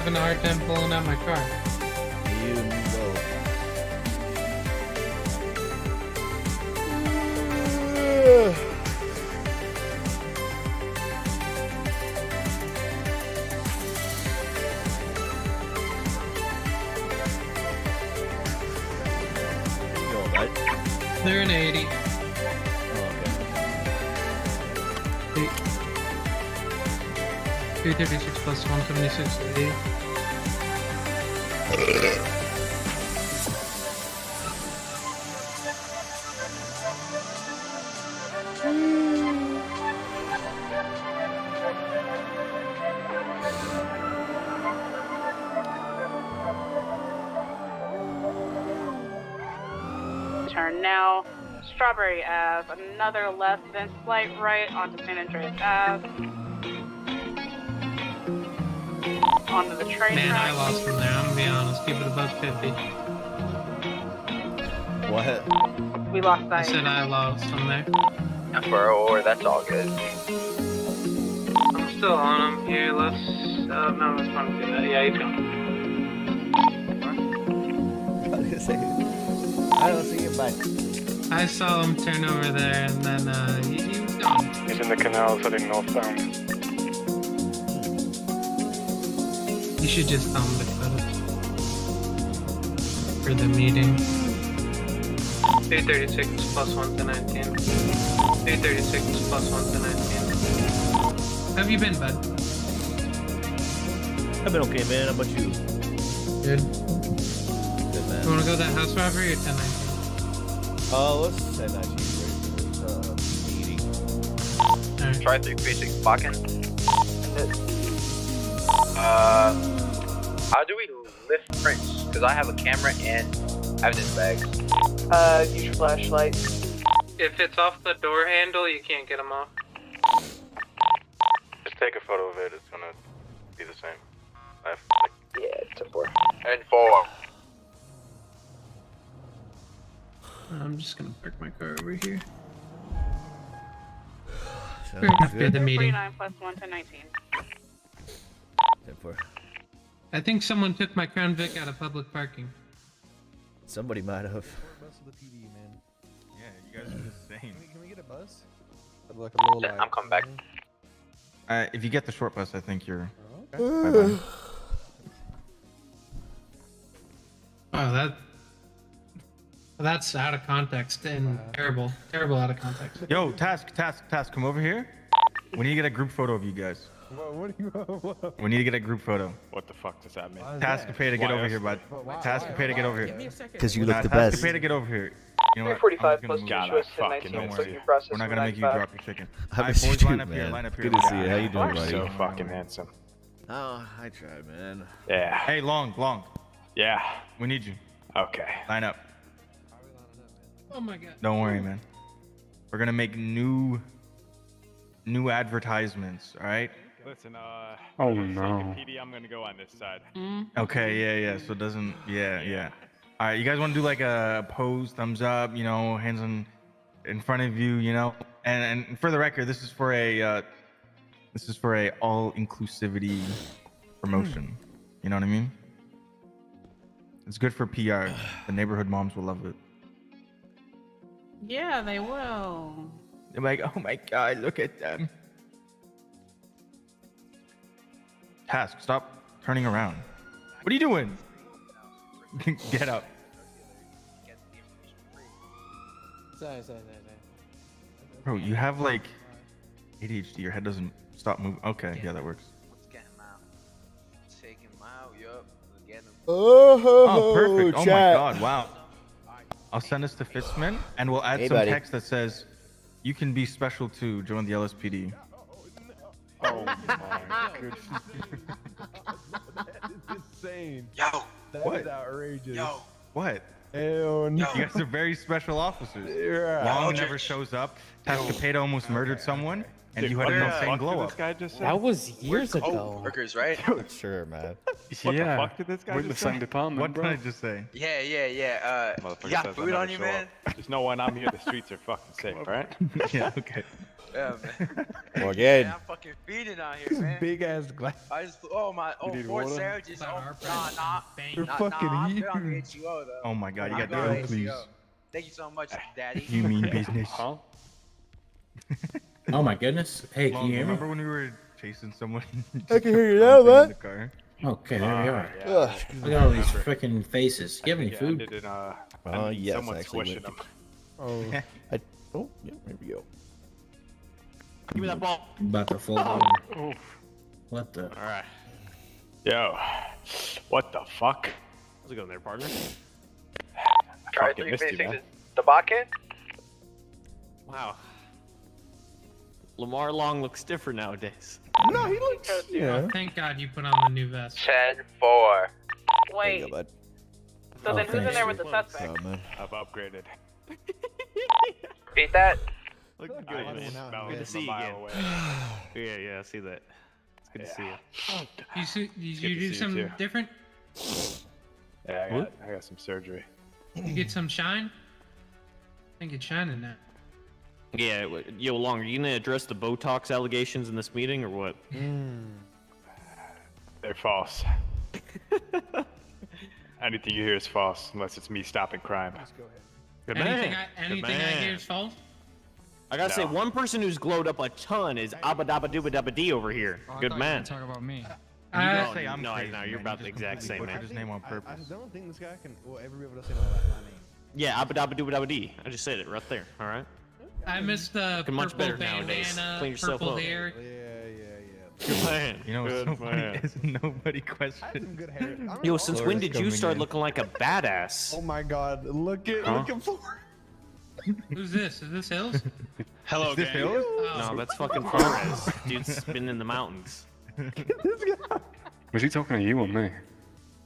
having a hard time pulling out my car. You know. You going, right? They're in 80. Oh, okay. 336 plus 176 to 80. Turn now, Strawberry Ave, another left, then slight right onto San Andreas Ave. Onto the train Man, I track. lost from there. I'm gonna be honest. Keep it above 50. What? We lost I sight. said I lost from there. For or that's all good. I'm still on him. Here, let's. No, it's fun to do that. Yeah, he's gone. I was gonna say, I don't see it, but I saw him turn over there, and then he was gone. He's in the canal heading northbound. You should just tell him to cut it for the meeting. 336 plus 1 to 19. 336 plus 1 to 19. How have you been, bud? I've been okay, man. How about you? Good. Good, man. You wanna go to that house robbery or 1019? Let's send that to you meeting. Alright. Try 336 blocking. How do we lift prints? Because I have a camera and evidence bags. Use your flashlight. If it's off the door handle, you can't get them off. Just take a photo of it. It's gonna be the same. Yeah, it's a 4. And 4. I'm just gonna park my car over here. Sounds We're after good. the meeting. 49 plus 1 to 19. 10-4. I think someone took my Crown Vic out of public parking. Somebody might have. Bus of the PD, man. Yeah, you guys are the same. Can we get a bus? Like a low light. I'm coming back. If you get the short bus, I think you're. Okay. Bye-bye. Oh, that's out of context and terrible out of context. Yo, Task, come over here. We need to get a group photo of you guys. What do you what? We need to get a group photo. What the fuck does that mean? Why is Task that? pay to get Why over us? here, bud. Why- Task pay to get over here. Because you look the Task best. pay to get over here. You know what? 345 I'm plus just 2 gonna- God, twists I and fucking 19 don't booking worry. process. We're not gonna make you 95. drop your chicken. I Alright, miss you boys, too, line up here. man. Line up here. Good to see you. How you doing, You're buddy? so fucking handsome. Oh, I tried, man. Yeah. Hey, long. Yeah. We need you. Okay. Line up. Oh my god. Don't worry, man. We're gonna make new advertisements. All right. Listen, Oh, for the sake no. of PD, I'm gonna go on this side. Okay. Yeah. So it doesn't. Yeah. All right. You guys want to do like a pose, thumbs up, hands in front of you, And for the record, this is for a all inclusivity promotion. You know what I mean? It's good for PR. The neighborhood moms will love it. Yeah, they will. They're like, oh my god, look at them. Task, stop turning around. What are you doing? Get up. Sorry. Bro, you have like ADHD. Your head doesn't stop moving. Okay, yeah, that works. Let's get him out. Take him out, yup. We'll get him. Oh, perfect. Oh my god, wow. I'll send this to Fitzman and we'll add Hey, some buddy. text that says, you can be special too. Join the LSPD. Oh my goodness. That is insane. Yo, That What? is outrageous. yo, What? Hell no. You guys are very special officers. Yeah. Long Aldrich. never shows up. Tascapeta almost murdered someone, and Dude, you had what an the insane fuck glow did up. this guy just say? That was years we're ago. workers, right? Sure, man. What the fuck did this guy We're in the just say? same department, What did bro. I just say? Yeah. Motherfucker You got says I food never on you, show man? up. Just know when I'm here, the streets are fucking safe, right? Yeah, okay. Yeah, man. Well, again. Man, I'm fucking feeding out here, This man. big ass glass. I just, oh my, need four water? sandwiches. Thought our Oh, nah, nah. They're Nah, fucking nah, I'm good on the huge. HUO, though. Oh my god, you I'm got good on the the please. HUO. Thank you so much, Daddy. You mean business. Huh? Oh my goodness. Hey, can Long, you hear me? remember when we were chasing someone? I can hear you now, in man. the car? Okay, there we are. Yeah. Ugh. Look at all these freaking faces. You have any Yeah, food? ended in, Yes, someone actually, squishing with- them. Oh, Oh, yeah, there we go. Give me that ball. About to fall over. What the? All right. Yo, what the fuck? How's it going there, partner? Try Fucking missed you, man. The Bakken? Wow. Lamar Long looks different nowadays. no, he looks. Yeah. Thank God you put on the new vest. 10-4. There Wait, you go, bud. so then who's in thanks. there with the suspect? Oh, man. I've upgraded. Beat that? Look I good, just man. smell Good it to from see a you mile again. away. Yeah, I see that. It's good to see you. You good do to see you something too. different? Yeah, I got some surgery. You get some shine? I think it's shining now. Yeah, yo, Long, are you gonna address the Botox allegations in this meeting or what? They're false. Anything you hear is false, unless it's me stopping crime. Good Anything man. anything Good I man. hear is false? I gotta say, No. one person who's glowed up a ton is Abba Dabba Dooba Dabba D over here. Good man. Talk about me. You Uh, guys say I'm no, crazy, no, you're man. about You the just exact completely same, man. butchered his name on I purpose. don't think this guy can. Well, ever be able to say my name. Yeah, Abba Dabba Dooba Dabba D. I just said it right there. All right. I missed the Looking much purple better nowadays. bandana, Clean yourself purple up. hair. Yeah. Good man. You know what's Good so funny man. is nobody I have questioned. some good hair. I don't Yo, know. since Flores when did you coming start in. looking like a badass? Oh my God! Look at Huh? look at Flores. Who's this? Is this Hills? Hello, Is this Hills? Oh, No, that's fucking Flores. Dude's been in the mountains. This guy. Was he talking to you or me?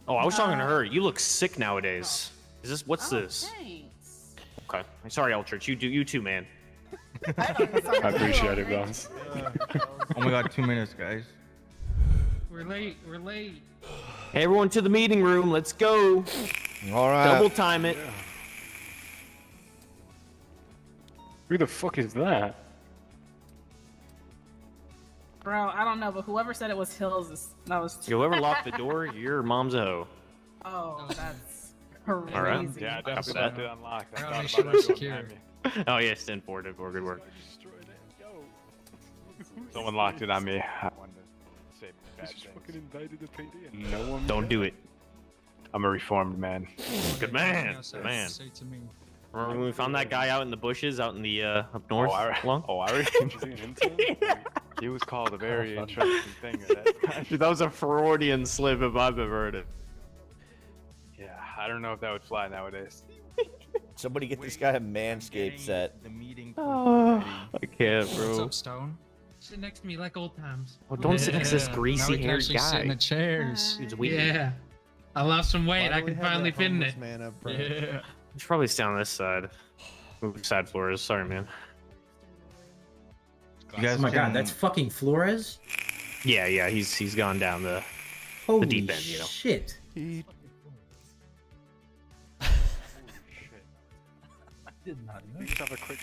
Oh, I was talking to her. You look sick nowadays. Is this? What's this? Thanks. Okay. Sorry, Aldrich. You too, man. I appreciate it, guys. Oh my god, 2 minutes, guys. we're late. We're late. Hey, everyone to the meeting room. Let's go. All right. Double time it. Who the fuck is that? Bro, I don't know, but whoever said it was Hills, that was. Whoever locked the door, your mom's a hoe. Oh, that's crazy. right. Yeah, I Copy definitely that. left it unlocked. I Probably thought should about have it going secured. behind me. Oh yeah, stand for it. Good work. Someone locked it on me. I wanted to say bad things. Fucking indicted the PD and no one. Don't do it. I'm a reformed man. Good man. Good man. Say to me. Remember when we found that guy out in the bushes, out in the up north? Long? He was called a very interesting thing at that time. Dude, that was a Freudian slip if I've ever heard it. Yeah, I don't know if that would fly nowadays. Somebody get this guy a Manscaped set. The meeting I can't, What's bro. up, Stone? Sit next to me like old times. Well, don't sit next to this Now greasy we can haired actually sit in the guy. chairs. Dude's weak. Yeah. I lost some weight. Why I do we can have finally that fit in homeless it. Man up front? Yeah. You should probably stay on this side. Move side floors. Sorry, man. You guys Oh my god, can- that's fucking Flores? Yeah, he's gone down the. Holy deep end, you know. shit.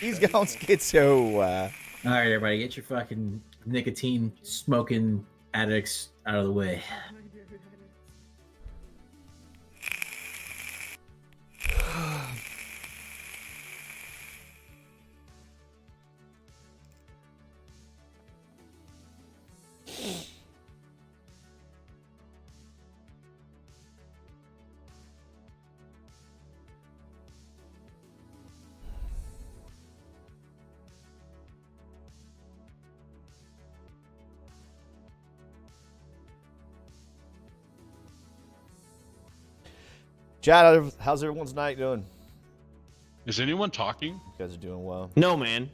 He's gone schizo. Alright, everybody, get your fucking nicotine smoking addicts out of the way. Chad, how's everyone's night doing? Is anyone talking? You guys are doing well. No, man.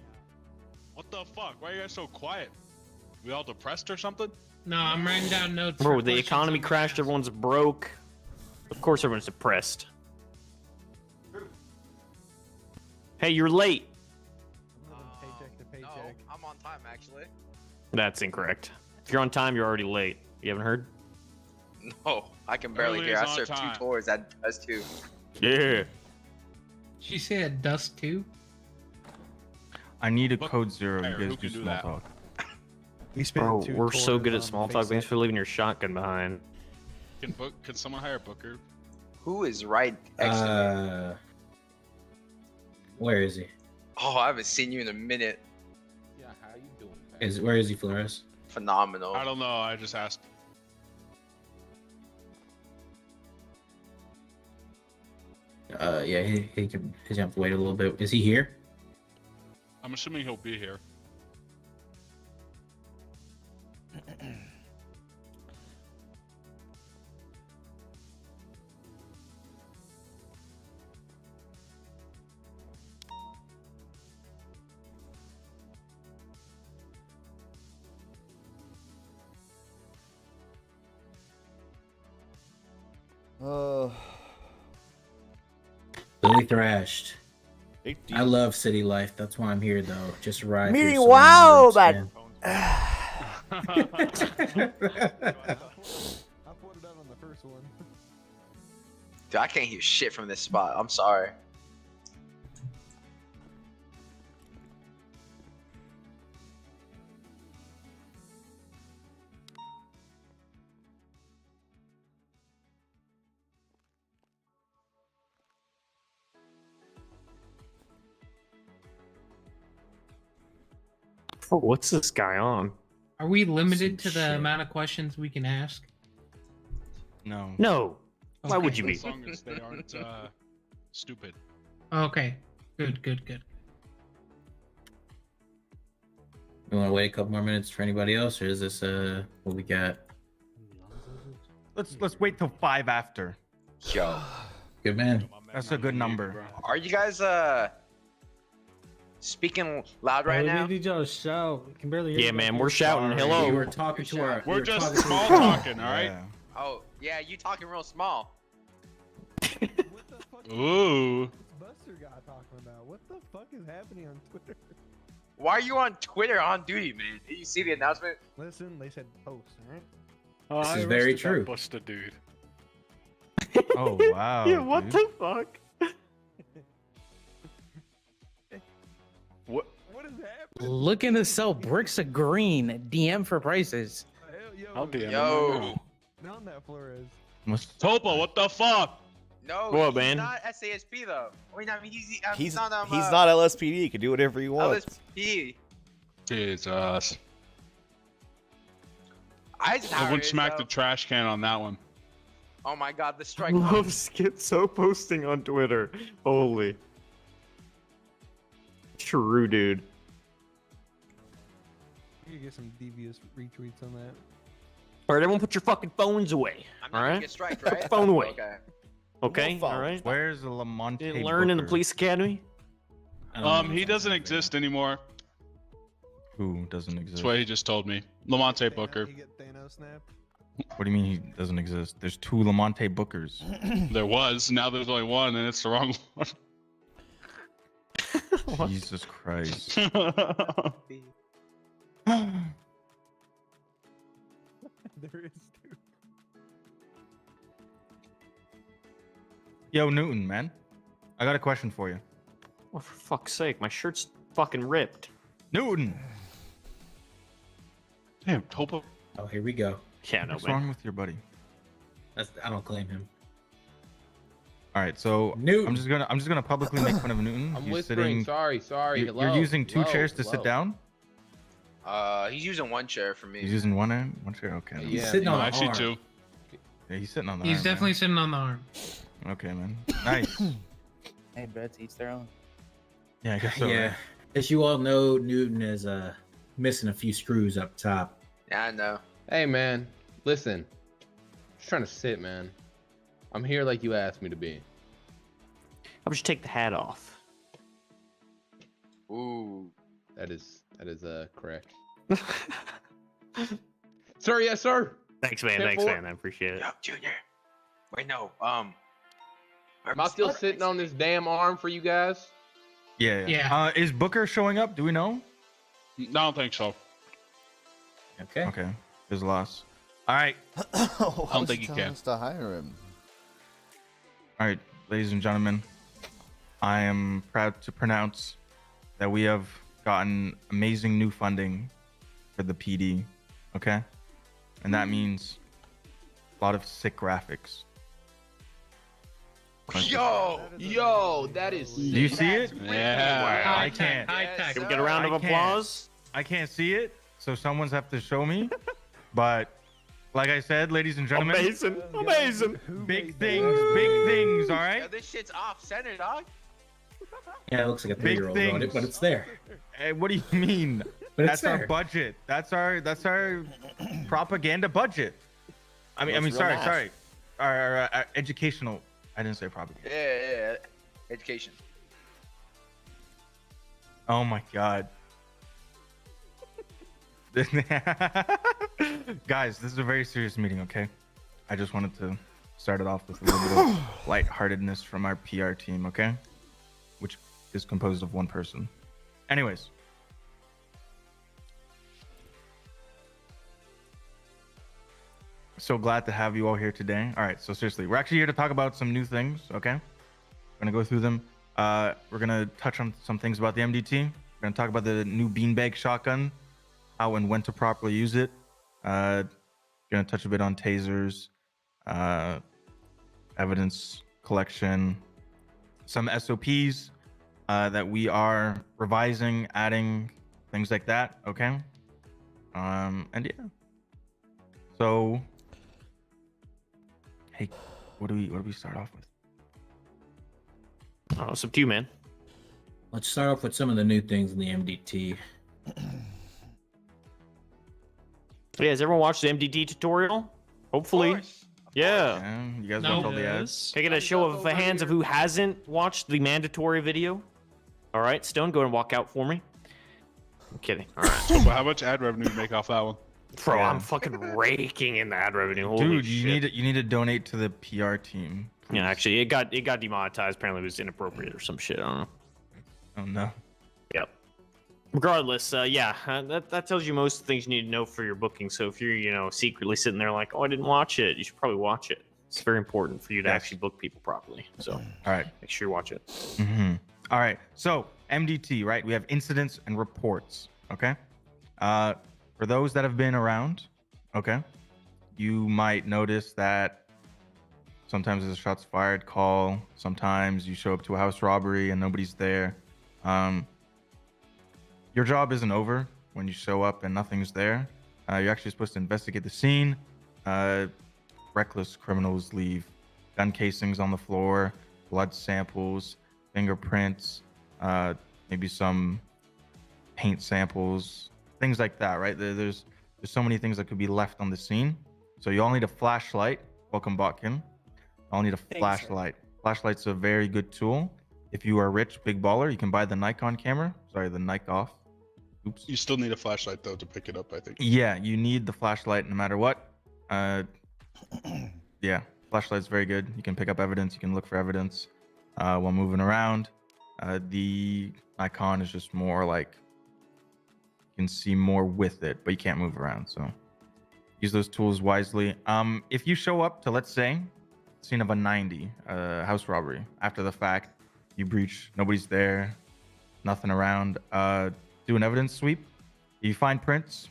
What the fuck? Why are you guys so quiet? We all depressed or something? No, I'm writing down notes. Bro, for the questions economy I'm gonna crashed. ask. Everyone's broke. Of course, everyone's depressed. Hey, you're late. Paycheck to No, paycheck. I'm on time actually. That's incorrect. If you're on time, you're already late. You haven't heard? No, I can barely Early hear. is I on served time. 2 tours at S2. Yeah. She said dust too. I need a Book- code 0. Hey, You who guys do can do small that? talk. We spent Bro, 2 we're so tours good at on small talk. Thanks Facebook. for leaving your shotgun behind. Can someone hire Booker? Who is right next to me? Where is he? Oh, I haven't seen you in a minute. Yeah, how you doing? Where is he, Flores? Phenomenal. I don't know. I just asked. Yeah, he can have to wait a little bit. Is he here? I'm assuming he'll be here. Billy thrashed. I love City Life. That's why I'm here, though. Just ride. Meanwhile, but I put it out on the first one. Dude, I can't hear shit from this spot. I'm sorry. Oh, what's this guy on? Are we limited to Some the shit. amount of questions we can ask? No. No. Why would Okay. you be? As long as they aren't stupid. Okay. Good, good, good. You want to wait a couple more minutes for anybody else, or is this what we got? Let's wait till 5 after. Yo, Good man. That's a good number. are you guys speaking loud right now? need y'all to shout. We can barely Yeah, man, we're shouting. We Hello. were talking to our. We're we were just talking to small our- talking, all right? Yeah. Oh, yeah, you talking real small. What the fuck Ooh. is Buster guy talking about? What the fuck is happening on Twitter? Why are you on Twitter on duty, man? Did you see the announcement? Listen, they said post, alright? This is very true. Buster dude. Oh wow. Yeah, what dude. the fuck? What is happening? Looking to sell bricks of green. DM for prices. I'll DM him right Yo. now. Down that Flores. Must- Topo, what the fuck? No, What, he's man? not SASP though. I mean, he's He's not LSPD. He can do whatever he wants. LSP. Jesus. I Someone smacked the trash can on that one. Oh my god, the strike. Love Schizo posting on Twitter. Holy. True, dude. You could get some devious retweets on that. All right, everyone, put your fucking phones away. I'm All not gonna right. get striked, right? Phone away. Okay. Okay. No All right. Where's the Lamonte? Didn't learn in the Booker? police academy. I don't know. He doesn't exist anymore. Who doesn't That's exist? what he just told me. Lamonte Booker. You get Thanos snap. What do you mean he doesn't exist? There's 2 Lamonte Bookers. There was. Now there's only one, and it's the wrong one. Jesus Christ. There is two. Yo, Newton, man. I got a question for you. Oh, for fuck's sake, my shirt's fucking ripped. Newton! Damn, Topo. Oh, here we go. Yeah, no, What's man. wrong with your buddy? I don't claim him. All right, so Newton. I'm just gonna publicly make fun of Newton. I'm He's whispering. sitting. Sorry. You're using 2 chairs to sit down. He's using one chair for me. He's using one chair. Okay. Yeah. He's sitting on No, the actually arm. two. Yeah, he's sitting on the. He's arm, definitely sitting on the arm. Man. Okay, man. Nice. Hey, beds each their own. Yeah, I guess so. Yeah. right? As you all know, Newton is missing a few screws up top. Yeah, I know. Hey man, listen. Just trying to sit, man. I'm here like you asked me to be. How about you take the hat off? Ooh. That is correct. Sir, yes, sir. Thanks, man. Ten Thanks, four. man. I appreciate it. Yo, Junior. Wait, no. Am I still sitting on this damn arm for you guys? Yeah. Yeah. Is Booker showing up? Do we know? I don't think so. Okay. Okay. There's a loss. All right. I don't think you can. To hire him. All right, ladies and gentlemen. I am proud to pronounce that we have gotten amazing new funding for the PD, okay? And that means a lot of sick graphics. Yo, that is. Do you see it? Yeah. I can't. Can we get a round of I can't. applause? I can't see it, so someone's have to show me. But like I said, ladies and gentlemen, Amazing. big things, all right? this shit's off center, dog. Yeah, it looks like a Big 3-year-old wrote it, things. but it's there. Hey, what do you mean? But That's it's our there. budget. That's our propaganda budget. I mean, real sorry, math. our educational. I didn't say propaganda. Yeah. Education. Oh my god. Guys, this is a very serious meeting, okay? I just wanted to start it off with a little bit of lightheartedness from our PR team, okay? Which is composed of one person. Anyways. So glad to have you all here today. All right, so seriously, we're actually here to talk about some new things, okay? We're gonna go through them. We're gonna touch on some things about the MDT. We're gonna talk about the new beanbag shotgun, how and when to properly use it. Gonna touch a bit on tasers, evidence collection, some SOPs that we are revising, adding, things like that. Okay. And yeah. So, hey, what do we start off with? Oh, it's up to you, man. Let's start off with some of the new things in the MDT. Yeah, has everyone watched the MDT tutorial? Hopefully. Yeah. Yeah, you guys want all the ads? Can I get a show of hands of who hasn't watched the mandatory video? All right, Stone, go ahead and walk out for me. I'm kidding. All right. But how much ad revenue do you make off that one? Bro, Yeah. I'm fucking raking in the ad revenue. Holy Dude, shit. you need to donate to the PR team. Yeah, actually, it got demonetized. Apparently, it was inappropriate or some shit. I don't know. Oh no. Yep. Regardless, that tells you most things you need to know for your booking. So if you're, secretly sitting there like, oh, I didn't watch it, you should probably watch it. It's very important for you to Yes. actually book people properly. So All right. make sure you watch it. Mm-hmm. All right. So MDT, right? We have incidents and reports. Okay. For those that have been around, okay, you might notice that sometimes there's a shots fired call. Sometimes you show up to a house robbery and nobody's there. Your job isn't over when you show up and nothing's there. You're actually supposed to investigate the scene. Reckless criminals leave gun casings on the floor, blood samples, fingerprints, maybe some paint samples, things like that, right? There's so many things that could be left on the scene. So you all need a flashlight. Welcome, Botkin. You all need a flashlight. Flashlight's a very good tool. If you are rich, big baller, you can buy the Nikon camera. Sorry, the Nikon. Oops. You still need a flashlight though to pick it up, I think. Yeah, you need the flashlight no matter what. Yeah, flashlight's very good. You can pick up evidence. You can look for evidence while moving around. The Nikon is just more like you can see more with it, but you can't move around. So use those tools wisely. If you show up to, let's say, scene of a 90 house robbery after the fact, you breach, nobody's there, nothing around. Do an evidence sweep. If you find prints,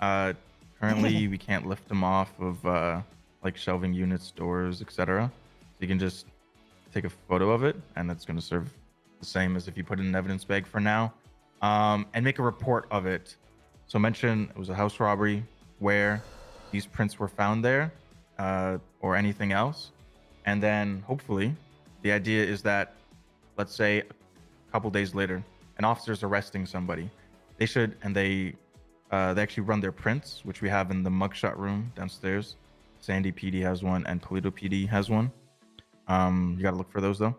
currently we can't lift them off of like shelving units, doors, etc. So you can just take a photo of it, and it's going to serve the same as if you put it in an evidence bag for now. And make a report of it. So mention it was a house robbery, where these prints were found there, or anything else. And then hopefully the idea is that, let's say a couple days later, an officer's arresting somebody. They should, and they actually run their prints, which we have in the mugshot room downstairs. Sandy PD has one and Polito PD has one. You got to look for those though.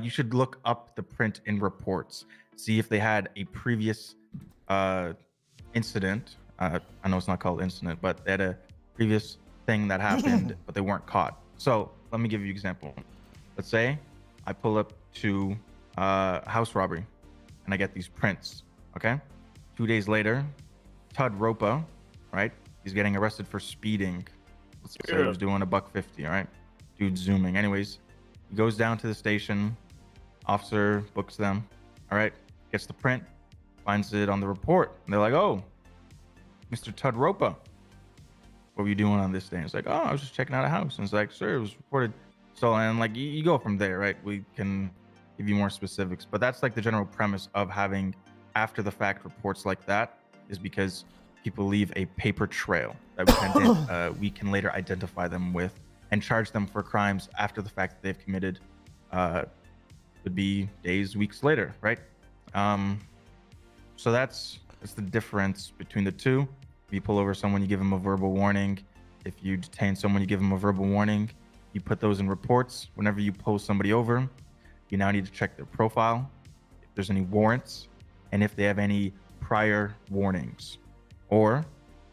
You should look up the print in reports. See if they had a previous incident. I know it's not called incident, but they had a previous thing that happened, but they weren't caught. So let me give you an example. Let's say I pull up to house robbery and I get these prints. Okay. 2 days later, Tud Ropa, right? He's getting arrested for speeding. Let's say he was doing $150, all right? Dude's zooming. Anyways, he goes down to the station. Officer books them. All right. gets the print, finds it on the report. And they're like, oh, Mr. Tudropa, what were you doing on this day? And it's like, oh, I was just checking out a house. And it's like, sir, it was reported. So, and like, you go from there, right? We can give you more specifics, but that's like the general premise of having after the fact reports like that, is because people leave a paper trail that we can later identify them with and charge them for crimes after the fact that they've committed. Would be days, weeks later, right? So that's the difference between the two. If you pull over someone, you give them a verbal warning. If you detain someone, you give them a verbal warning. You put those in reports. Whenever you pull somebody over, you now need to check their profile, if there's any warrants, and if they have any prior warnings, or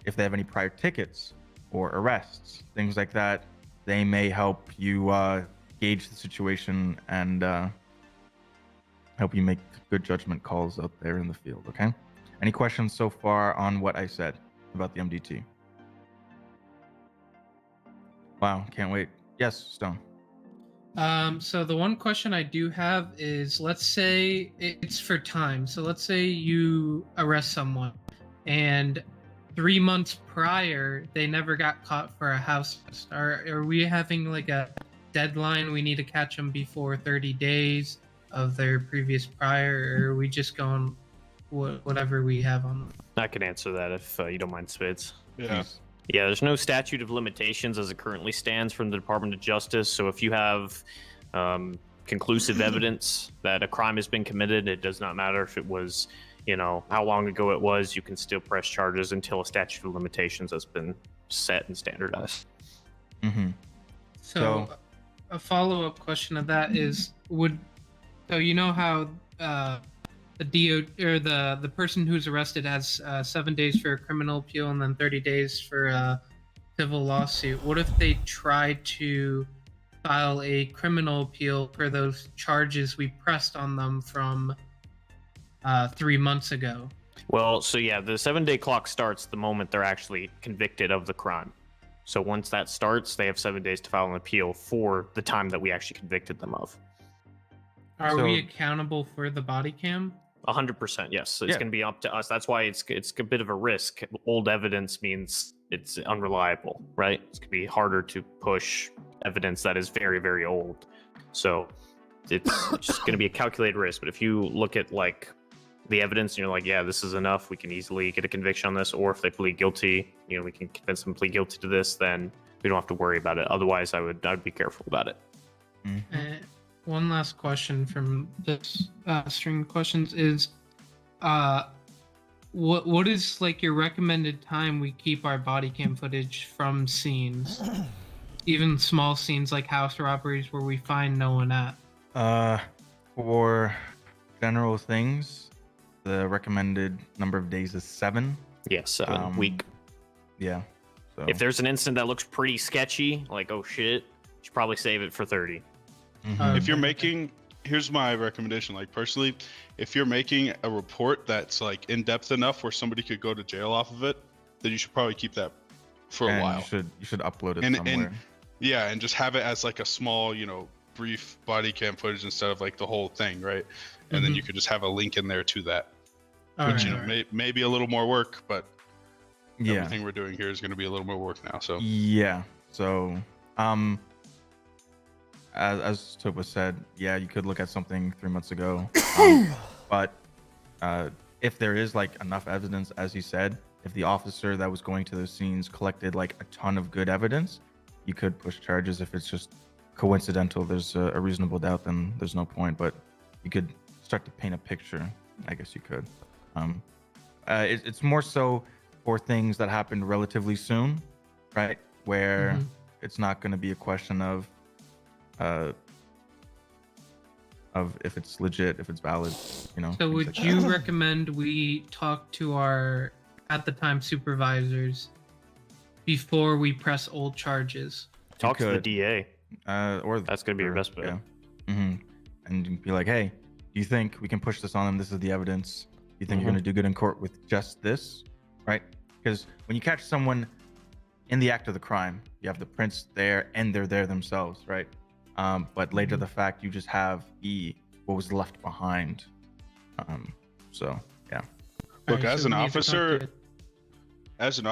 if they have any prior tickets or arrests, things like that. They may help you gauge the situation and help you make good judgment calls out there in the field. Okay. Any questions so far on what I said about the MDT? Wow, can't wait. Yes, Stone. So the one question I do have is, let's say it's for time. So let's say you arrest someone and 3 months prior, they never got caught for a house arrest. Are we having like a deadline? We need to catch them before 30 days of their previous prior, or are we just going whatever we have on them? I can answer that if you don't mind, Spades. Yeah. Yeah, there's no statute of limitations as it currently stands from the Department of Justice. So if you have conclusive evidence that a crime has been committed, it does not matter if it was, how long ago it was, you can still press charges until a statute of limitations has been set and standardized. Mm-hmm. So a follow-up question of that is, so you know how the DO or the person who's arrested has 7 days for a criminal appeal and then 30 days for a civil lawsuit. What if they try to file a criminal appeal for those charges we pressed on them from 3 months ago? Well, so yeah, the 7-day clock starts the moment they're actually convicted of the crime. So once that starts, they have 7 days to file an appeal for the time that we actually convicted them of. Are we accountable for the body cam? 100%, yes. So it's going to be up to us. That's why it's a bit of a risk. Old evidence means it's unreliable, right? It's going to be harder to push evidence that is very, very old. So it's just going to be a calculated risk. But if you look at like the evidence and you're like, yeah, this is enough, we can easily get a conviction on this. Or if they plead guilty, we can convince them to plead guilty to this, then we don't have to worry about it. Otherwise, I'd be careful about it. Mm-hmm. One last question from this string of questions is, what is like your recommended time we keep our body cam footage from scenes, even small scenes like house robberies where we find no one at? For general things, the recommended number of days is 7. Yes, 7 week. Yeah. So if there's an incident that looks pretty sketchy, like, oh shit, you should probably save it for 30. Mm-hmm. If you're making, here's my recommendation. Like personally, if you're making a report that's like in depth enough where somebody could go to jail off of it, then you should probably keep that for a while. You should upload it somewhere. And yeah, and just have it as like a small, brief body cam footage instead of like the whole thing, right? And then you could just have a link in there to that. Which may be a little more work, but everything we're doing here is going to be a little more work now. So yeah. So as Topa said, yeah, you could look at something 3 months ago, but if there is like enough evidence, as you said, if the officer that was going to those scenes collected like a ton of good evidence, you could push charges. If it's just coincidental, there's a reasonable doubt, then there's no point. But you could start to paint a picture. I guess you could. It's more so for things that happened relatively soon, right? Where it's not going to be a question of if it's legit, if it's valid, So would you recommend we talk to our at the time supervisors before we press old charges? Talk to the DA. Or that's gonna be your best bet. Yeah. And be like, hey, do you think we can push this on them? This is the evidence. Do you think you're gonna do good in court with just this, right? Because when you catch someone in the act of the crime, you have the prints there and they're there themselves, right? But later the fact, you just have what was left behind. So yeah. Look, Alright, as so an we need to talk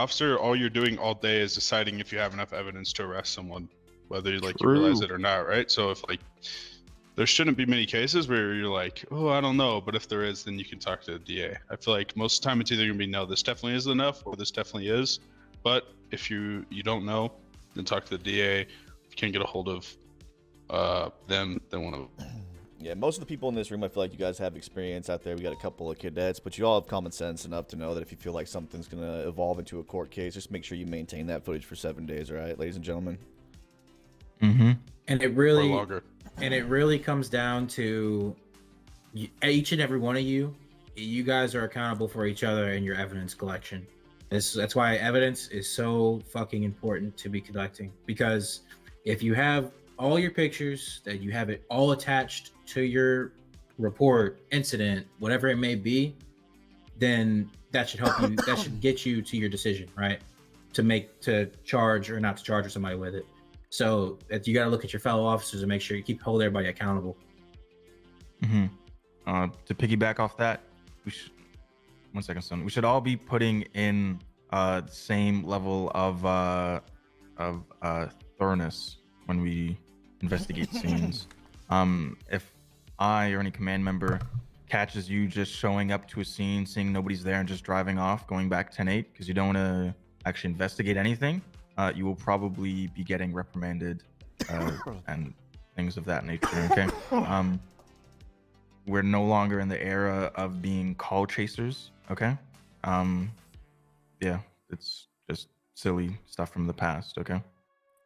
officer, to- all you're doing all day is deciding if you have enough evidence to arrest someone, whether you True. realize it or not, right? So if there shouldn't be many cases where you're like, oh, I don't know, but if there is, then you can talk to the DA. I feel like most of the time it's either gonna be no, this definitely isn't enough, or this definitely is. But if you don't know, then talk to the DA. If you can't get a hold of them, then one of them. Yeah, most of the people in this room, I feel like you guys have experience out there. We got a couple of cadets, but you all have common sense enough to know that if you feel like something's going to evolve into a court case, just make sure you maintain that footage for 7 days, all right, ladies and gentlemen? Mm-hmm. And it really comes down to each and every one of you. You guys are accountable for each other and your evidence collection. That's why evidence is so fucking important to be collecting, because if you have all your pictures, that you have it all attached to your report, incident, whatever it may be, then that should help you. That should get you to your decision, right? To charge or not to charge somebody with it. So that you got to look at your fellow officers and make sure you hold everybody accountable. Mm-hmm. To piggyback off that, one second, son. We should all be putting in the same level of thoroughness when we investigate scenes. If I or any command member catches you just showing up to a scene, seeing nobody's there, and just driving off, going back 10-8 because you don't want to actually investigate anything, you will probably be getting reprimanded and things of that nature. Okay. We're no longer in the era of being call chasers. Okay. Yeah, it's just silly stuff from the past. Okay.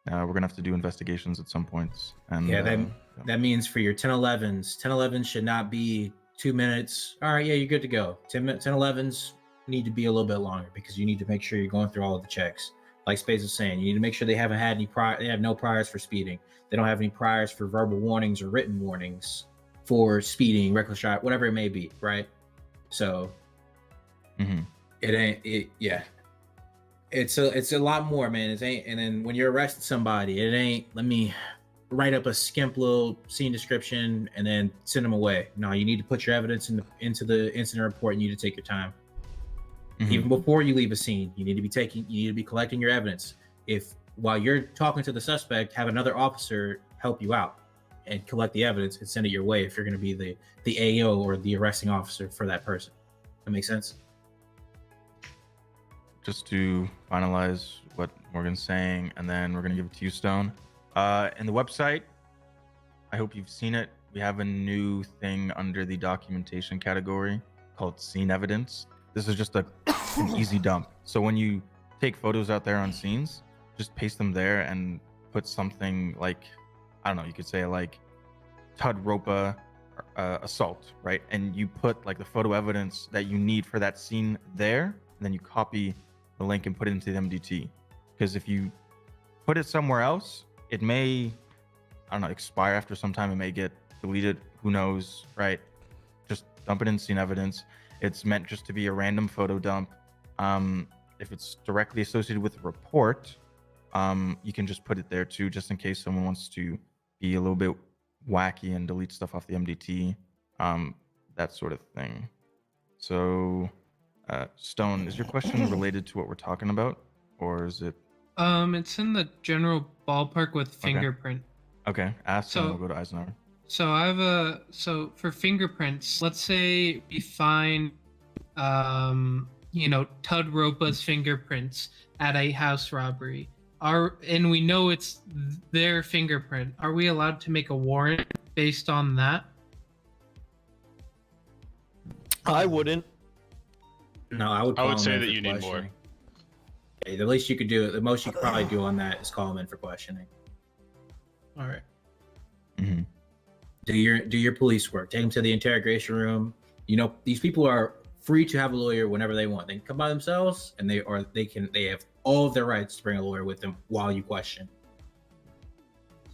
We're gonna have to do investigations at some points. And yeah, that means for your 10-11s should not be 2 minutes. All right, yeah, you're good to go. 10-11s need to be a little bit longer because you need to make sure you're going through all of the checks. Like Space was saying, you need to make sure they haven't had they have no priors for speeding. They don't have any priors for verbal warnings or written warnings for speeding, reckless drive, whatever it may be, right? So yeah. It's a lot more, man. And then when you're arresting somebody, it ain't let me write up a skimp little scene description and then send them away. No, you need to put your evidence into the incident report, and you need to take your time. Even before you leave a scene, you need to be collecting your evidence. If while you're talking to the suspect, have another officer help you out and collect the evidence and send it your way if you're going to be the AO or the arresting officer for that person. That makes sense? Just to finalize what Morgan's saying, and then we're going to give it to you, Stone. In the website, I hope you've seen it. We have a new thing under the documentation category called scene evidence. This is just an easy dump. So when you take photos out there on scenes, just paste them there and put something like, I don't know, you could say like Tud Ropa assault, right? And you put like the photo evidence that you need for that scene there, and then you copy the link and put it into the MDT. Because if you put it somewhere else, it may, I don't know, expire after some time. It may get deleted. Who knows, right? Just dump it in scene evidence. It's meant just to be a random photo dump. If it's directly associated with a report, you can just put it there too, just in case someone wants to be a little bit wacky and delete stuff off the MDT, that sort of thing. So, Stone, is your question related to what we're talking about, or is it? It's in the general ballpark with fingerprint. Okay, ask and we'll go to Eisenhower. So I have so for fingerprints, let's say we find, Tud Ropa's fingerprints at a house robbery. And we know it's their fingerprint. Are we allowed to make a warrant based on that? I wouldn't. No, I would. I would say that you need more. Okay, the least you could do, the most you could probably do on that is call them in for questioning. All right. Mm-hmm. Do your police work. Take them to the interrogation room. These people are free to have a lawyer whenever they want. They can come by themselves, and they have all of their rights to bring a lawyer with them while you question.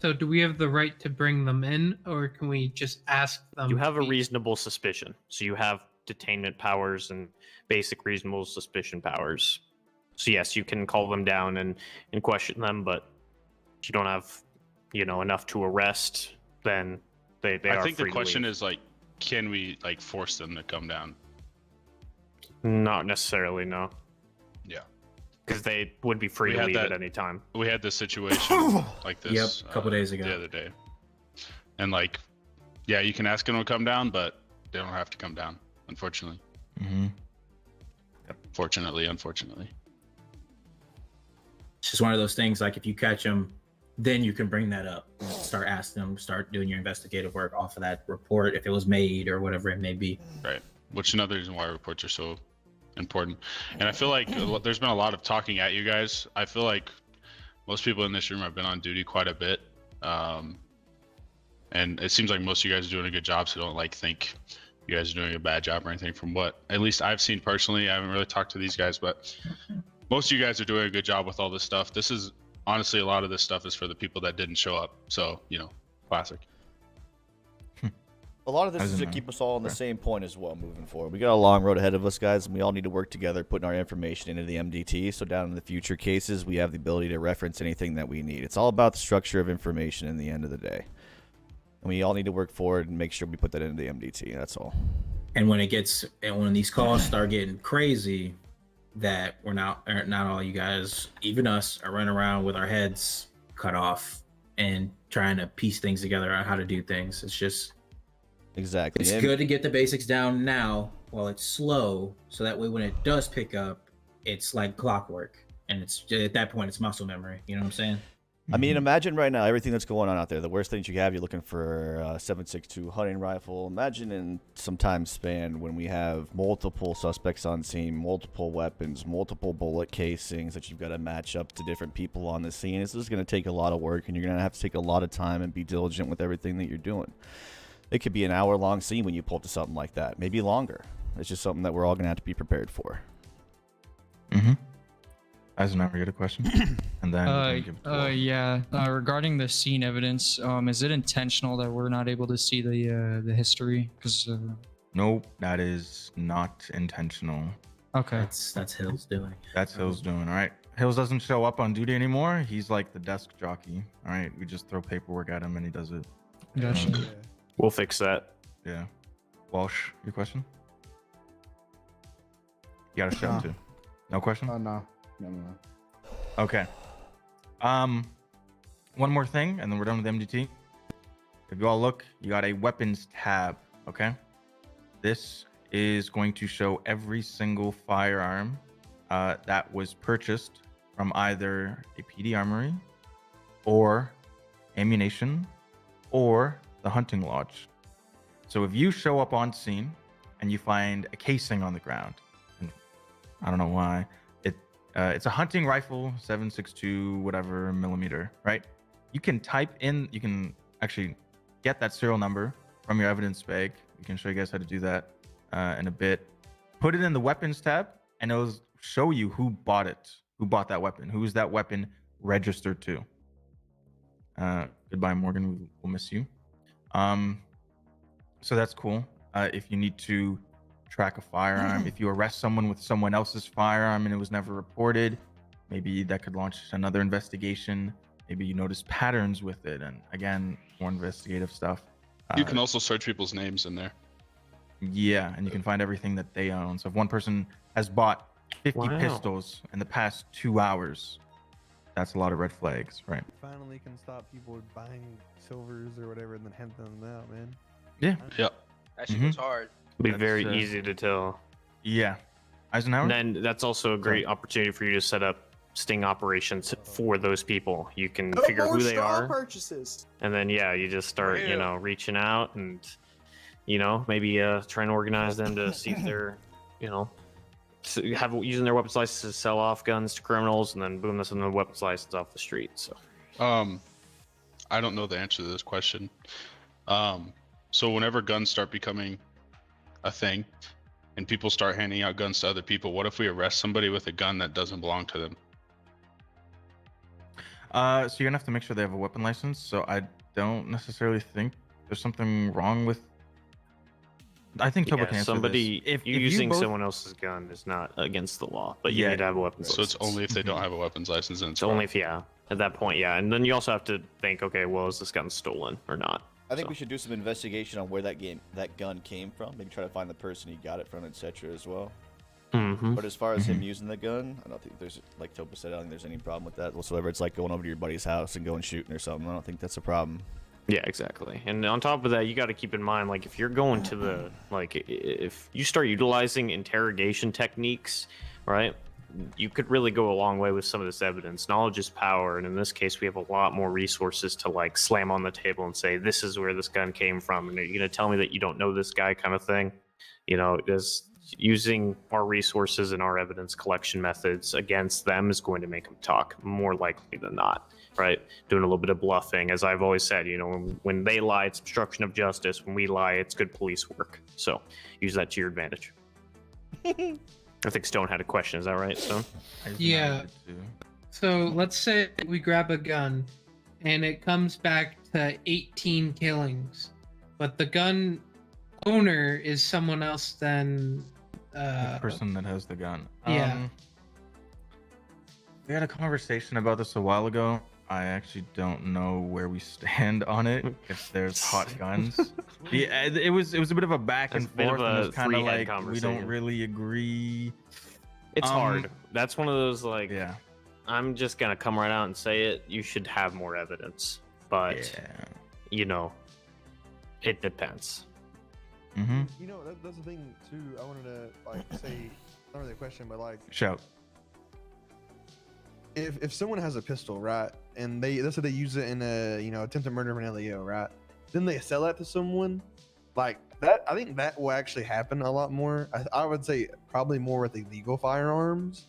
So do we have the right to bring them in, or can we just ask them? You have a reasonable suspicion. So you have detainment powers and basic reasonable suspicion powers. So yes, you can call them down and question them, but if you don't have, enough to arrest, then they are free to leave. I think the question is like, can we like force them to come down? Not necessarily, no. Yeah. Because they would be free We to had leave that- at any time. We had this situation like this. Yep, a couple days ago. The other day, and like, yeah, you can ask them to come down, but they don't have to come down, unfortunately. Mm-hmm. Unfortunately. It's just one of those things. Like if you catch them, then you can bring that up. Start asking them. Start doing your investigative work off of that report if it was made or whatever it may be. Right. Which is another reason why reports are so important. And I feel like there's been a lot of talking at you guys. I feel like most people in this room have been on duty quite a bit. And it seems like most of you guys are doing a good job, so don't like think you guys are doing a bad job or anything from what at least I've seen personally. I haven't really talked to these guys, but most of you guys are doing a good job with all this stuff. This is honestly, a lot of this stuff is for the people that didn't show up. So, classic. A lot of this is to keep us all on the same point as well moving forward. We got a long road ahead of us, guys, and we all need to work together putting our information into the MDT so down in the future cases we have the ability to reference anything that we need. It's all about the structure of information in the end of the day. And we all need to work forward and make sure we put that into the MDT. That's all. And when these calls start getting crazy, that we're not all you guys, even us, are running around with our heads cut off and trying to piece things together on how to do things. It's just exactly. It's good to get the basics down now while it's slow, so that way when it does pick up, it's like clockwork, and it's at that point it's muscle memory. You know what I'm saying? I mean, imagine right now everything that's going on out there. The worst things you have, you're looking for a 7.62 hunting rifle. Imagine in some time span when we have multiple suspects on scene, multiple weapons, multiple bullet casings that you've got to match up to different people on the scene. This is going to take a lot of work, and you're going to have to take a lot of time and be diligent with everything that you're doing. It could be an hour-long scene when you pull up to something like that, maybe longer. It's just something that we're all going to have to be prepared for. Mm-hmm. Eisenhower, you had a question? And then regarding the scene evidence, is it intentional that we're not able to see the history? Because nope, that is not intentional. Okay, that's Hill's doing. That's Hill's doing. All right, Hills doesn't show up on duty anymore. He's like the desk jockey. All right, we just throw paperwork at him and he does it. Gotcha. We'll fix that. Yeah. Walsh, your question? You got a show too. No question? No. Okay. One more thing, and then we're done with MDT. If you all look, you got a weapons tab, okay? This is going to show every single firearm that was purchased from either a PD armory or ammunition or the hunting lodge. So if you show up on scene and you find a casing on the ground, and I don't know why, it's a hunting rifle, 7.62 whatever millimeter, right? You can actually get that serial number from your evidence bag. We can show you guys how to do that in a bit. Put it in the weapons tab, and it'll show you who bought it, who bought that weapon, who is that weapon registered to. Goodbye, Morgan. We'll miss you. So that's cool. If you need to track a firearm, if you arrest someone with someone else's firearm and it was never reported, maybe that could launch another investigation. Maybe you notice patterns with it, and again, more investigative stuff. You can also search people's names in there. Yeah, and you can find everything that they own. So if one person has bought 50 pistols in the past 2 hours, that's a lot of red flags, right? Finally can stop people buying silvers or whatever and then handing them out, man. Yeah. Yep. That shit goes hard. It'll be very easy to tell. Yeah. Eisenhower? And then that's also a great opportunity for you to set up sting operations for those people. You can figure out who they are. Purchases. And then, you just start, reaching out and, maybe try and organize them to see if they're, using their weapons license to sell off guns to criminals, and then boom, that's another weapons license off the street. So, I don't know the answer to this question. So whenever guns start becoming a thing and people start handing out guns to other people, what if we arrest somebody with a gun that doesn't belong to them? So you're gonna have to make sure they have a weapon license. So I don't necessarily think there's something wrong with. I think Toba can answer somebody this. if using someone else's gun is not against the law, but you need to have a weapons license. So it's only if they don't have a weapons license, and it's only if at that point, and then you also have to think, okay, well, is this gun stolen or not? I think we should do some investigation on where that gun came from. Maybe try to find the person he got it from, etc. as well. But as far as him using the gun, I don't think there's, like Topa said, I don't think there's any problem with that whatsoever. It's like going over to your buddy's house and going shooting or something. I don't think that's a problem. Yeah, exactly. And on top of that, you got to keep in mind, like, if you're going to the, like, if you start utilizing interrogation techniques, right, you could really go a long way with some of this evidence. Knowledge is power, and in this case, we have a lot more resources to, like, slam on the table and say, this is where this gun came from, and are you going to tell me that you don't know this guy, kind of thing? You know, just using our resources and our evidence collection methods against them is going to make them talk, more likely than not. Right, doing a little bit of bluffing, as I've always said. You know, when they lie, it's obstruction of justice. When we lie, it's good police work. So use that to your advantage. I think Stone had a question. Is that right, Stone? Yeah. So let's say we grab a gun, and it comes back to 18 killings, but the gun owner is someone else than the person that has the gun. Yeah. We had a conversation about this a while ago. I actually don't know where we stand on it. If there's hot guns, yeah, it was a bit of a back and forth. And it was kind of like we don't really agree. It's hard. That's one of those, like, yeah, I'm just gonna come right out and say it. You should have more evidence, but you know, it depends. You know, that's the thing too. I wanted to like say, not really a question, but like shout. If someone has a pistol, right, and let's say they use it in a attempted murder of an LEO, right, then they sell that to someone, like that. I think that will actually happen a lot more. I would say probably more with illegal firearms.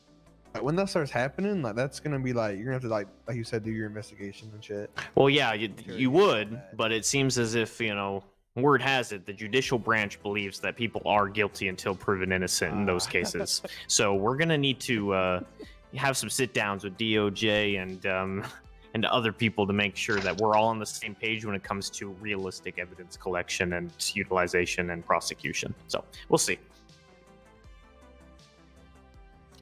Like when that starts happening, like that's gonna be like you're gonna have to like you said, do your investigation and shit. Well, yeah, you would, but it seems as if, you know, word has it the judicial branch believes that people are guilty until proven innocent in those cases. So we're gonna need to have some sit downs with DOJ and other people to make sure that we're all on the same page when it comes to realistic evidence collection and utilization and prosecution. So we'll see.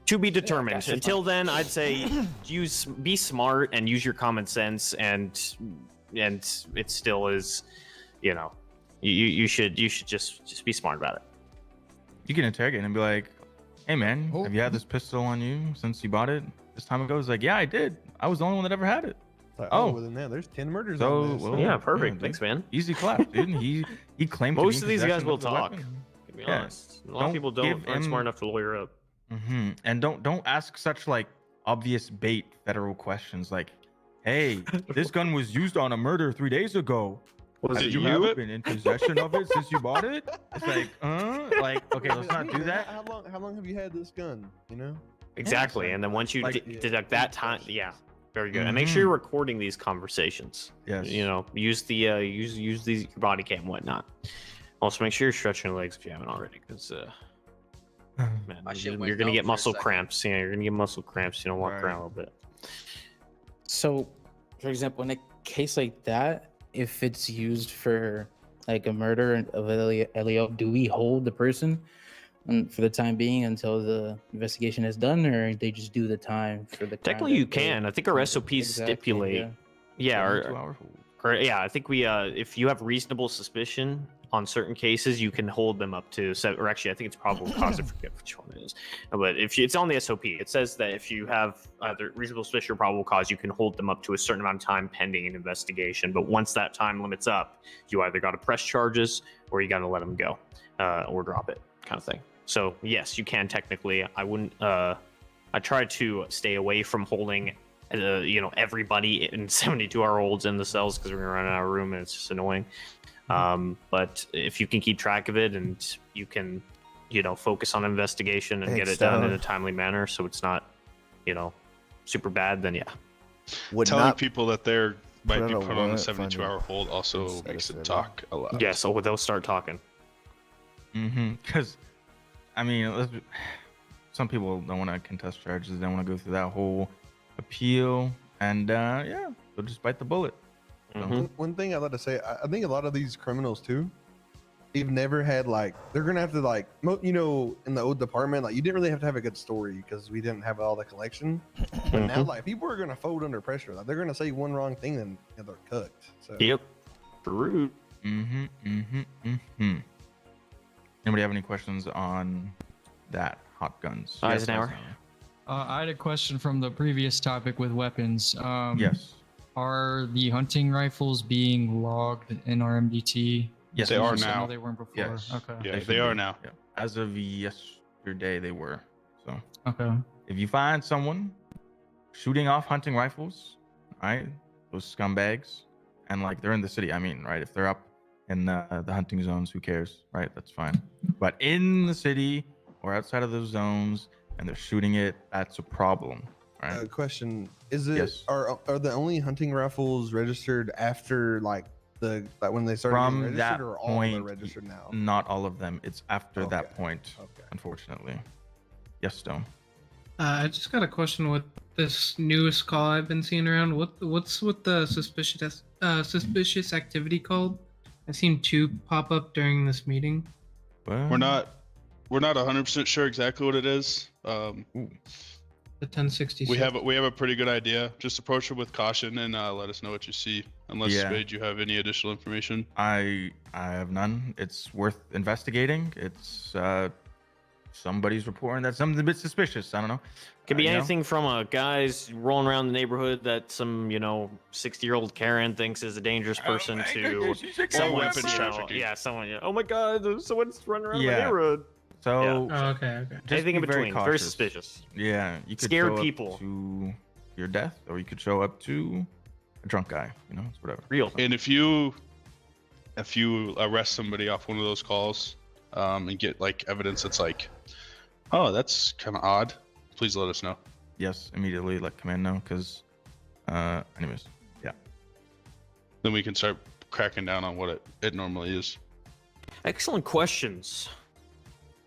To be determined. gotcha. Until then, I'd say be smart and use your common sense, and it still is, you know, you should just be smart about it. You can interrogate and be like, hey man, have you had this pistol on you since you bought it this time ago? It's like, yeah, I did. I was the only one that ever had it. Like, well, then there's 10 murders on this. Well, yeah, perfect. yeah, Thanks, man. Easy clap, dude. He claimed Most to of be in these guys possession will of the talk. weapon. To be honest, a lot of people aren't smart enough to lawyer up. And don't ask such like obvious bait federal questions like, hey, this gun was used on a murder 3 days ago. Was Have it you you? ever been in possession of it since you bought it? It's like, okay, let's not do that. How long have you had this gun? You know. Exactly, and then once you Like- deduct that time, yeah, very good. And make sure you're recording these conversations. Yes. You know, use the use these your body cam and whatnot. Also, make sure you're stretching your legs if you haven't already, because man, My shit you're went gonna numb get for a muscle second. cramps. Yeah, you're gonna get muscle cramps. You know, walk Right. around a little bit. So, for example, in a case like that, if it's used for like a murder of LEO, do we hold the person for the time being until the investigation is done, or they just do the time for the crime Technically, that you they- can. I think our SOPs Exactly, stipulate. yeah. Yeah, 2 hour hold. or yeah, I think we if you have reasonable suspicion on certain cases, you can hold them up to or actually I think it's probable cause. I forget which one it is, but if it's on the SOP, it says that if you have either reasonable suspicion or probable cause, you can hold them up to a certain amount of time pending an investigation. But once that time limit's up, you either got to press charges or you got to let them go or drop it, kind of thing. So yes, you can technically. I wouldn't. I try to stay away from holding everybody in 72-hour-olds in the cells because we're gonna run out of room and it's just annoying. But if you can keep track of it and you can, focus on investigation and get it done in a timely manner, so it's not, super bad, then yeah. Telling people that they're might be put put on a 72-hour hold also makes it talk a lot. Yeah, so they'll start talking. Because, I mean, some people don't want to contest charges. They don't want to go through that whole appeal, and yeah, they'll just bite the bullet. One thing I'd like to say, I think a lot of these criminals too, they've never had they're gonna have to in the old department, you didn't really have to have a good story because we didn't have all the collection. But now, people are gonna fold under pressure. They're gonna say one wrong thing and they're cooked. So. Yep. Rude. Anybody have any questions on that? hot guns. Eisenhower. I had a question from the previous topic with weapons. Yes. Are the hunting rifles being logged in our MDT? Yes, they are I know now. they weren't before. Yes. Okay. Yeah, should they are be. now. Yeah. As of yesterday, they were. So Okay. if you find someone shooting off hunting rifles, right, those scumbags, and like they're in the city, I mean, right, if they're up in the hunting zones, who cares, right? That's fine. But in the city or outside of those zones, and they're shooting it, that's a problem, right? Question: Is it Yes. are the only hunting rifles registered after like when they started getting From registered, that or all of them are point, registered now? not all of them. It's after that Okay. point, unfortunately. Yes, Stone. I just got a question with this newest call I've been seeing around. What's with the suspicious activity called? I've seen 2 pop up during this meeting. We're not 100% sure exactly what it is. The 1066. We have a pretty good idea. Just approach it with caution and let us know what you see. Unless Yeah. Spade, you have any additional information? I have none. It's worth investigating. It's somebody's reporting that something's a bit suspicious. I don't know. Could be You know? anything from a guy's rolling around the neighborhood that some 60-year-old Karen thinks is a dangerous person to someone. weapons trafficking. Yeah, someone. Oh my God, someone's running around the Yeah. neighborhood. So Oh, okay. just Anything in be very between, very cautious. suspicious. Yeah, you could Scared show up people. to your death, or you could show up to a drunk guy. It's whatever. Real. And if you arrest somebody off one of those calls, and get like evidence that's like, oh, that's kind of odd, please let us know. Yes, immediately let command know, because anyways, yeah. Then we can start cracking down on what it normally is. Excellent questions.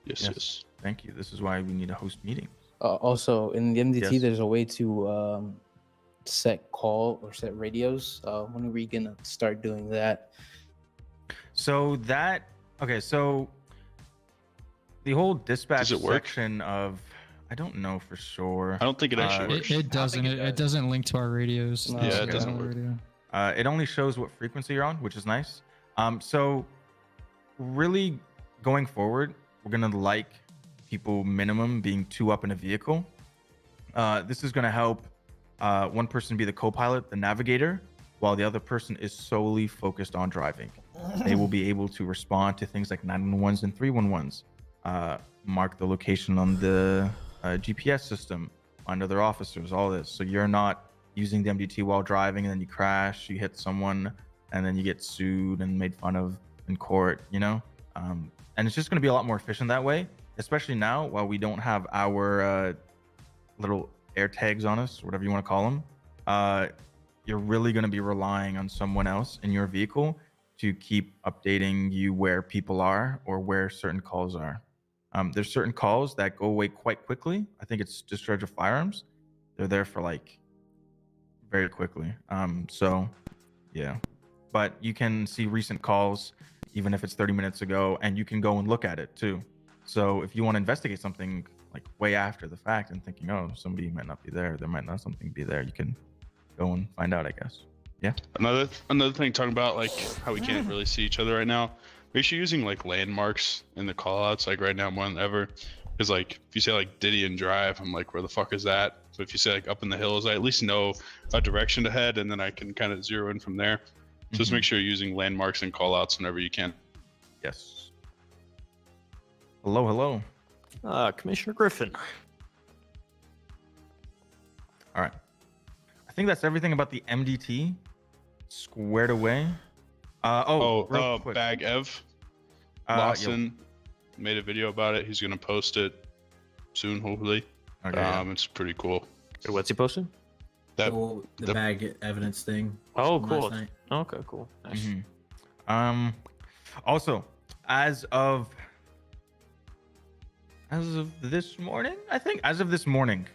Yes. Thank you. This is why we need to host meetings. Also, in the MDT, Yes. there's a way to set call or set radios. When are we gonna start doing that? So the whole dispatch Does it work? section of, I don't know for sure. I don't think it actually works. It doesn't. It doesn't link to our radios. No, Yeah, it okay. doesn't work. It only shows what frequency you're on, which is nice. So really going forward, we're gonna like people minimum being 2 up in a vehicle. This is gonna help one person be the co-pilot, the navigator, while the other person is solely focused on driving. They will be able to respond to things like 911s and 311s, mark the location on the GPS system, find other officers, all this. So you're not using the MDT while driving and then you crash, you hit someone, and then you get sued and made fun of in court, and it's just going to be a lot more efficient that way, especially now while we don't have our little air tags on us, whatever you want to call them. You're really going to be relying on someone else in your vehicle to keep updating you where people are or where certain calls are. There's certain calls that go away quite quickly. I think it's discharge of firearms. They're there for like very quickly. So yeah, but you can see recent calls, even if it's 30 minutes ago, and you can go and look at it too. So if you want to investigate something like way after the fact and thinking, oh, somebody might not be there, there might not something be there, you can go and find out, I guess. Yeah. Another thing, talking about like how we can't really see each other right now. Make sure you're using like landmarks in the callouts, like right now more than ever. Because like if you say like Diddy and Drive, I'm like, where the fuck is that? But if you say like up in the hills, I at least know a direction to head, and then I can kind of zero in from there. So just make sure you're using landmarks and callouts whenever you can. Yes. Hello. Commissioner Griffin. All right. I think that's everything about the MDT squared away. Real quick. Bag Ev Lawson made a video about it. He's gonna post it soon, hopefully. Okay, it's pretty cool. What's he posting? The bag evidence thing. Oh, from cool. last night. Okay, cool. Nice. Also, as of this morning,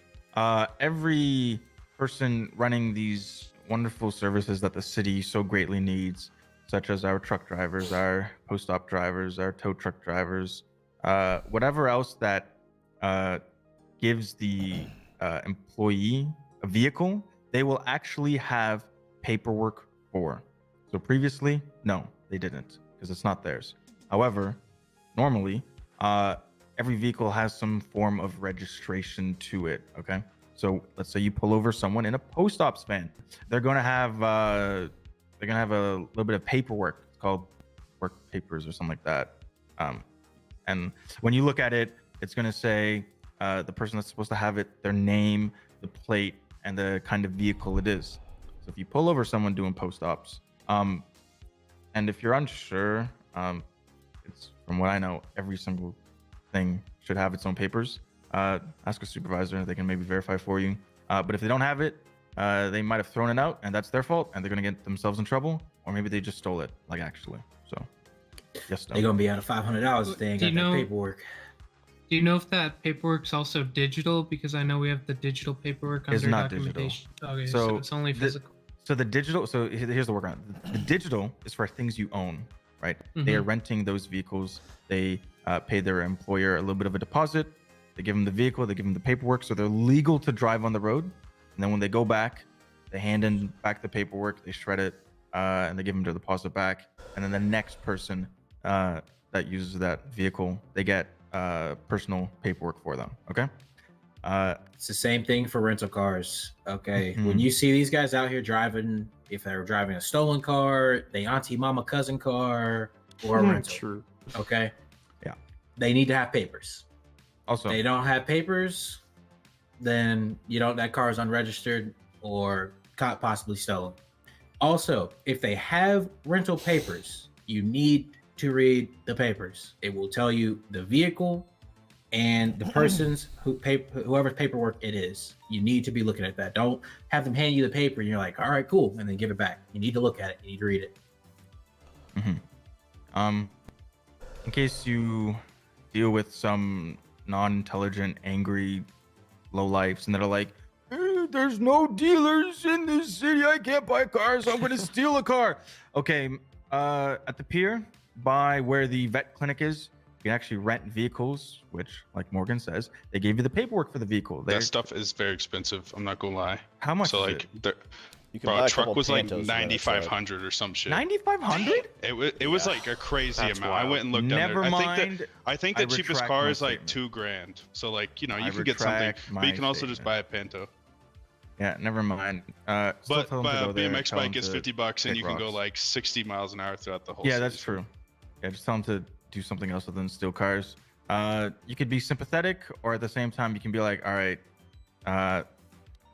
every person running these wonderful services that the city so greatly needs, such as our truck drivers, our post-op drivers, our tow truck drivers, whatever else that gives the employee a vehicle, they will actually have paperwork for. So previously, no, they didn't, because it's not theirs. However, normally, every vehicle has some form of registration to it. Okay, so let's say you pull over someone in a post-ops van. They're gonna have a little bit of paperwork. It's called work papers or something like that. And when you look at it, it's gonna say the person that's supposed to have it, their name, the plate, and the kind of vehicle it is. So if you pull over someone doing post-ops, and if you're unsure, it's from what I know, every single thing should have its own papers. Ask a supervisor; they can maybe verify for you. But if they don't have it, they might have thrown it out, and that's their fault, and they're gonna get themselves in trouble, or maybe they just stole it, like actually. So, yes, no. They're gonna be out of $500 if they ain't got that paperwork. Do you know if that paperwork's also digital? Because I know we have the digital paperwork under It's not documentation. digital. Okay, so it's only physical. So the digital. So here's the workaround. The digital is for things you own, right? They are renting those vehicles. They pay their employer a little bit of a deposit. They give them the vehicle. They give them the paperwork, so they're legal to drive on the road. And then when they go back, they hand in back the paperwork. They shred it, and they give them their deposit back. And then the next person that uses that vehicle, they get personal paperwork for them. Okay. It's the same thing for rental cars. Okay. When you see these guys out here driving, if they're driving a stolen car, the auntie, mama, cousin car, or a rental. True. Okay. Yeah. They need to have papers. Also, they don't have papers, then that car is unregistered or possibly stolen. Also, if they have rental papers, you need to read the papers. It will tell you the vehicle and the person's whoever's paperwork it is. You need to be looking at that. Don't have them hand you the paper and you're like, all right, cool, and then give it back. You need to look at it. You need to read it. In case you deal with some non-intelligent, angry lowlifes, and they're like, there's no dealers in this city. I can't buy cars, so I'm going to steal a car. Okay, at the pier by where the vet clinic is, you can actually rent vehicles, which, like Morgan says, they gave you the paperwork for the vehicle. That stuff is very expensive. I'm not gonna lie. How much? So is like, it? bro, a truck was like 9,500 or some shit. 9,500? It was like a crazy That's amount. wild. I went and looked Never under. mind. I think the cheapest retract car my is like statement. $2,000. So like you I can get something, retract but you my can also just statement. buy a Pinto. Yeah, never mind. But tell them to go there, BMX tell them bike is to $50 and pick you can go rocks. like 60 miles an hour throughout the whole. Yeah, city. that's true. Yeah, just tell them to do something else other than steal cars. You could be sympathetic, or at the same time, you can be like, all right,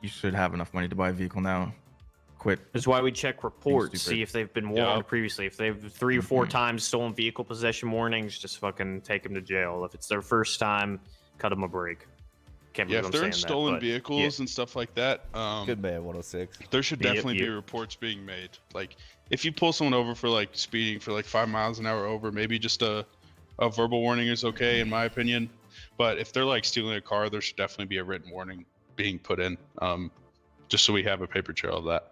you should have enough money to buy a vehicle now. Quit. That's why we check reports, stupid. see if they've been warned previously. If they've 3 or 4 times stolen vehicle possession warnings, just fucking take them to jail. If it's their first time, cut them a break. Can't Yeah, believe if I'm they're in saying stolen that, but vehicles and stuff like that, Good man, 106. there should Yep, definitely be yep. reports being made. Like, if you pull someone over for like speeding for like 5 miles an hour over, maybe just a verbal warning is okay in my opinion. But if they're like stealing a car, there should definitely be a written warning being put in, just so we have a paper trail of that.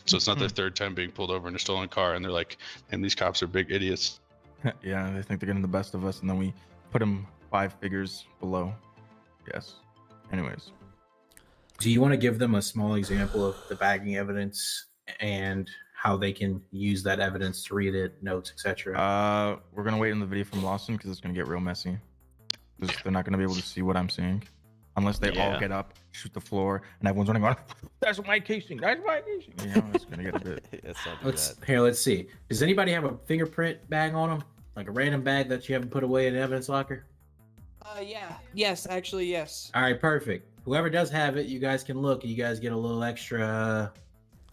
So it's not their third time being pulled over in a stolen car, and they're like, "And these cops are big idiots." Yeah, they think they're getting the best of us, and then we put them 5 figures below. Yes. Anyways. Do you want to give them a small example of the bagging evidence and how they can use that evidence to read it, notes, etc.? We're gonna wait in the video from Lawson because it's gonna get real messy. They're not gonna be able to see what I'm seeing, unless they all get up, shoot the floor, and everyone's running around. That's my casing. That's my casing. You know, it's gonna get a bit. Let's see. Does anybody have a fingerprint bag on them, like a random bag that you haven't put away in the evidence locker? Yeah. Yes, actually, yes. All right, perfect. Whoever does have it, you guys can look. And you guys get a little extra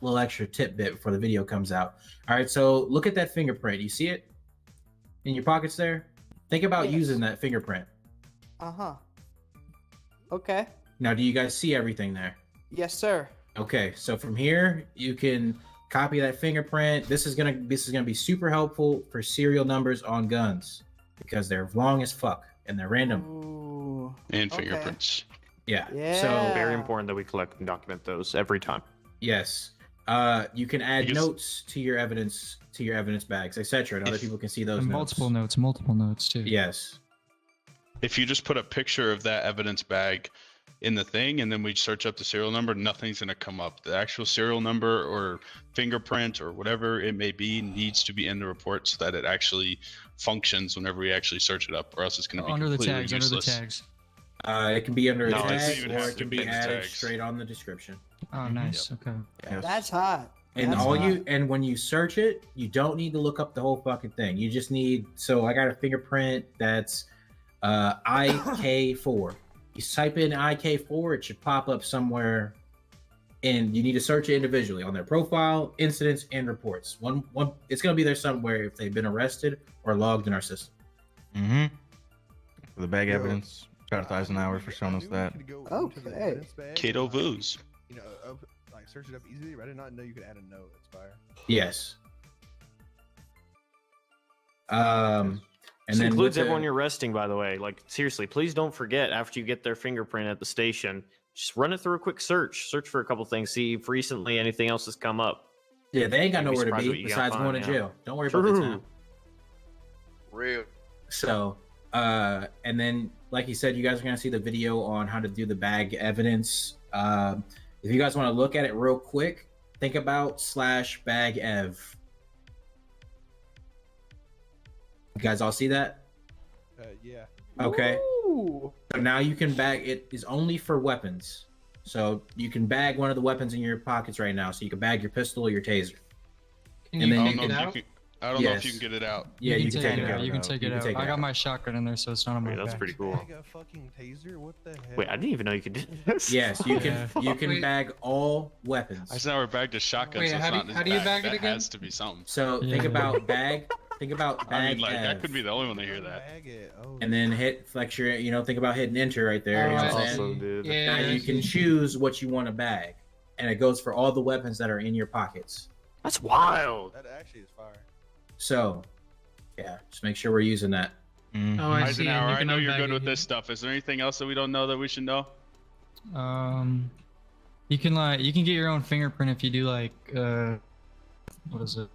tidbit before the video comes out. All right, so look at that fingerprint. You see it in your pockets there? Think about using that fingerprint. Okay. Now, do you guys see everything there? Yes, sir. Okay, so from here you can copy that fingerprint. This is gonna be super helpful for serial numbers on guns because they're long as fuck and they're random. Ooh. And fingerprints. Yeah. Yeah. So very important that we collect and document those every time. yes, you can add notes to your evidence bags, etc., and other people can see those And notes. multiple notes too. Yes. If you just put a picture of that evidence bag in the thing, and then we search up the serial number, nothing's going to come up. The actual serial number or fingerprint or whatever it may be needs to be in the report so that it actually functions whenever we actually search it up, or else it's going to be Under the completely tags. useless. Under the tags. It can be under a No, it tag, doesn't even or have it to can be be in the added tags. straight on the description. Oh, nice. Okay. That's hot. And That's all hot. you and when you search it, you don't need to look up the whole fucking thing. You just need. So I got a fingerprint that's IK4. You type in IK4, it should pop up somewhere, and you need to search it individually on their profile, incidents, and reports. One, it's gonna be there somewhere if they've been arrested or logged in our system. Mm-hmm. For the bag evidence, shout out to Eisenhower for showing us that. Okay. Kato Voos. You know, like search it up easily. I did not know you could add a note. That's fire. Yes. And This then includes with the- everyone you're arresting, by the way. Like, seriously, please don't forget after you get their fingerprint at the station, just run it through a quick search. Search for a couple things. See if recently anything else has come up. Yeah, they ain't got You'd be nowhere to surprised what be you can besides going to find, jail. Don't worry about the True. time. Real. So, and then, like you said, you guys are going to see the video on how to do the bag evidence. If you guys want to look at it real quick, think about /bag-ev. You guys all see that? Yeah. Okay. Ooh. So now you can bag it is only for weapons. So you can bag one of the weapons in your pockets right now. So you can bag your pistol or your taser. Can And you then take you it can- out? I don't know if you Yes. can get it out. Yeah, you can take it out. You can take it out. I got my shotgun in there, so it's not on my That's back. pretty cool. Bag a fucking taser? What the hell? Wait, I didn't even know you could do this. Yes, you can. Yeah. You can Wait. bag all weapons. I just never bagged a shotgun, Wait, so it's how do not you- this how do you bag. bag it That again? has to be something. So think Yeah. about bag. Think about bag. I mean, like that F, could be the only one to hear that. Bag it. Oh, and then hit flex your. You know, think about hitting enter right there. You know what I'm saying? Awesome, dude. Yeah, Now you can choose what you want to bag, and it goes for all the weapons that are in your pockets. That's wild. that actually is fire. So, yeah, just make sure we're using that. Mhm. Oh, I see. and Eisenhower, you I can know you're unbag good it with here. this stuff. Is there anything else that we don't know that we should know? You can get your own fingerprint if you do what is it?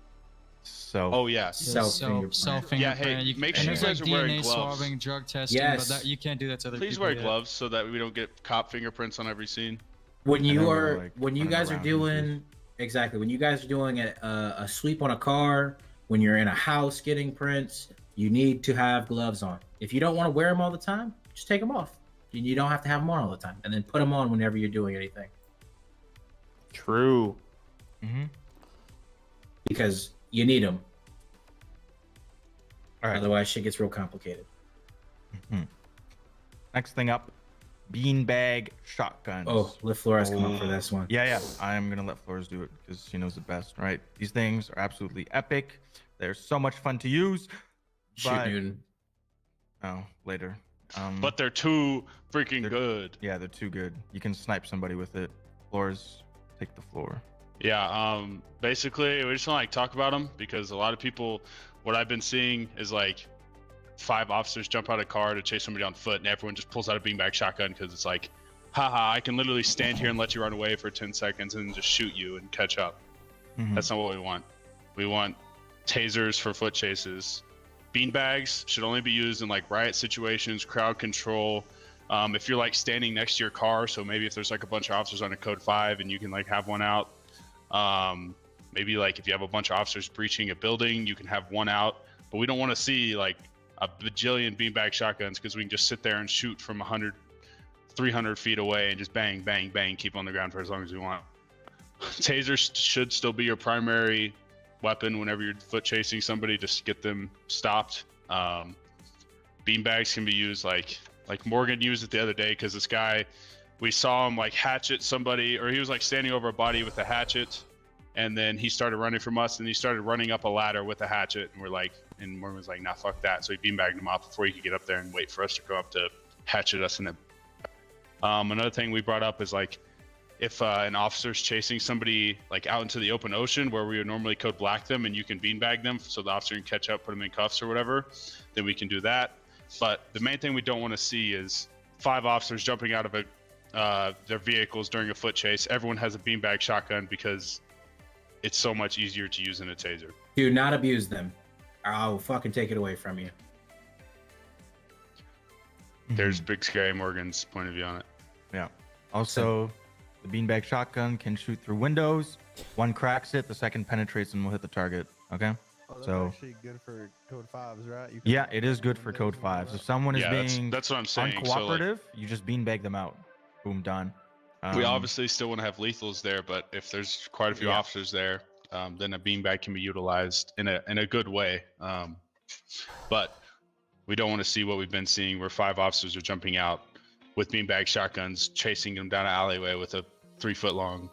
So. Oh yeah. Self fingerprint. Self Yeah, fingerprint. hey, make and sure there's you guys like are wearing DNA gloves. swabbing, drug testing, Yes. but that you can't do that to other Please people. wear yet. gloves so that we don't get cop fingerprints on every scene. When I you know, are like, when you running guys are around doing exactly when you guys are doing a sweep on a car, when you're in a house getting prints, you need to have gloves on. If you don't want to wear them all the time, just take them off. You don't have to have them on all the time, and then put them on whenever you're doing anything, True. Mm-hmm. because you need them. All right. Otherwise, shit gets real complicated. Next thing up, beanbag shotguns. Oh, let Flores come up for this one. Yeah. I'm gonna let Flores do it because she knows it best, right? These things are absolutely epic. They're so much fun to use. Shoot, But... Newton. Oh, later. But they're too freaking good. Yeah, they're too good. You can snipe somebody with it. Flores, take the floor. Yeah. Basically, we just want to like talk about them because a lot of people, what I've been seeing is like 5 officers jump out of a car to chase somebody on foot, and everyone just pulls out a beanbag shotgun because it's like, haha, I can literally stand here and let you run away for 10 seconds and then just shoot you and catch up. Mhm. That's not what we want. We want tasers for foot chases. Beanbags should only be used in like riot situations, crowd control. If you're like standing next to your car, so maybe if there's like a bunch of officers on a code 5 and you can like have one out. Maybe like if you have a bunch of officers breaching a building, you can have one out. But we don't want to see like a bajillion beanbag shotguns because we can just sit there and shoot from 100, 300 feet away and just bang, bang, bang, keep on the ground for as long as we want. Tasers should still be your primary weapon whenever you're foot chasing somebody, just to get them stopped. Beanbags can be used like Morgan used it the other day because this guy, we saw him like hatchet somebody, or he was like standing over a body with a hatchet, and then he started running from us, and he started running up a ladder with a hatchet, and and Morgan was like, nah, fuck that. So he beanbagged him off before he could get up there and wait for us to come up to hatchet us in it. Another thing we brought up is like, if an officer's chasing somebody like out into the open ocean where we would normally code black them and you can beanbag them so the officer can catch up, put them in cuffs or whatever, then we can do that. But the main thing we don't want to see is 5 officers jumping out of their vehicles during a foot chase. Everyone has a beanbag shotgun because it's so much easier to use than a taser. Do not abuse them. I'll fucking take it away from you. There's Big Scary Morgan's point of view on it. Yeah. Also, the beanbag shotgun can shoot through windows. One cracks it, the second penetrates and will hit the target. Okay. Oh, that's So actually good for code 5s, right? You can yeah, it is good for code 5s. If someone is Yeah, being that's what I'm saying. So, like, uncooperative, you just beanbag them out. Boom, done. we obviously still want to have lethals there, but if there's quite a few Yeah. officers there, then a beanbag can be utilized in a good way. But we don't want to see what we've been seeing, where 5 officers are jumping out with beanbag shotguns, chasing them down an alleyway with a 3-foot long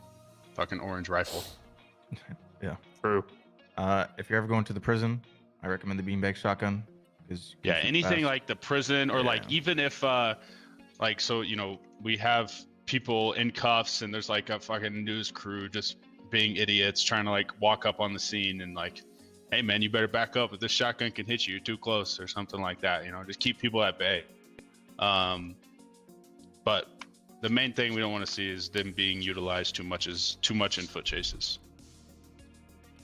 fucking orange rifle. Yeah. True. If you're ever going to the prison, I recommend the beanbag shotgun. Yeah, anything fast. like the prison, or Yeah. like even if like, so, you know, we have people in cuffs and there's like a fucking news crew just being idiots trying to like walk up on the scene and like, hey man, you better back up, if this shotgun can hit you, you're too close, or something like that, you know, just keep people at bay. But the main thing we don't want to see is them being utilized too much in foot chases.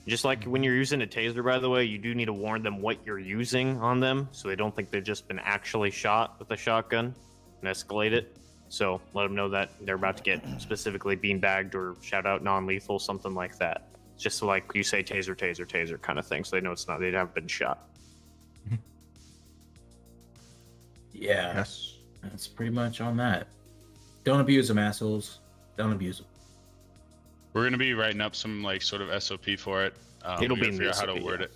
Just like when you're using a taser, by the way, you do need to warn them what you're using on them, so they don't think they've just been actually shot with a shotgun and escalate it. So let them know that they're about to get specifically beanbagged or shout out non-lethal, something like that. Just so like you say taser, taser, taser kind of thing, so they know it's not, they haven't been shot. Yeah. Yes. That's pretty much on that. Don't abuse them, assholes. Don't abuse them. We're gonna be writing up some like sort of SOP for it. It'll we be gotta in figure the out how to SOP, word yeah. it.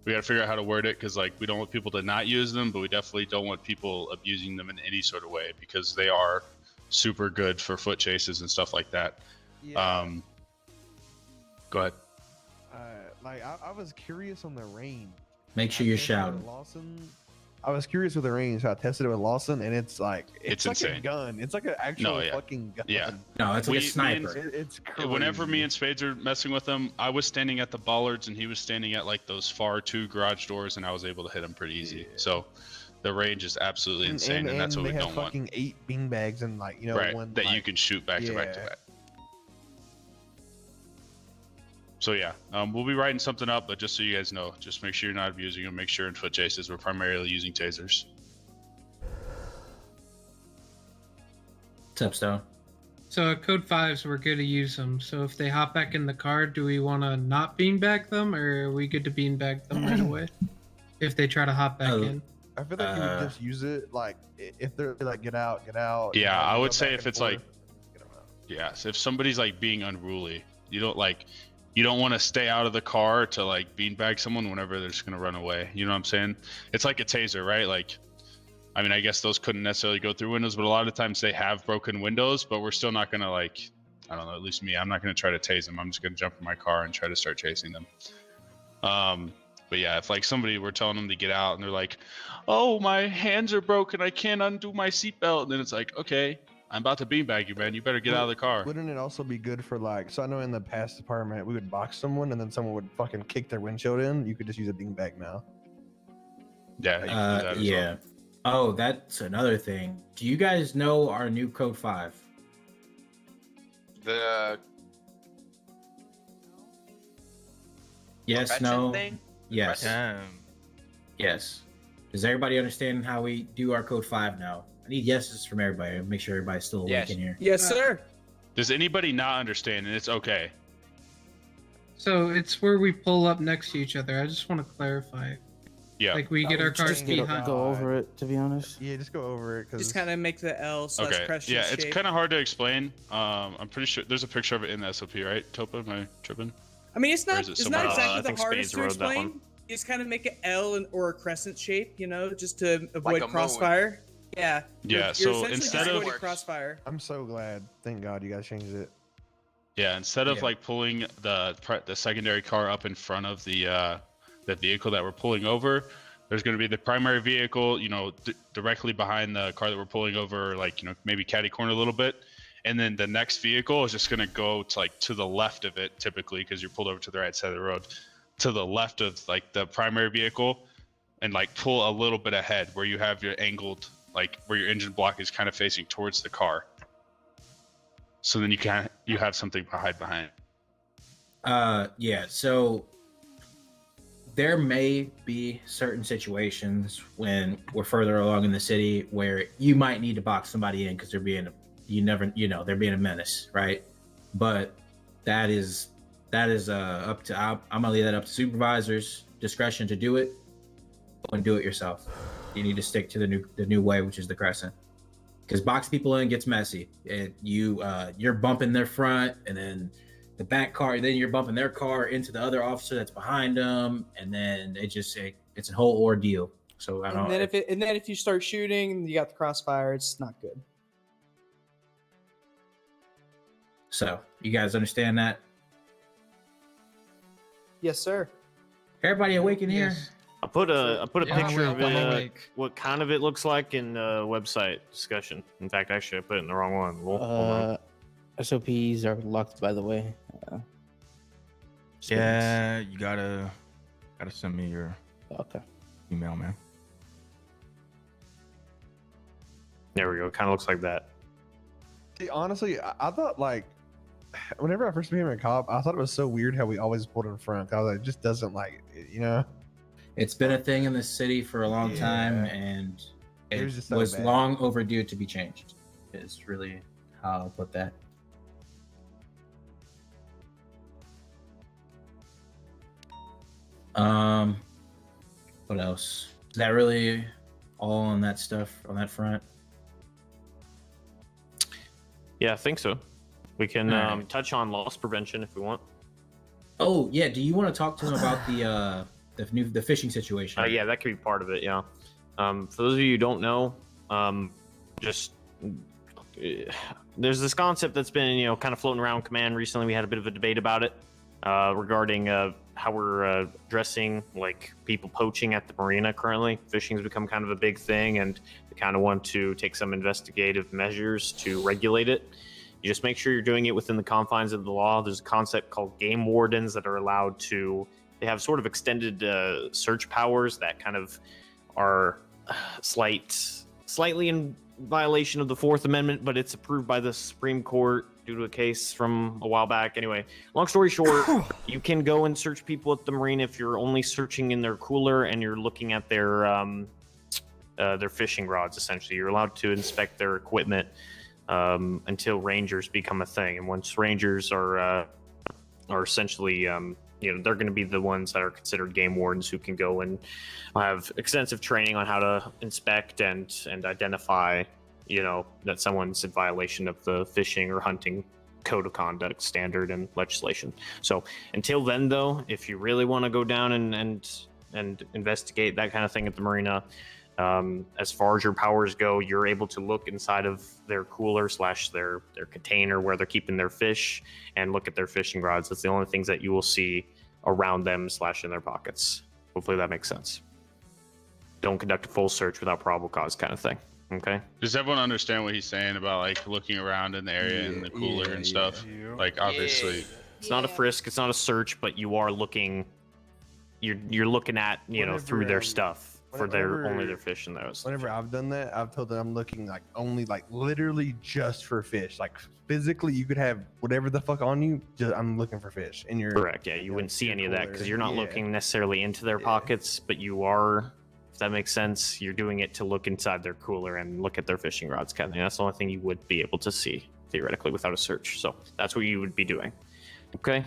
We gotta figure out how to word it, because like we don't want people to not use them, but we definitely don't want people abusing them in any sort of way, because they are super good for foot chases and stuff like that. Yeah. Go ahead. Like I was curious on the range. Make sure you're shouting. Lawson. I was curious with the range. So I tested it with Lawson, and it's like It's like a insane. gun. It's like an actual No, yeah. fucking gun. Yeah. No, it's like a Me and- sniper. It's crazy. Whenever me and Spades are messing with him, I was standing at the bollards and he was standing at like those far 2 garage doors, and I was able to hit him pretty easy. So the range is absolutely insane, and that's what they we have don't want. fucking 8 beanbags and like, you know, Right, one that like, you can shoot back to back to Yeah. back. So yeah, we'll be writing something up, but just so you guys know, just make sure you're not abusing them. Make sure in foot chases we're primarily using tasers. What's up, Stone? So at code 5s, we're good to use them. So if they hop back in the car, do we want to not beanbag them, or are we good to beanbag them right away? If they try to hop back in. I feel like you would just use it like if they're like get out. Yeah, you know, I go would say back if and it's forth. like, yeah, so if somebody's like being unruly, you don't want to stay out of the car to like beanbag someone whenever they're just gonna run away. You know what I'm saying? It's like a taser, right? Like, I mean, I guess those couldn't necessarily go through windows, but a lot of times they have broken windows, but we're still not gonna like, I don't know, at least me, I'm not gonna try to tase them. I'm just gonna jump in my car and try to start chasing them. But yeah, if like somebody we're telling them to get out and they're like, oh, my hands are broken, I can't undo my seatbelt, and then it's like, okay, I'm about to beanbag you, man. You better get out of the car. Wouldn't it also be good for like? So I know in the past department we would box someone and then someone would fucking kick their windshield in. You could just use a beanbag now. Yeah. You can do that as Yeah. well. Oh, that's another thing. Do you guys know our new code 5? The Yes, profession no. thing? Yes. Yes. Does everybody understand how we do our code 5 now? I need yeses from everybody. Make sure everybody's still awake Yes. in here. Yes, sir. Does anybody not understand? And it's okay. So it's where we pull up next to each other. I just want to clarify. Yeah. Like we get our cars behind. Go over it, to be honest. Yeah, just go over it. Just kind of make the L / Okay. crescent Yeah, shape. it's kind of hard to explain. I'm pretty sure there's a picture of it in the SOP, right? Topa, am I tripping? I mean, it's Or not is it it's somewhere not else? exactly I the think hardest Spades to wrote that explain. one. You just kind of make an L or a crescent shape, you know, just to avoid a moon. crossfire. Yeah. Yeah, You're so essentially instead just of- avoiding crossfire. I'm so glad. Thank God you guys changed it. Yeah, instead of Yeah. like pulling the secondary car up in front of the vehicle that we're pulling over, there's going to be the primary vehicle, you know, directly behind the car that we're pulling over, like, you know, maybe catty corner a little bit, and then the next vehicle is just going to go to like to the left of it, typically because you're pulled over to the right side of the road, to the left of like the primary vehicle, and like pull a little bit ahead where you have your angled, like where your engine block is kind of facing towards the car. So then you have something to hide behind. Yeah, so there may be certain situations when we're further along in the city where you might need to box somebody in because they're being, you never, they're being a menace, right? But that is up to, I'm gonna leave that up to supervisors' discretion to do it. Go and do it yourself. You need to stick to the new way, which is the crescent. Because box people in gets messy. You're bumping their front, and then the back car, then you're bumping their car into the other officer that's behind them, and then it's a whole ordeal. So I don't. And then if you start shooting, you got the crossfire. It's not good. So you guys understand that? Yes, sir. Everybody awake in here? I put a picture of I'm it, awake. what kind of it looks like in website discussion. In fact, actually, I put it in the wrong one. Hold on. SOPs are locked, by the way. Yeah, you gotta send me your email, man. There we go. Kind of looks like that. See, honestly, I thought like whenever I first became a cop, I thought it was so weird how we always pulled in front. I was like, it just doesn't like, It's been a thing in the city for a long time, and it was just so was bad. long overdue to be changed. Is really how I'll put that. What else? Is that really all on that stuff on that front? Yeah, I think so. We can All right. touch on loss prevention if we want. Oh yeah, do you want to talk to him about the fishing situation? Yeah, that could be part of it. Yeah. For those of you who don't know, there's this concept that's been kind of floating around command recently. We had a bit of a debate about it regarding how we're addressing like people poaching at the marina currently. Fishing's become kind of a big thing, and we kind of want to take some investigative measures to regulate it. You just make sure you're doing it within the confines of the law. There's a concept called game wardens that are allowed to. They have sort of extended search powers that kind of are slightly in violation of the Fourth Amendment, but it's approved by the Supreme Court due to a case from a while back. Anyway, long story short, you can go and search people at the marina if you're only searching in their cooler and you're looking at their fishing rods. Essentially, you're allowed to inspect their equipment until rangers become a thing. And once rangers are essentially they're going to be the ones that are considered game wardens, who can go and have extensive training on how to inspect and identify that someone's in violation of the fishing or hunting code of conduct standard and legislation. So until then, though, if you really want to go down and investigate that kind of thing at the marina, as far as your powers go, you're able to look inside of their cooler / their container where they're keeping their fish and look at their fishing rods. That's the only things that you will see around them / in their pockets. Hopefully that makes sense. Don't conduct a full search without probable cause kind of thing. Okay. Does everyone understand what he's saying about like looking around in the area and the cooler and stuff? Like obviously, it's not a frisk, it's not a search, but you are looking. You're looking at through their stuff for only their fish and those. Whenever I've done that, I've told them I'm looking like only like literally just for fish. Like physically, you could have whatever the fuck on you. I'm looking for fish, and you're correct. Yeah, you wouldn't see any of that because you're not looking necessarily into their pockets, but you are. If that makes sense, you're doing it to look inside their cooler and look at their fishing rods, kind of thing. That's the only thing you would be able to see theoretically without a search. So that's what you would be doing. Okay.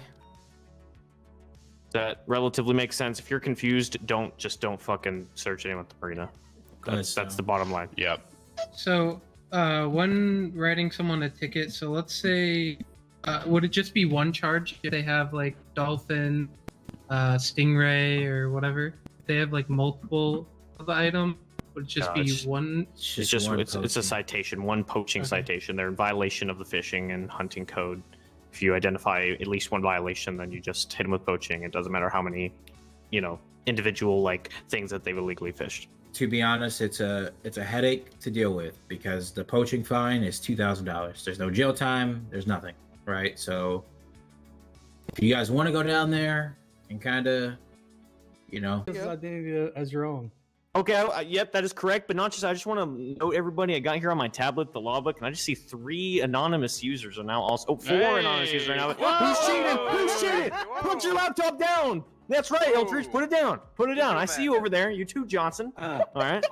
That relatively makes sense. If you're confused, don't fucking search anyone at the marina. That's the bottom line. Yep. So when writing someone a ticket, so let's say would it just be one charge if they have like dolphin, stingray, or whatever? If they have like multiple of the item, would it just be one? It's a citation, one poaching citation. They're in violation of the fishing and hunting code. If you identify at least one violation, then you just hit them with poaching. It doesn't matter how many, individual like things that they've illegally fished. To be honest, it's a headache to deal with because the poaching fine is $2,000. There's no jail time. There's nothing, right? So if you guys want to go down there and kind of, as your own. Okay, yep, that is correct. But not just, I just want to note everybody, I got here on my tablet, the law book, and I just see 3 anonymous users are now also, 4 anonymous users are now. Who's cheating? Who's cheating? Put your laptop down. That's right, Eldridge, put it down. Put it down. I see you over there. You too, Johnson. All right.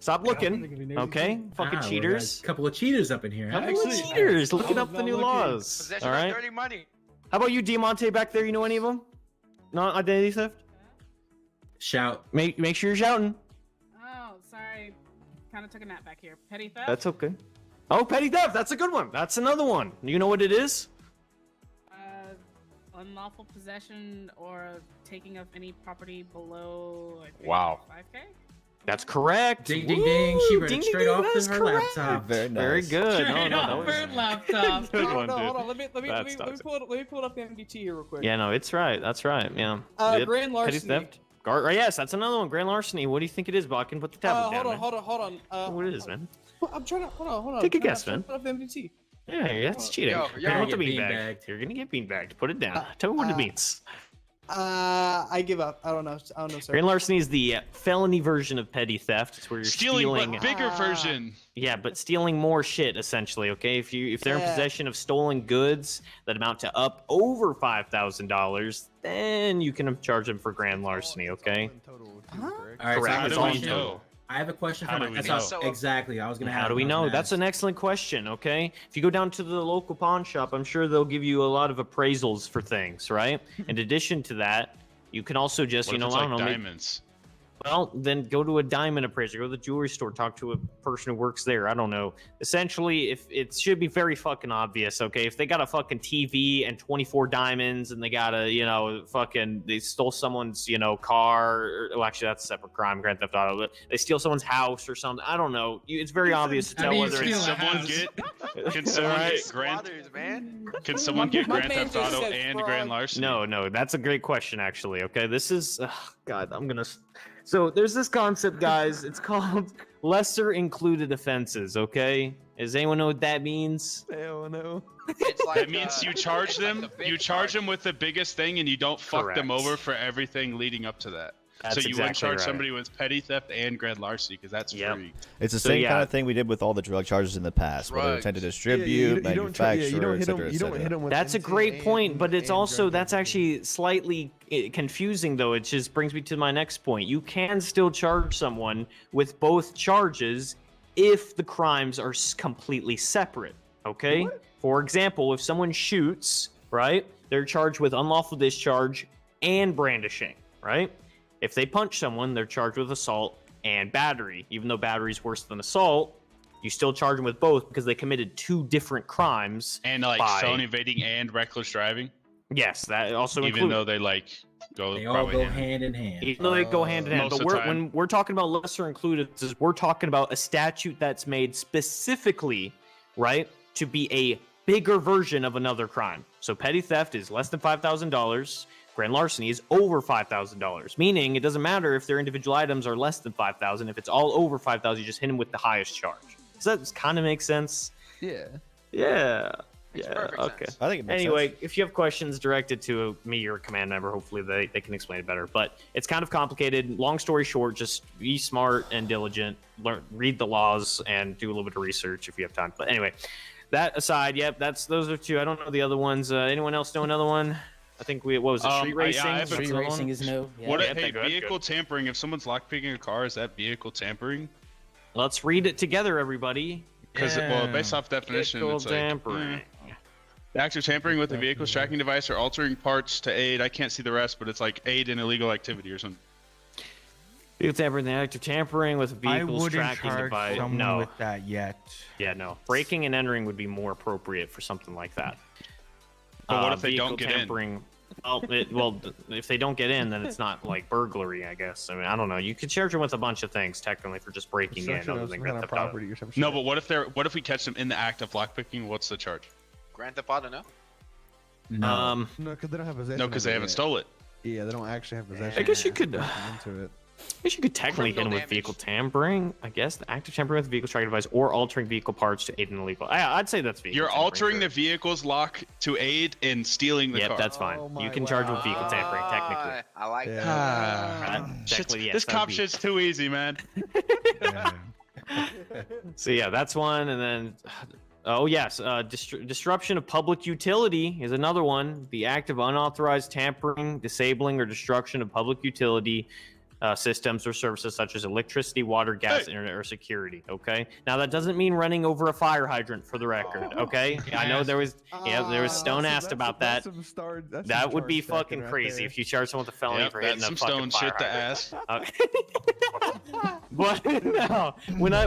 Stop looking. Okay, fucking Wow, cheaters. A couple of cheaters up in here. Huh? Couple of cheaters. Looking up the new laws. Possession All of right. dirty money. How about you, Diamante, back there? You know any of them? Not identity theft. Shout. Make sure you're shouting. Oh, sorry. Kind of took a nap back here. Petty theft? That's okay. Oh, petty theft. That's a good one. That's another one. You know what it is? Unlawful possession or taking of any property below, I think, Wow. 5K? That's correct. Ding, ding, ding. She read Ding, it ding, straight ding, off that's her correct. laptop. Very nice. Very good. Straight No, off her laptop. Good one, No, dude. hold on. Let me That's pull up the MDT here real quick. Yeah, no, it's right. That's right. Yeah. Grand Petty larceny. theft. Yes, that's another one. Grand larceny. What do you think it is, Bob? I can put the tablet down. man. Hold on. What it is, man? I'm trying to hold on. Take a I'm trying guess, to man. Pull up the MDT. Yeah, that's cheating. Yo, You're yo. not the You're beanbag. beanbagged. You're gonna get beanbagged. Put it down. Tell me what it means. I give up. I don't know, sir. Grand larceny is the felony version of petty theft. It's where you're Stealing, but bigger version. Yeah, but stealing more shit essentially. Okay, if they're in Yeah. possession of stolen goods that amount to up over $5,000, then you can charge them for grand larceny. Okay. All right, Correct. so I have It's a all in question. total. I have a question How for do we myself. know? Exactly. I was gonna. How do we know? That's an excellent question. Okay, if you go down to the local pawn shop, I'm sure they'll give you a lot of appraisals for things, right? In addition to that, you can also just, What you if know, it's I don't like know, diamonds? well, then go to a diamond appraiser, go to the jewelry store, talk to a person who works there. I don't know. Essentially, if it should be very fucking obvious, okay? If they got a fucking TV and 24 diamonds and they got a, they stole someone's, car. Well, actually, that's a separate crime, Grand Theft Auto. But they steal someone's house or something. I don't know. It's very obvious to How tell do you whether Can steal it's. a someone house? can someone Alright. get Grand Squatters, man. Can someone get My Grand man Theft just Auto said and fraud. Grand Larceny? No, that's a great question, actually. Okay, this is God. So there's this concept, guys. It's called lesser included offenses. Okay, does anyone know what that means? Hell no. It's like, That means you charge them. like the big You charge charge. them with the biggest thing, and you don't fuck them Correct. over for everything leading up to that. That's so you wouldn't exactly charge right. somebody with petty theft and grand larceny because that's Yep. free. It's the So, same yeah. kind of thing we did with all the drug charges in the past, whether Drugs. it's intended to Yeah, distribute, you don't manufacture, hit them. etc., You don't hit etc. them with That's a intent great point, but it's and also drug that's trafficking. actually slightly confusing, though. It just brings me to my next point. You can still charge someone with both charges if the crimes are completely separate. Okay. For example, if someone shoots, right, they're charged with unlawful discharge and brandishing, right? If they punch someone, they're charged with assault and battery. Even though battery is worse than assault, you still charge them with both because they committed two different crimes. And like by- felony evading and reckless driving, Yes, that also even includes. though they go They all probably go hand in hand in hand. Even though they go hand in hand, Most but of the time. when we're talking about lesser included, we're talking about a statute that's made specifically, right, to be a bigger version of another crime. So petty theft is less than $5,000. Grand larceny is over $5,000, meaning it doesn't matter if their individual items are less than $5,000. If it's all over $5,000, you just hit them with the highest charge. Does that kind of make sense? Yeah. Yeah. Makes Yeah. perfect Okay. sense. I think it makes Anyway, sense. if you have questions directed to me or a command member, hopefully they can explain it better. But it's kind of complicated. Long story short, just be smart and diligent. Read the laws and do a little bit of research if you have time. But anyway, that aside, yep, those are two. I don't know the other ones. Anyone else know another one? I think what was it? Street yeah, racing. I have a- That's Street another racing one? is no. Yeah. What? Yeah, Hey, go ahead, vehicle good. tampering. If someone's lockpicking a car, is that vehicle tampering? Let's read it together, everybody. Because well, based off definition, Vehicle it's like tampering. the act of tampering with the vehicle's tracking device or altering parts to aid. I can't see the rest, but it's like aid in illegal activity or something. Vehicle tampering, the act of tampering with a I vehicle's wouldn't tracking charge device. someone No. with that yet. Yeah, no. Breaking and entering would be more appropriate for something like that. But what if they vehicle don't get in? tampering, well, if they don't get in, then it's not like burglary, I guess. I mean, I don't know. You could charge them with a bunch of things technically for just breaking in, Destruction other of than some Grand kind of Theft Auto. property or some shit. No, but what if we catch them in the act of lockpicking? What's the charge? Grand Theft Auto, no? No. No, because they don't have possession. No, because of they it haven't yet. stole it. Yeah, they don't actually have possession. I guess you It's could. breaking into it. I guess you could technically hit them Criminal with vehicle damage. tampering. I guess the act of tampering with a vehicle tracking device or altering vehicle parts to aid in illegal. I'd say that's vehicle. You're tampering, altering sure. the vehicle's lock to aid in stealing the Yep, car. that's fine. Oh You my can charge with wow. vehicle tampering technically. I like Yeah. that. Ah, Technically, yes, this that'd cop be- shit's too easy, man. Yeah. So yeah, that's one, and then oh yes, disruption of public utility is another one. The act of unauthorized tampering, disabling, or destruction of public utility systems or services such as electricity, water, gas, internet, or security. Okay. Now that doesn't mean running over a fire hydrant, for the record. Okay. I know there was Stone asked about that. That would be fucking crazy if you charge someone with a felony for hitting that's a some fucking Stone fire shit to hydrant. ask. But no,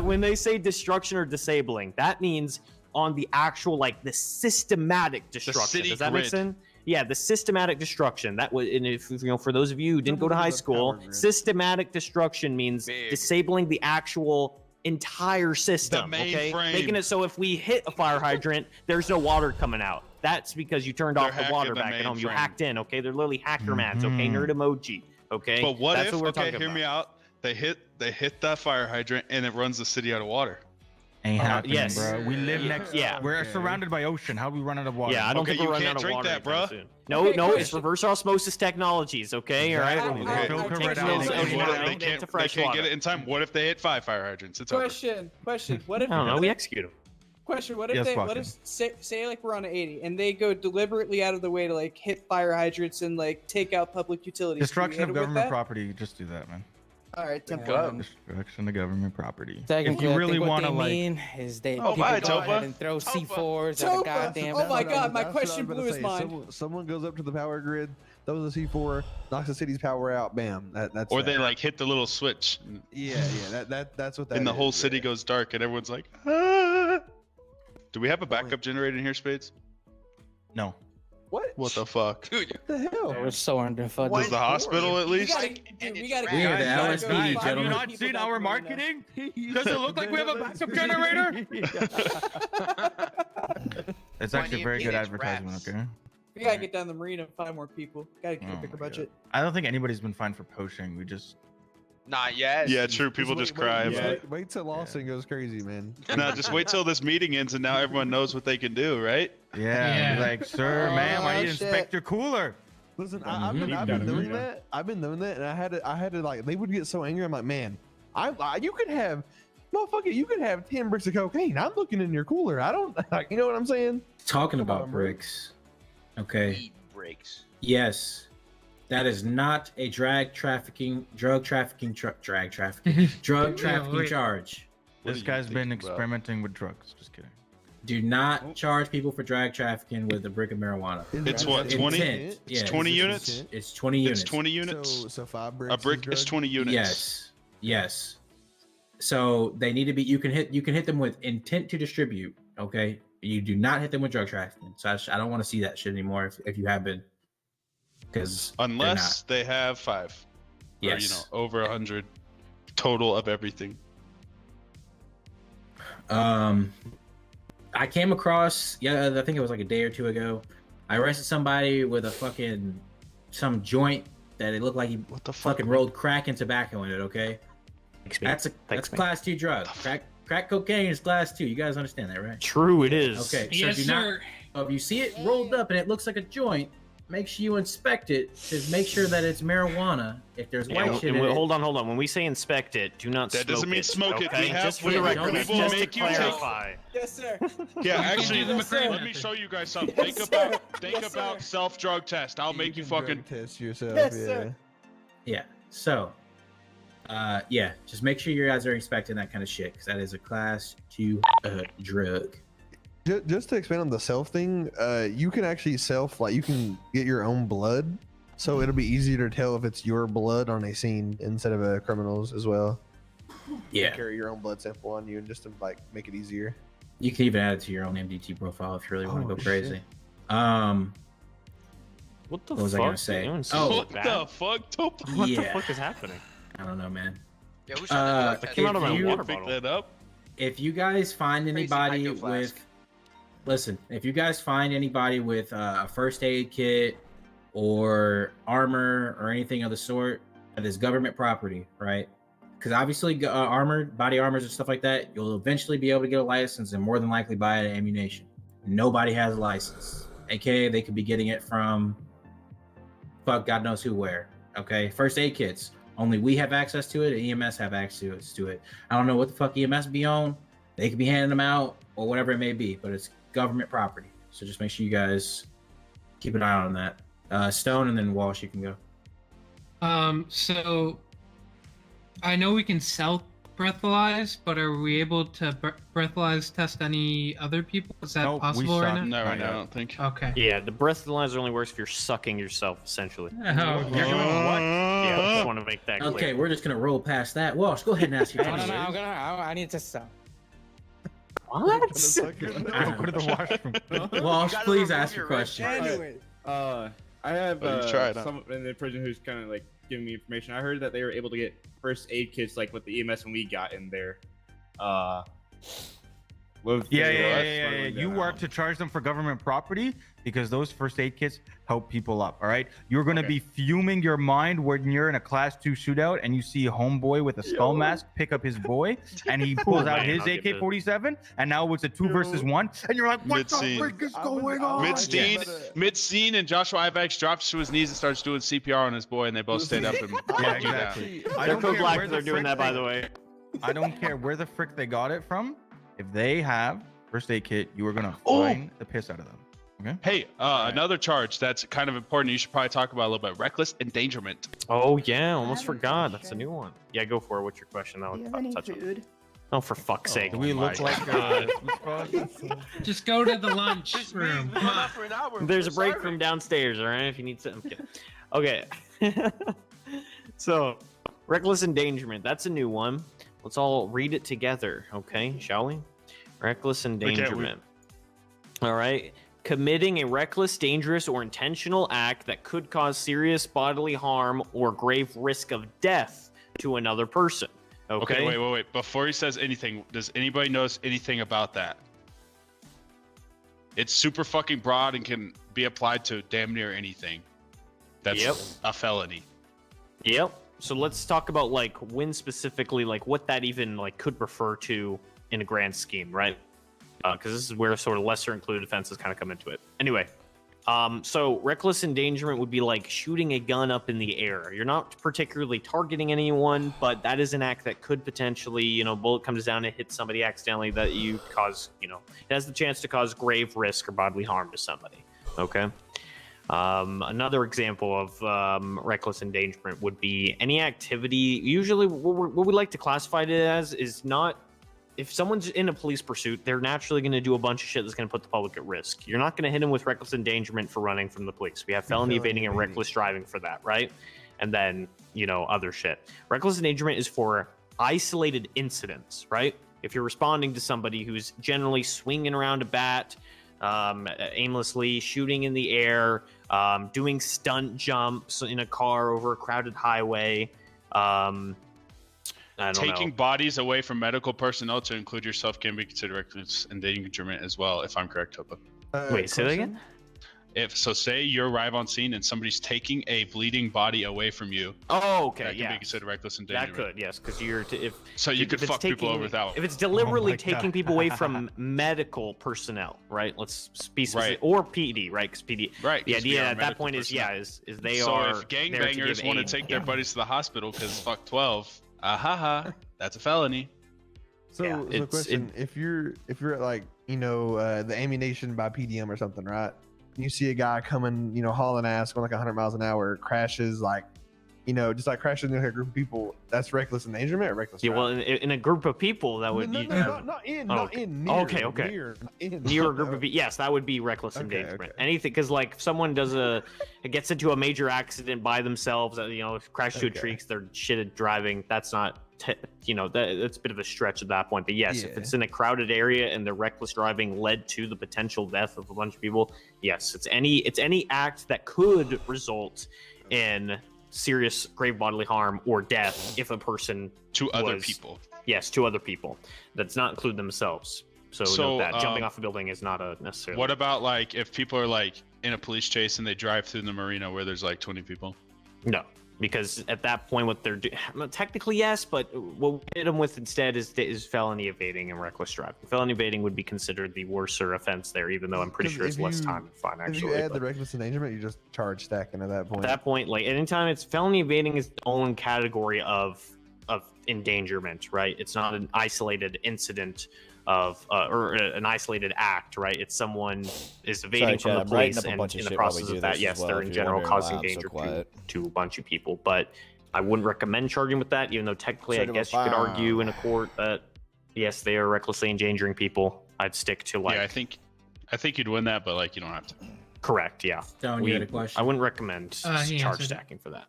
when they say destruction or disabling, that means on the actual, like, the systematic destruction. city Does that make grid. sense? Yeah, the systematic destruction. That was, and if for those of you who didn't go to high school, systematic destruction means disabling the actual entire system. Okay, mainframe. making it so if we hit a fire hydrant, there's no water coming out. That's because you turned off the hacking water the back at home. You mainframe. hacked in. Okay, they're literally hacker mans. Okay, nerd emoji. Okay, But what that's if? what we're Okay, talking hear about. me out. They hit that fire hydrant and it runs the city out of water. Ain't happening, yes. bro. We live next. Yeah. We're surrounded by ocean. How we run out of water? Yeah, I don't think we're running out of water anytime soon. No, it's reverse osmosis technologies. Okay, all right. Filter Take it out. those And what if ocean they into can't fresh get water. it in time? What if they hit 5 fire hydrants? It's over. Question. What if? I don't know. We execute them. Question. What if Yes, they? fuck What it. if say like we're on 80 and they go deliberately out of the way to like hit fire hydrants and like take out public utilities? Destruction Can of we hit 'em with government that? property. Just do that, man. All right, 10 Destruction of government property. Technically, if you I really think what want to they like, mean is they Oh, people bye, go ahead Topa. and throw C4s at Topa. a goddamn. Oh my God, my That's what I was question about to blew his say. mind. Someone goes up to the power grid, throws a C4, knocks the city's power out. Bam. That's. Or that. they like hit the little switch, Yeah. That's what that. and the is, whole city goes dark, and everyone's like, ah. Do we have a backup generator in here, Spades? no. What the fuck? Dude, What the hell? We're so underfunded. Does the hospital at We least? gotta, dude, we gotta We are the guys, LSPD, go find gentlemen. Have you more not people seen that our can run marketing? Does it look like we have a backup generator? It's actually a very good advertisement. Okay. We gotta get down the marina and find more people. Gotta get a Oh bigger my God. budget. I don't think anybody's been fined for poaching. We just not yet. Yeah, true. People just cry about it. Wait till Austin goes crazy, man. No, just wait till this meeting ends, and now everyone knows what they can do, right? yeah. Be like, sir, ma'am, I need to shit. inspect your cooler. Listen, I've been doing that. I've been doing that, and I had to like. They would get so angry. I'm like, man, you could have, motherfucker, you could have 10 bricks of cocaine. I'm looking in your cooler. I don't, like, you know what I'm saying? Talking Come about on, bro. bricks. Okay. Weed breaks. Yes. That is not a drug trafficking Wait. charge. What This are you guy's been thinking about? experimenting with drugs. Just kidding. Do not charge people for drug trafficking with a brick of marijuana. It's what, 20? Intent. It's Yeah, 20 it's- units? It's 20 units. It's 20 units. So 5 bricks. A brick is 20 units. Yes. Yes. So they need to be. You can hit them with intent to distribute. Okay. You do not hit them with drug trafficking. So I don't want to see that shit anymore. If you have been, because Unless they have 5. Yes. Or, over 100 total of everything. I came across, I think it was like a day or two ago. I arrested somebody with a fucking some joint that it looked like he What the fuck? fucking rolled crack and tobacco in it. Okay, that's Thanks, class 2 drug. Crack cocaine is class 2. You guys understand that, right? True, it is. Okay, Yes, so do not. sir. If you see it rolled up and it looks like a joint, make sure you inspect it. Just make sure that it's marijuana. If there's Yeah, white shit in it, hold on. When we say inspect it, do not That smoke doesn't mean it. smoke it. Okay? We have- Just for we- the we record, will just to make you take- clarify. Yes, sir. Yeah, actually, do the McRae let me method. show you guys something. Yes, Think sir. about Yes, sir. self drug test. I'll make you fucking. test yourself. Yes, yeah. sir. yeah. So, yeah, just make sure you guys are inspecting that kind of shit because that is a class 2 drug. Just to expand on the self thing, you can actually you can get your own blood, so it'll be easier to tell if it's your blood on a scene instead of a criminal's as well. Yeah, Carry your own blood sample on you and just to like make it easier. you can even add it to your own MDT profile if you really want to Oh, go crazy. shit. What the What was I fuck? gonna say? Anyone see Oh, What that? the fuck? Topa? What the Yeah. fuck is happening? I don't know, man. Yeah, who's trying to drug That test came out of me? my you water Pick bottle. that up. If you guys find Crazy anybody hydro flask. with, listen, if you guys find anybody with a first aid kit or armor or anything of the sort that is government property, right? Because obviously, body armors and stuff like that, you'll eventually be able to get a license and more than likely buy ammunition. Nobody has a license, aka they could be getting it from fuck God knows who where. Okay, first aid kits. Only we have access to it, and EMS have access to it. I don't know what the fuck EMS be on. They could be handing them out or whatever it may be, but it's government property. So just make sure you guys keep an eye on that. Stone and then Walsh, you can go. So I know we can self-breathalyze, but are we able to breathalyze test any other people? Is that possible right now? No, right now I don't think. Okay. Yeah, the breathalyzer only works if you're sucking yourself, essentially. Oh, you're doing what? Yeah, I just want to make that clear. Okay, we're just gonna roll past that. Walsh, go ahead and ask your No, question. I need to test What? Go to the washroom. Walsh, please ask your question. Anyway, I have Oh, you've tried, huh? someone in the prison who's kind of like giving me information. I heard that they were able to get first aid kits like with the EMS when we got in there. Yeah. You work to charge them for government property because those first aid kits help people up. All right. You're going to be fuming your mind when you're in a class 2 shootout and you see a homeboy with a skull mask pick up his boy and he pulls out his AK-47 and now it's a 2 versus 1 and you're like, what the frick is going on? Mid-scene, and Joshua Ivax drops to his knees and starts doing CPR on his boy, and they both stand up and Yeah, exactly. They're pro-black, they're doing that, by the way. I don't care where the frick they got it from. If they have first aid kit, you are gonna find the piss out of them. Okay. Hey, another charge that's kind of important. You should probably talk about a little bit. Reckless endangerment. Oh yeah, almost forgot. That's a new one. Yeah, go for it. What's your question? That would touch on. Oh, for fuck's sake. Do we look like Just go to the lunch room. Come on. There's a break room downstairs, all right? If you need something. Okay. So, reckless endangerment. That's a new one. Let's all read it together, okay? Shall we? Reckless endangerment. All right. Committing a reckless, dangerous, or intentional act that could cause serious bodily harm or grave risk of death to another person. Okay. Wait. Before he says anything, does anybody notice anything about that? It's super fucking broad and can be applied to damn near anything. That's a felony. Yep. So let's talk about like when specifically, like what that even like could refer to in a grand scheme, right? Because this is where sort of lesser included offenses kind of come into it. Anyway, so reckless endangerment would be like shooting a gun up in the air. You're not particularly targeting anyone, but that is an act that could potentially, bullet comes down and hits somebody accidentally that you cause, it has the chance to cause grave risk or bodily harm to somebody. Okay. Another example of reckless endangerment would be any activity. Usually what we like to classify it as is not, if someone's in a police pursuit, they're naturally going to do a bunch of shit that's going to put the public at risk. You're not going to hit them with reckless endangerment for running from the police. We have felony evading and reckless driving for that, right? And then, other shit. Reckless endangerment is for isolated incidents, right? If you're responding to somebody who's generally swinging around a bat, aimlessly shooting in the air, doing stunt jumps in a car over a crowded highway, taking bodies away from medical personnel to include yourself can be considered reckless endangerment as well, if I'm correct, Topa. Wait, say that again? Say you arrive on scene and somebody's taking a bleeding body away from you. Oh, okay, that can be considered reckless endangerment. That could, yes, because you're you could fuck people over without. If it's deliberately taking people away from medical personnel, right? Let's be specific, or PD, right? Because PD, right? The idea at that point is they are. So if gangbangers want to take their buddies to the hospital because fuck 12, that's a felony. So, question: if you're at like the ammunition by PDM or something, right? You see a guy coming, hauling ass, going like 100 miles an hour, crashes just like crashes into a group of people. That's reckless endangerment or reckless driving? Well, in a group of people, that would near a group of people. Yes, that would be reckless endangerment. Anything, because like if someone gets into a major accident by themselves, crash to a tree because they're shit at driving. That's not. That's a bit of a stretch at that point. But yes, if it's in a crowded area and the reckless driving led to the potential death of a bunch of people, yes, it's any act that could result in serious grave bodily harm or death if a person other people. Yes, to other people. That's not include themselves. So note that jumping off a building is not a necessarily. What about like if people are like in a police chase and they drive through the marina where there's like 20 people? No. Because at that point, what they're doing, technically yes, but what we hit them with instead is felony evading and reckless driving. Felony evading would be considered the worser offense there, even though I'm pretty sure it's less time to find. Actually, if you add the reckless endangerment, you just charge stacking at that point. At that point, like anytime it's felony evading is its own category of endangerment, right? It's not an isolated incident or an isolated act, right? It's someone is evading from the police and in the process of that, yes, they're in general causing danger to a bunch of people. But I wouldn't recommend charging with that, even though technically I guess you could argue in a court that yes, they are recklessly endangering people. I'd stick to like. Yeah, I think you'd win that, but like you don't have to. Correct. Yeah. Stone, you had a question? I wouldn't recommend he charge answered. stacking for that.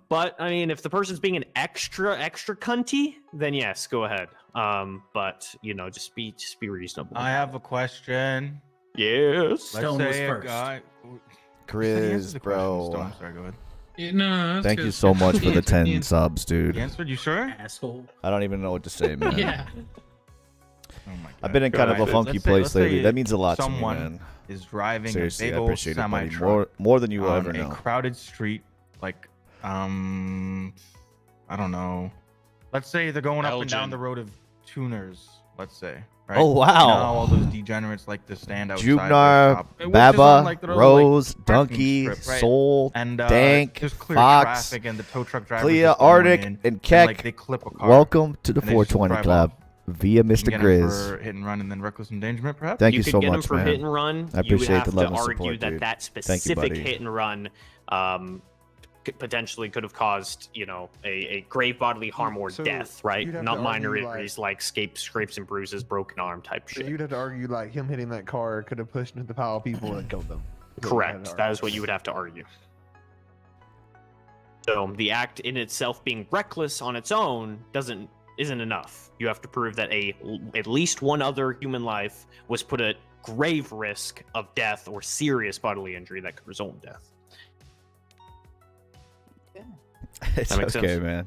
But I mean, if the person's being an extra cunty, then yes, go ahead. But you know, just be reasonable. I have a question. Yes. Stone was first. Grizz, bro. Stone, sorry, go ahead. Yeah, no, that's Thank good. you so much for the 10 Ian. subs, dude. You answered? You sure? Asshole. I don't even know what to say, man. Yeah. Oh my God. I've been in kind of a funky Let's say- place let's say lately. That means a lot to me, someone man. is driving Seriously, a big I old appreciate it, buddy. semi-truck More than you will on ever a know. crowded street, like I don't know. Let's say they're going up and down Elgin. the road of tuners. Let's say. Right? Oh, wow. You know how all those degenerates like to stand outside. their Jubnar, shop, which is Baba, on, like, the little, Rose, like, parking Donkey, strip, right? Soul, and, Dank, there's clear Fox, traffic and the tow truck drivers Clea, just going Arctic, in, and Keck. like, they clip a car, Welcome to the and they just 420 drive Club off. via You can Mr. get 'em Grizz. for hit and run and then reckless endangerment, perhaps. Thank you could so get 'em much, for man. hit and run. I You would appreciate have the love to and argue support, that dude. that Thank you, specific buddy. hit and run potentially could have caused, you know, a grave bodily harm or So death, right? you'd have Not to minor argue, injuries like scrapes and bruises, broken arm type So shit. you'd have to argue like him hitting that car could have pushed into the pile of people and killed them. Is what you'd have to Correct. That argue. is what you would have to argue. So the act in itself being reckless on its own isn't enough. You have to prove that at least one other human life was put at grave risk of death or serious bodily injury that could result in death. It's That makes okay, sense. man.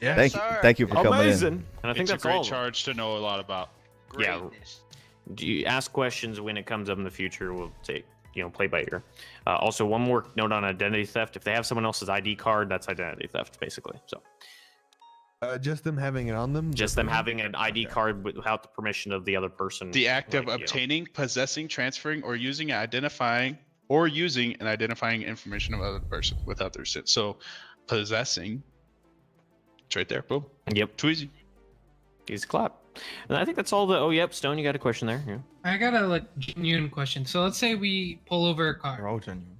Yeah, Thank you for coming Amazing. in. And I think it's that's a great all. charge to know a lot about. Yeah. Greatness. Do you ask questions when it comes up in the future? We'll take, you know, play by ear. Also, one more note on identity theft. If they have someone else's ID card, that's identity theft, basically. So Just them having it on them. just them having an ID card without the permission of the other person. The act of like, you know. obtaining, possessing, transferring, or using and identifying information of other person without their consent. So, possessing. It's right there. Boom. Yep. Too easy. Easy clap. And I think that's all the. Oh, yep. Stone, you got a question there. Yeah. I got a like genuine question. So let's say we pull over a They're car. all genuine.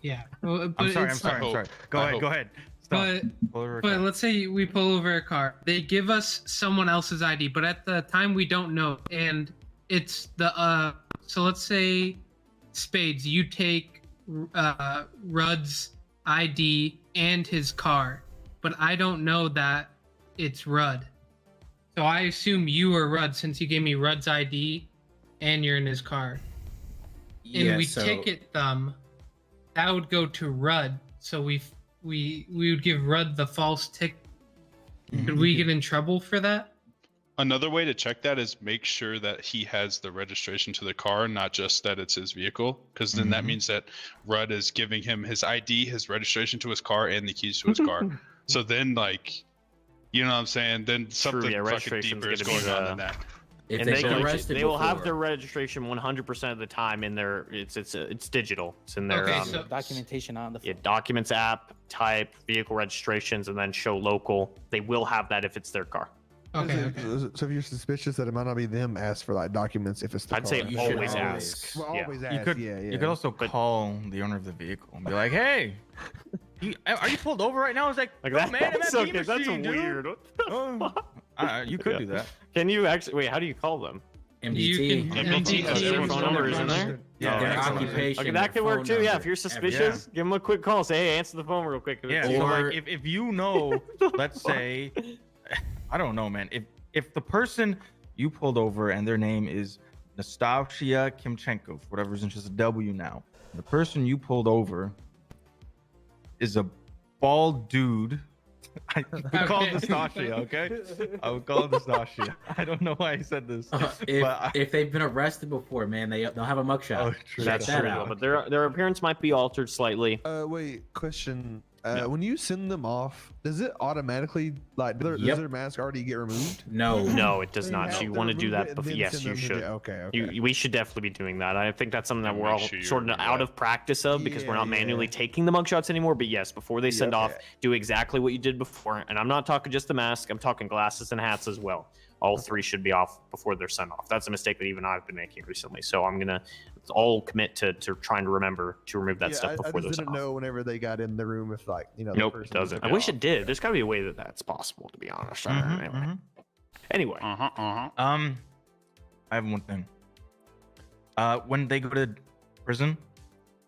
Yeah. Well, but I'm sorry. it's- I'm sorry. Go I ahead. hope. Go ahead. Stop. But Pull over a But car. let's say we pull over a car. They give us someone else's ID, but at the time we don't know. And it's the so let's say Spades, you take Rudd's ID and his car, but I don't know that it's Rudd. So I assume you are Rudd since you gave me Rudd's ID and you're in his car. And Yeah, we so ticket them, that would go to Rudd. So we would give Rudd the false ticket. Could we get in trouble for that? Another way to check that is make sure that he has the registration to the car, not just that it's his vehicle, because then that means that Rudd is giving him his ID, his registration to his car, and the keys to his car. So then, like, you know what I'm saying? Then something yeah, fucking registration's deeper is gonna be going on the- than that. if And they they, get can, arrested they will have before- their registration 100% of the time in their. It's digital. It's in their Okay, so Documentation on the documents app, type, vehicle registrations, and then show local. They will have that if it's their car. okay. So if you're suspicious that it might not be them, ask for like documents if it's the I'd car. say You should always always- ask. Well, Yeah. always You ask. could, yeah. you could also call the owner of the vehicle and be like, "Hey, are you pulled over right now?" It's like, Like "No, that, man, I'm that's at okay. the That's machine, dude." weird. What the Oh, you could do that. Can you actually wait? How do you call them? MDT. You can MDT, MDT their your phone number is in there. Yeah, their yeah, occupation. Okay, their that could work phone too. Yeah, number, if you're everything. suspicious, give them a quick call. Say, hey, answer the phone real quick. Yeah, Or- so like if you know, let's say, I don't know, man. If the person you pulled over and their name is Nastasia Kimchenko, for whatever reason, just a W now. The person you pulled over is a bald dude. I would call Okay. Nastasia, okay? I would call Nastasia. I don't know why I said this. If they've been arrested before, man, they'll have a mugshot. Oh, true. Check That's that true, out. but their appearance might be altered slightly. Wait, question. No. When you send them off, does it automatically like does Yep. their mask already get removed? No. No, it does So not. have So you to want to do remove that it and before? then Yes, send you them to should. jail. Okay. We should definitely be doing that. I think that's something that And we're make all sure you sort of remove out that. of practice of because we're not Yeah, manually yeah. taking the mugshots anymore. But yes, before they send Yeah, off, okay. do exactly what you did before. And I'm not talking just the mask. I'm talking glasses and hats as well. All three should be off before they're sent off. That's a mistake that even I've been making recently. So I'm gonna all commit to trying to remember to remove that stuff I before just those didn't know whenever they got in the room if like the Nope, it person doesn't. took I wish off. it did. There's got to be a way that that's possible, to be honest. Anyway. I have one thing. When they go to prison,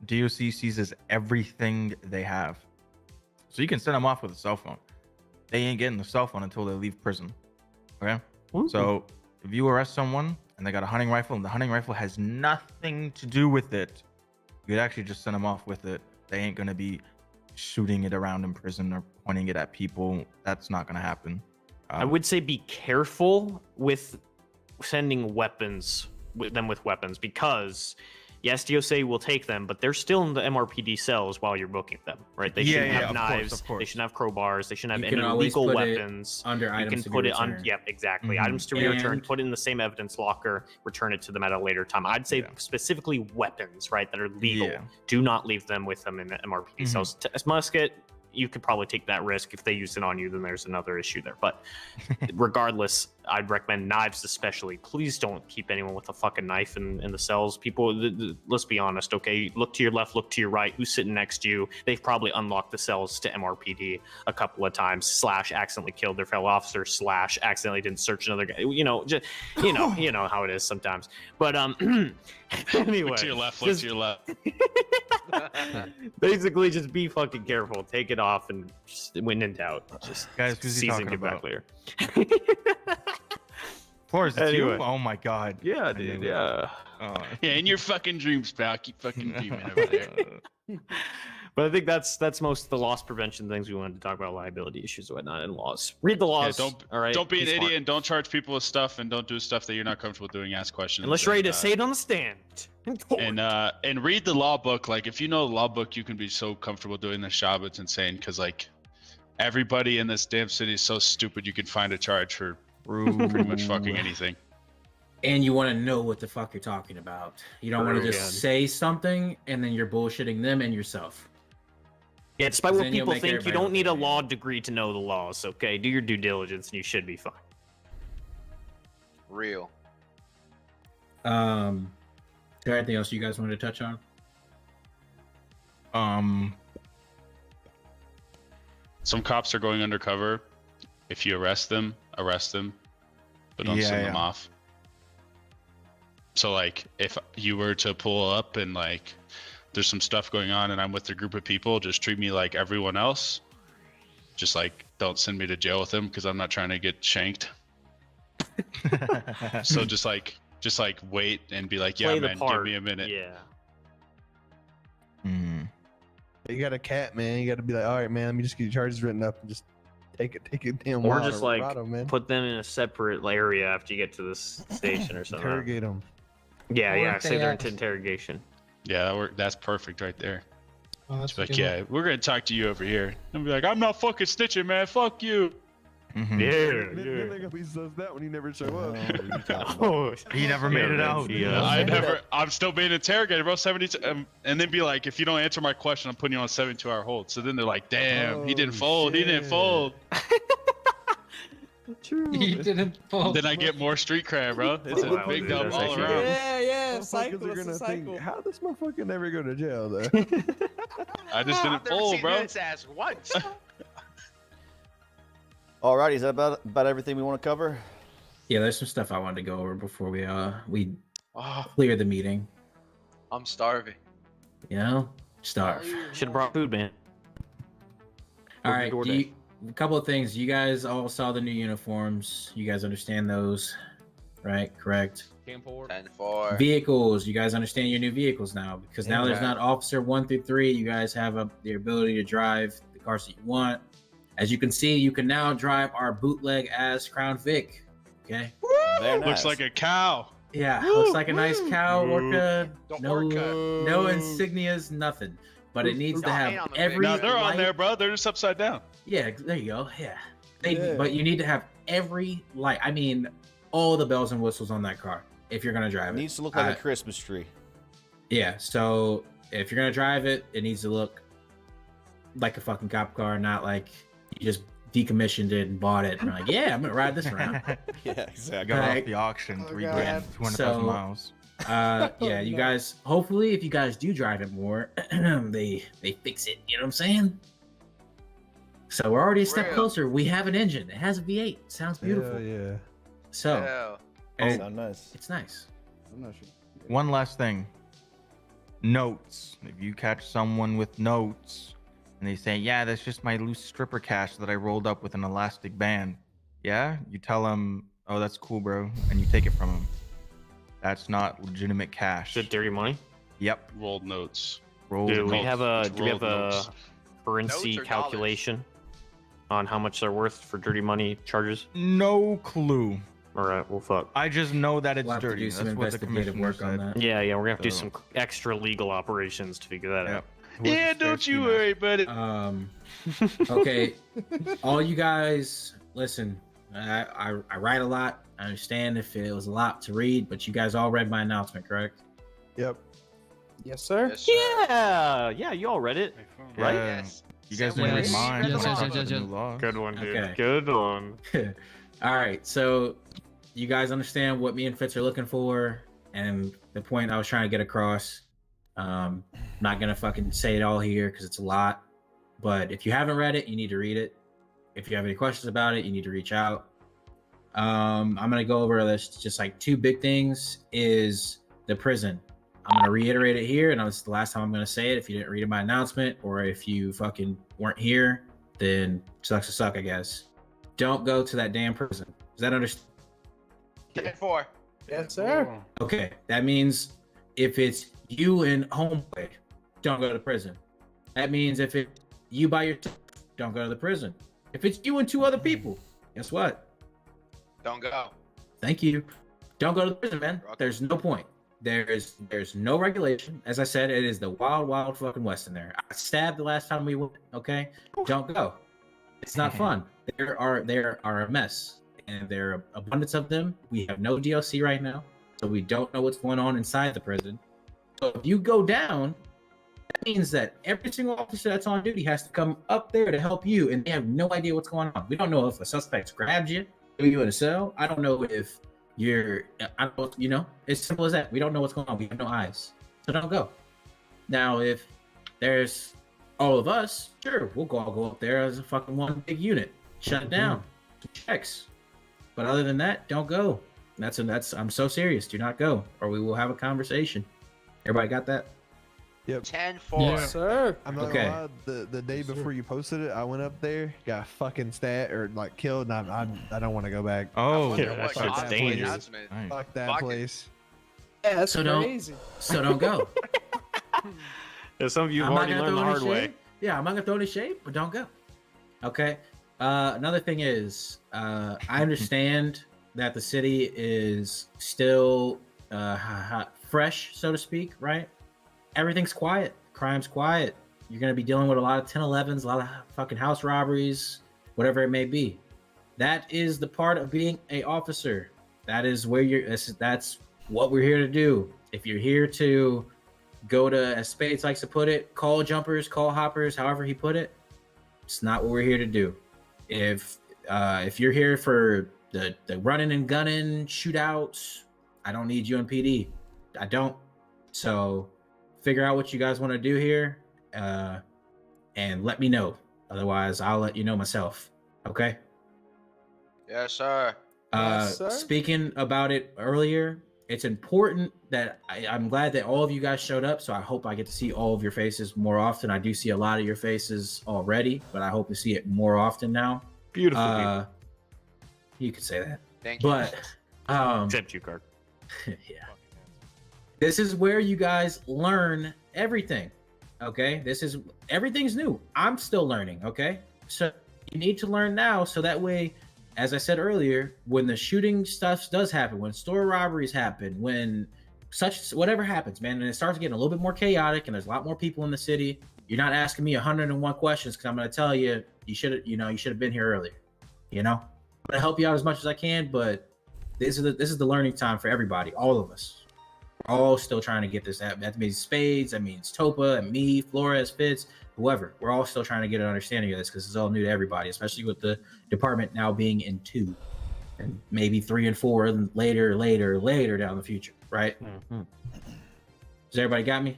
DOC seizes everything they have. So you can send them off with a cell phone. They ain't getting the cell phone until they leave prison. Okay? Ooh. So if you arrest someone and they got a hunting rifle and the hunting rifle has nothing to do with it, you could actually just send them off with it. They ain't going to be shooting it around in prison or pointing it at people. That's not going to happen. I would say be careful with sending weapons with weapons, because yes, DOC will take them, but they're still in the MRPD cells while you're booking them, right? They shouldn't have knives. They shouldn't have crowbars. They shouldn't have any illegal weapons. Under you items can to put be it on. returned. Yep, exactly. Mhm. Items to be returned. And- Put it in the same evidence locker. Return it to them at a later time. I'd say specifically weapons, right, that are legal. Yeah. Do not leave them with them in the MRPD cells. Musket, you could probably take that risk. If they use it on you, then there's another issue there. But regardless, I'd recommend knives especially. Please don't keep anyone with a fucking knife in the cells. People, let's be honest, okay? Look to your left, look to your right. Who's sitting next to you? They've probably unlocked the cells to MRPD a couple of times, / accidentally killed their fellow officer, / accidentally didn't search another guy. You know how it is sometimes. But anyway. Look to your left, look to your left. Basically, just be fucking careful. Take it off, and just, when in doubt, just Guys, who's he seize talking and get back about? later. Flores, it's you? Anyway. Oh my god. Yeah, dude. Yeah. Yeah, in your fucking dreams, pal. Keep fucking dreaming over there. But I think that's most of the loss prevention things we wanted to talk about, liability issues and whatnot, and laws. Read the laws. Yeah, all right. Don't be an smart. idiot and don't charge people with stuff and don't do stuff that you're not comfortable doing. Ask questions. Unless you're ready to and, say it on the stand. and read the law book. Like if you know the law book, you can be so comfortable doing this job. It's insane because like everybody in this damn city is so stupid. You can find a charge for pretty much fucking anything. And you want to know what the fuck you're talking about. You don't want to just Again. say something and then you're bullshitting them and yourself. Yeah, despite 'Cause what then you'll people make think, you everybody don't look need a like an law degree to know the laws. Okay, do your due diligence, and you should be fine. Real. Is there anything else you guys wanted to touch on? Some cops are going undercover. If you arrest them, but don't send them off. So like if you were to pull up and like there's some stuff going on and I'm with a group of people, just treat me like everyone else. Just like don't send me to jail with them because I'm not trying to get shanked. So just like wait and be like, yeah, Play the man, part. give me a minute. Yeah. You got a cat, man. You got to be like, all right, man. Let me just get your charges written up and just take it damn. Or wild just like Colorado, man. put them in a separate area after you get to this station or something. Interrogate them. Yeah, Or yeah. if Say they they're ask- into interrogation. Yeah, that's perfect right there. Oh, that's It's like, a good yeah, we're gonna talk to you over here. And be like, I'm not fucking snitching, man. Fuck you. Mm-hmm. Then they're gonna be so that when you never show up. Oh, he never made it out. I'm still being interrogated, bro. 72, and then be like, if you don't answer my question, I'm putting you on a 72-hour hold. So then they're like, damn, he didn't fold. He didn't fold. True. He didn't fold. Then I get more street cred, bro. It's a big dub all around. Yeah, Motherfuckers cycle. are It's a gonna cycle. think, how this motherfucker never go to jail though? I just didn't I've never fold, seen bro. his ass once. Alrighty, is that about everything we want to cover? Yeah, there's some stuff I wanted to go over before we Oh, clear the meeting. I'm starving. You know, starve. Should have brought food, man. All Or right, DoorDash. a couple of things. You guys all saw the new uniforms. You guys understand those, right? Correct. 10-4. Vehicles. You guys understand your new vehicles now because now there's Okay. not Officer 1 through 3. You guys have the ability to drive the cars that you want. As you can see, you can now drive our bootleg ass Crown Vic. Okay. Very nice. Looks like a cow. Yeah, looks like a nice cow. Orca. Don't No, orca. no insignias, nothing. But it needs to No, have hang on the every. No, they're on light- there, bro. They're just upside down. Yeah, there you go. Yeah. Yeah. But you need to have every light. I mean, all the bells and whistles on that car if you're gonna drive It it. needs to look like a Christmas tree. Yeah. So if you're gonna drive it, it needs to look like a fucking cop car, not like you just decommissioned it and bought it. And you're like, yeah, I'm gonna ride this around. Yeah, exactly. Got Right. off the auction, Oh, 3 God. grand, 200,000 So- miles. Yeah, you guys. Hopefully, if you guys do drive it more, they fix it. You know what I'm saying? So we're already a step closer. We have an engine. It has a V8. Sounds beautiful. Yeah. So, and Sound nice. It's nice. I'm not sure. One last thing. Notes. If you catch someone with notes and they say, yeah, that's just my loose stripper cash that I rolled up with an elastic band. Yeah? You tell them, oh, that's cool, bro. And you take it from them. That's not legitimate cash. Is it dirty money? Yep. Rolled notes. Rolled Do we notes. have a Rolled notes. currency Notes or calculation on how much they're worth for dirty money charges? No clue. All right, well, fuck. I just know that it's We'll have to dirty. do some That's what the investigative commissioner work on said. that. Yeah, we're gonna have to do So- some extra legal operations to figure that out. Yeah, don't you worry about it. Okay, all you guys, listen. I write a lot. I understand if it was a lot to read, but you guys all read my announcement, correct? Yep. Yes, sir. Yes, sir. Yeah, you all read it, right? Yeah. Yes. You guys Same didn't way. read mine. Yes, so yes, I yes, have yes, new laws. Good one, dude. Okay. Good one. All right, so you guys understand what me and Fitz are looking for, and the point I was trying to get across. Not gonna fucking say it all here because it's a lot, but if you haven't read it, you need to read it. If you have any questions about it, you need to reach out. I'm gonna go over this. Just like two big things is the prison. I'm gonna reiterate it here, and it's the last time I'm gonna say it. If you didn't read my announcement, or if you fucking weren't here, then sucks to suck, I guess. Don't go to that damn prison. Does that understand? 10-4. Yes, sir. Okay, that means if it's you and homeboy, don't go to the prison. That means if it's you by yourself, don't go to the prison. If it's you and two other people, guess what? Don't go. Thank you. Don't go to the prison, man. There's no point. There's no regulation. As I said, it is the wild, wild fucking west in there. I stabbed the last time we went. Okay, don't go. It's not fun. There are a mess, and there are abundance of them. We have no DLC right now, so we don't know what's going on inside the prison. So if you go down, that means that every single officer that's on duty has to come up there to help you, and they have no idea what's going on. We don't know if a suspect grabbed you, threw you in a cell. I don't know if I don't, it's simple as that. We don't know what's going on. We have no eyes, so don't go. Now, if there's all of us, sure, we'll all go up there as a fucking one big unit, shut it down, checks. But other than that, don't go. I'm so serious. Do not go, or we will have a conversation. Everybody got that? Yep. 10-4. Yes, sir. I'm not Okay. gonna lie. The day before you posted it, I went up there, got fucking stat or like killed, and I don't want to go back. Oh, wonder yeah, what that's fuck just that dangerous. announcement. Nice. Fuck that Fuck it. place. Yeah, that's So don't- crazy. So don't go. Yeah, some of you have I'm not already gonna learned the throw any hard way. shade. Yeah, I'm not gonna throw any shade, but don't go. Okay. Another thing is, I understand that the city is still fresh, so to speak, right? Everything's quiet. Crime's quiet. You're gonna be dealing with a lot of 10-11s, a lot of fucking house robberies, whatever it may be. That is the part of being a officer. That is where that's what we're here to do. If you're here to go to, as Spades likes to put it, call jumpers, call hoppers, however he put it, it's not what we're here to do. If you're here for the running and gunning shootouts, I don't need you in PD. I don't. So figure out what you guys want to do here, and let me know. Otherwise, I'll let you know myself. Okay? Yes, sir. Yes, sir. Speaking about it earlier, it's important that I'm glad that all of you guys showed up. So I hope I get to see all of your faces more often. I do see a lot of your faces already, but I hope to see it more often now. Beautiful people. You could say that. Thank you. But Except you, Card. yeah. This is where you guys learn everything. Okay? Everything's new. I'm still learning, okay? So you need to learn now so that way, as I said earlier, when the shooting stuff does happen, when store robberies happen, when whatever happens, man, and it starts getting a little bit more chaotic and there's a lot more people in the city, you're not asking me 101 questions because I'm going to tell you you should have been here earlier. I'm going to help you out as much as I can, but this is the learning time for everybody, all of us. We're all still trying to get this. That means Spades, that means Topa, and me, Flores, Fitz, whoever. We're all still trying to get an understanding of this because it's all new to everybody, especially with the department now being in 2 and maybe 3 and 4 and later down the future. right? Mm-hmm. Does everybody got me?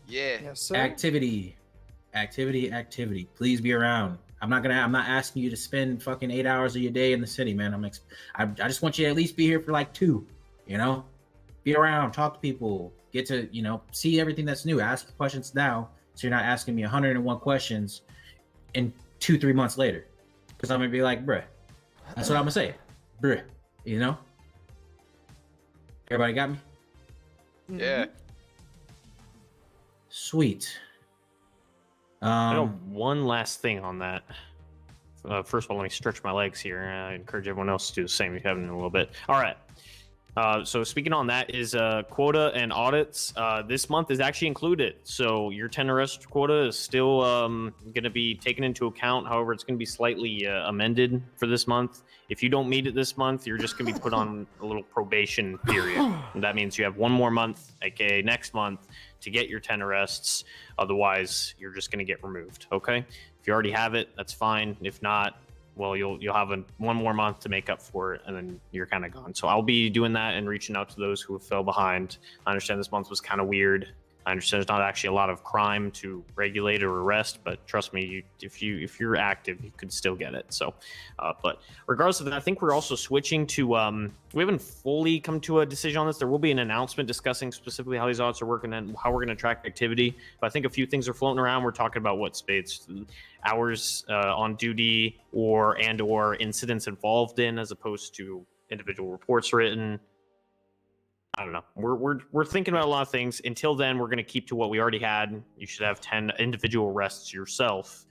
Yeah. Yes, sir. Activity. Please be around. I'm not asking you to spend fucking 8 hours of your day in the city, man. I just want you to at least be here for like 2, you know? Be around, talk to people, get to, see everything that's new. Ask questions now, so you're not asking me 101 questions in 2-3 months later. Because I'm gonna be like, bruh. That's what I'm gonna say. Bruh. You know? Everybody got me? Yeah. Sweet. I got one last thing on that. First of all, let me stretch my legs here. I encourage everyone else to do the same if you haven't in a little bit. All right. So speaking on that is quota and audits. This month is actually included. So your 10 arrest quota is still going to be taken into account. However, it's going to be slightly amended for this month. If you don't meet it this month, you're just going to be put on a little probation period. And that means you have one more month, aka next month, to get your 10 arrests. Otherwise, you're just going to get removed. Okay. If you already have it, that's fine. If not, well, you'll have one more month to make up for it, and then you're kind of gone. So I'll be doing that and reaching out to those who fell behind. I understand this month was kind of weird. I understand there's not actually a lot of crime to regulate or arrest, but trust me, if you're active, you could still get it. So, but regardless of that, I think we're also switching to. We haven't fully come to a decision on this. There will be an announcement discussing specifically how these audits are working and how we're going to track activity. But I think a few things are floating around. We're talking about what spades, hours on duty, or incidents involved in, as opposed to individual reports written. I don't know. We're thinking about a lot of things. Until then, we're going to keep to what we already had. You should have 10 individual arrests yourself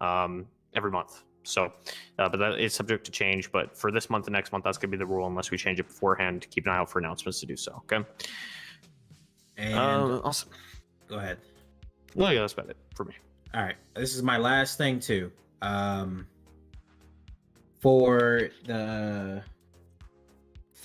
every month. So, but that is subject to change. But for this month and next month, that's going to be the rule unless we change it beforehand. Keep an eye out for announcements to do so. Okay. And awesome. Go ahead. No, yeah, that's about it for me. All right. This is my last thing too. For the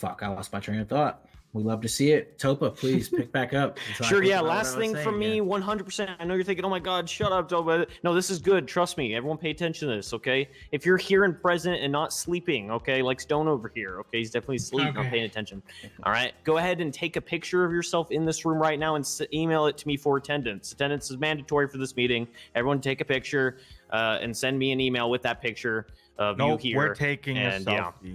I lost my train of thought. We love to see it. Topa, please pick back up. Sure, yeah. Last thing from me, 100%. I know you're thinking, oh my God, shut up, Topa. No, this is good. Trust me. Everyone pay attention to this, okay? If you're here and present and not sleeping, okay, like Stone over here, okay? He's definitely asleep, not paying attention. All right? Go ahead and take a picture of yourself in this room right now and email it to me for attendance. Attendance is mandatory for this meeting. Everyone take a picture and send me an email with that picture of you here. We're taking a selfie. Yeah.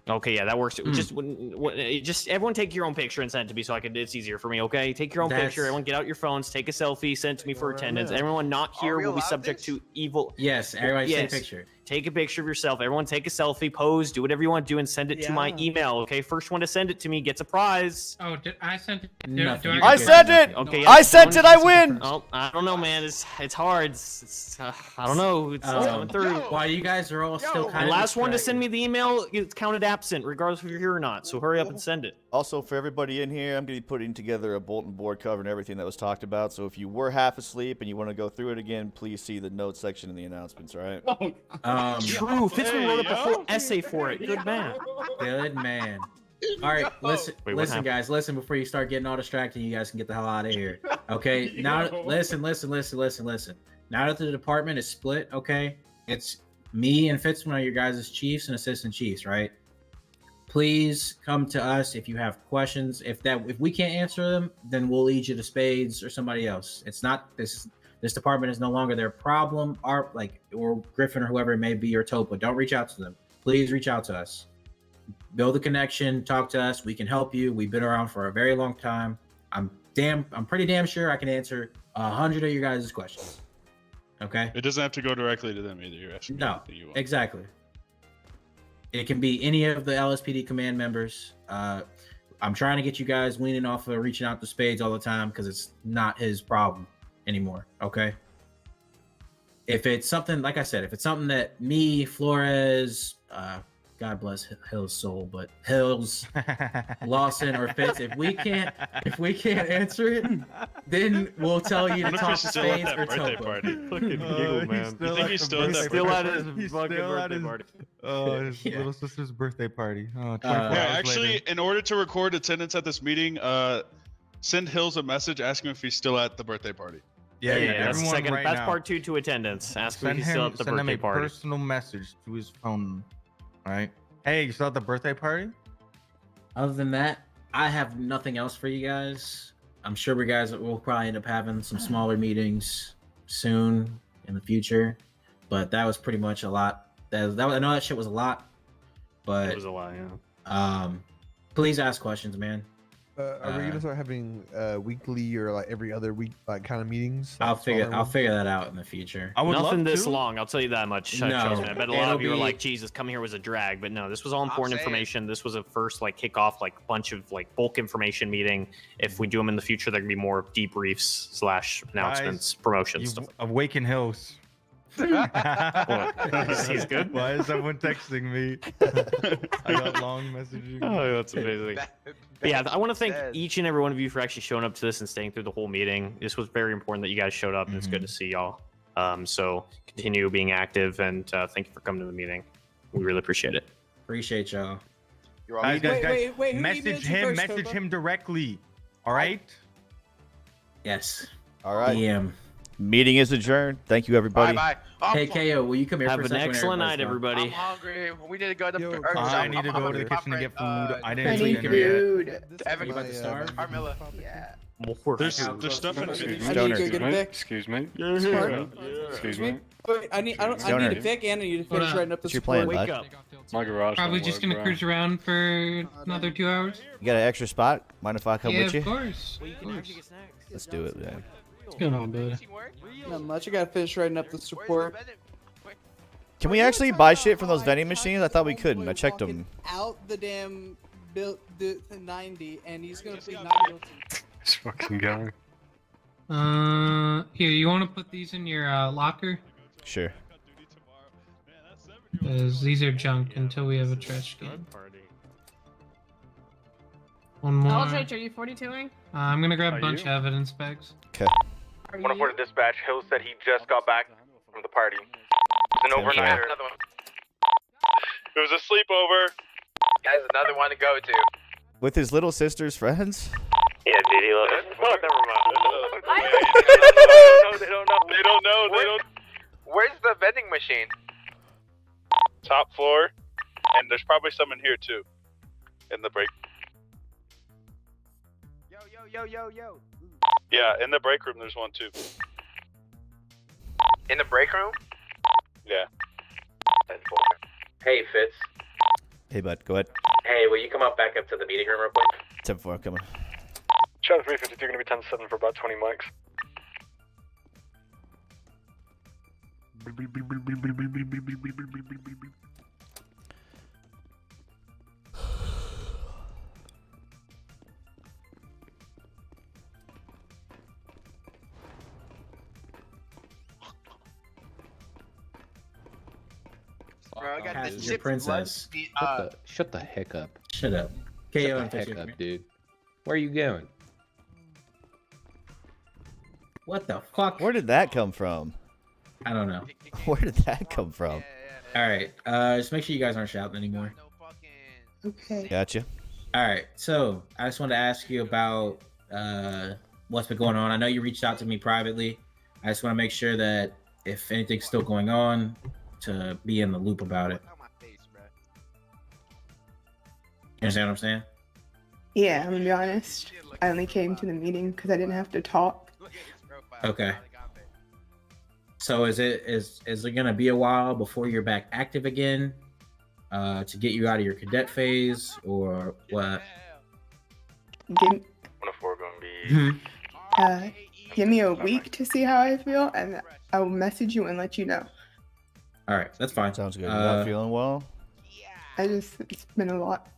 Okay, yeah, that works. Just everyone take your own picture and send it to me so it's easier for me, okay? Take your own picture. Everyone get out your phones, take a selfie, send it to me for attendance. Everyone not here will be subject to evil. Yes, everybody take a picture. Take a picture of yourself. Everyone take a selfie, pose, do whatever you want to do, and send it to my email, okay? First one to send it to me gets a prize. Oh, I sent it. I sent it! Okay, I sent it, I win! Oh, I don't know, man. It's hard. It's I don't know. It's coming through. While you guys are all still kind the of last one to send me the email, it's counted absent, regardless if you're here or not. So hurry up and send it. Also, for everybody in here, I'm going to be putting together a bulletin board covering everything that was talked about. So if you were half asleep and you want to go through it again, please see the notes section in the announcements, all right? True. Fitzman wrote up a full essay for it. Good man. Good man. All right, listen, guys. Listen before you start getting all distracted. You guys can get the hell out of here. Okay. Now, listen. Now that the department is split, okay, it's me and Fitzman are your guys' chiefs and assistant chiefs, right? Please come to us if you have questions. If we can't answer them, then we'll lead you to Spades or somebody else. It's not this department is no longer their problem. Or Griffin or whoever it may be or Topa. Don't reach out to them. Please reach out to us. Build a connection. Talk to us. We can help you. We've been around for a very long time. I'm pretty damn sure I can answer 100 of your guys' questions. Okay. It doesn't have to go directly to them either. You're asking. No, exactly. It can be any of the LSPD command members. I'm trying to get you guys weaning off of reaching out to Spades all the time because it's not his problem anymore. Okay. If it's something, like I said, if it's something that me, Flores, God bless Hill's soul, but Hills, Lawson, or Fitz, if we can't answer it, then we'll tell you to talk to Spades or Topa. Fucking giggle, man. You think he's still at his fucking birthday party? His little sister's birthday party. Oh, 24 yeah, hours actually, later. in order to record attendance at this meeting, send Hills a message asking him if he's still at the birthday party. Yeah, that's everyone right that's now. part 2 to attendance. Ask him if he's still at the Send him birthday a party. personal message to his phone. All right. Hey, you still at the birthday party? Other than that, I have nothing else for you guys. I'm sure we guys will probably end up having some smaller meetings soon in the future, but that was pretty much a lot. I know that shit was a lot, but It was a lot, yeah. Please ask questions, man. Are we gonna start having weekly or like every other week like kind of meetings? I'll like figure smaller that out in the future. I would Nothing love this to. long, I'll tell you that much. No, Trust me. I bet a lot it'll of you were be- like, Jesus, coming here was a drag. But no, this was all important information. This was a first like kickoff, like bunch of like bulk information meeting. If we do them in the future, there can be more debriefs / announcements, promotions, You've stuff. awakened Hills. He's good. Why is someone texting me? I got long messaging. Oh, that's amazing. But yeah, I want to thank each and every one of you for actually showing up to this and staying through the whole meeting. This was very important that you guys showed up, and it's good to see y'all. So continue being active, and thank you for coming to the meeting. We really appreciate it. Appreciate y'all. Guys, Wait, who message emailed you him. first, Message Koba? him directly. All right. Yes. All right. DM. Meeting is adjourned. Thank you, everybody. Bye. Hey, KO, will you come here Have for a an second? when excellent night, everybody's everybody. I'm hungry. We need to go to the. I need to go to the kitchen to get food. I didn't Ready eat dinner yet. food. Evan, You about to starve? Carmilla. Yeah. There's stuff in I it. need to go get a Vic. Excuse me. Smart. Excuse me. Wait, I need a Vic and I need to Hold finish on. writing up the What you support. playing, bud? up. My garage. Probably don't just work, gonna bro. cruise around for another 2 hours. You got an extra spot? Mind if I come Yeah, with you? of course. Let's do it, man. What's going on, dude? Not much. I gotta finish writing up the support. Can we actually buy shit from those vending machines? I thought we couldn't. I checked them. Out the damn built the 90, and he's gonna plead not guilty. It's fucking going. Here, you want to put these in your locker? Sure. Because these are junk until we have a trash can. One more. Aldrich, are you 42ing? I'm gonna grab a Are bunch you? of evidence bags. Okay. Are you? 104 to dispatch. Hill said he just got back from the party. It's an overnighter. Another one. It was a sleepover. Guys, another one to go to. With his little sister's friends? Yeah, dude, he loves it. Oh, never mind. They don't know. Where's the vending machine? Top floor, and there's probably some in here too. In the break. Yo. Yeah, in the break room there's one too. In the break room? Yeah. Hey, Fitz. Hey, bud. Go ahead. Hey, will you come up back up to the meeting room real quick? 10-4, I'm coming. Channel 352 going to be 10-7 for about 20 mics. Bro, I got Passenger the ship's princess. Shut the heck up. Shut up. KO Shut and the heck Fisher. up, dude. Where are you going? What the fuck? Where did that come from? I don't know. Where did that come from? All right. Just make sure you guys aren't shouting anymore. Okay. Gotcha. All right. So I just wanted to ask you about what's been going on. I know you reached out to me privately. I just want to make sure that if anything's still going on, to be in the loop about it. You understand what I'm saying? Yeah, I'm gonna be honest. I only came to the meeting because I didn't have to talk. Okay. So is it gonna be a while before you're back active again, to get you out of your cadet phase, or what? Give, 104 going to be. give me a week to see how I feel, and I will message you and let you know. All right, that's fine. Sounds good. You're not feeling well? It's been a lot.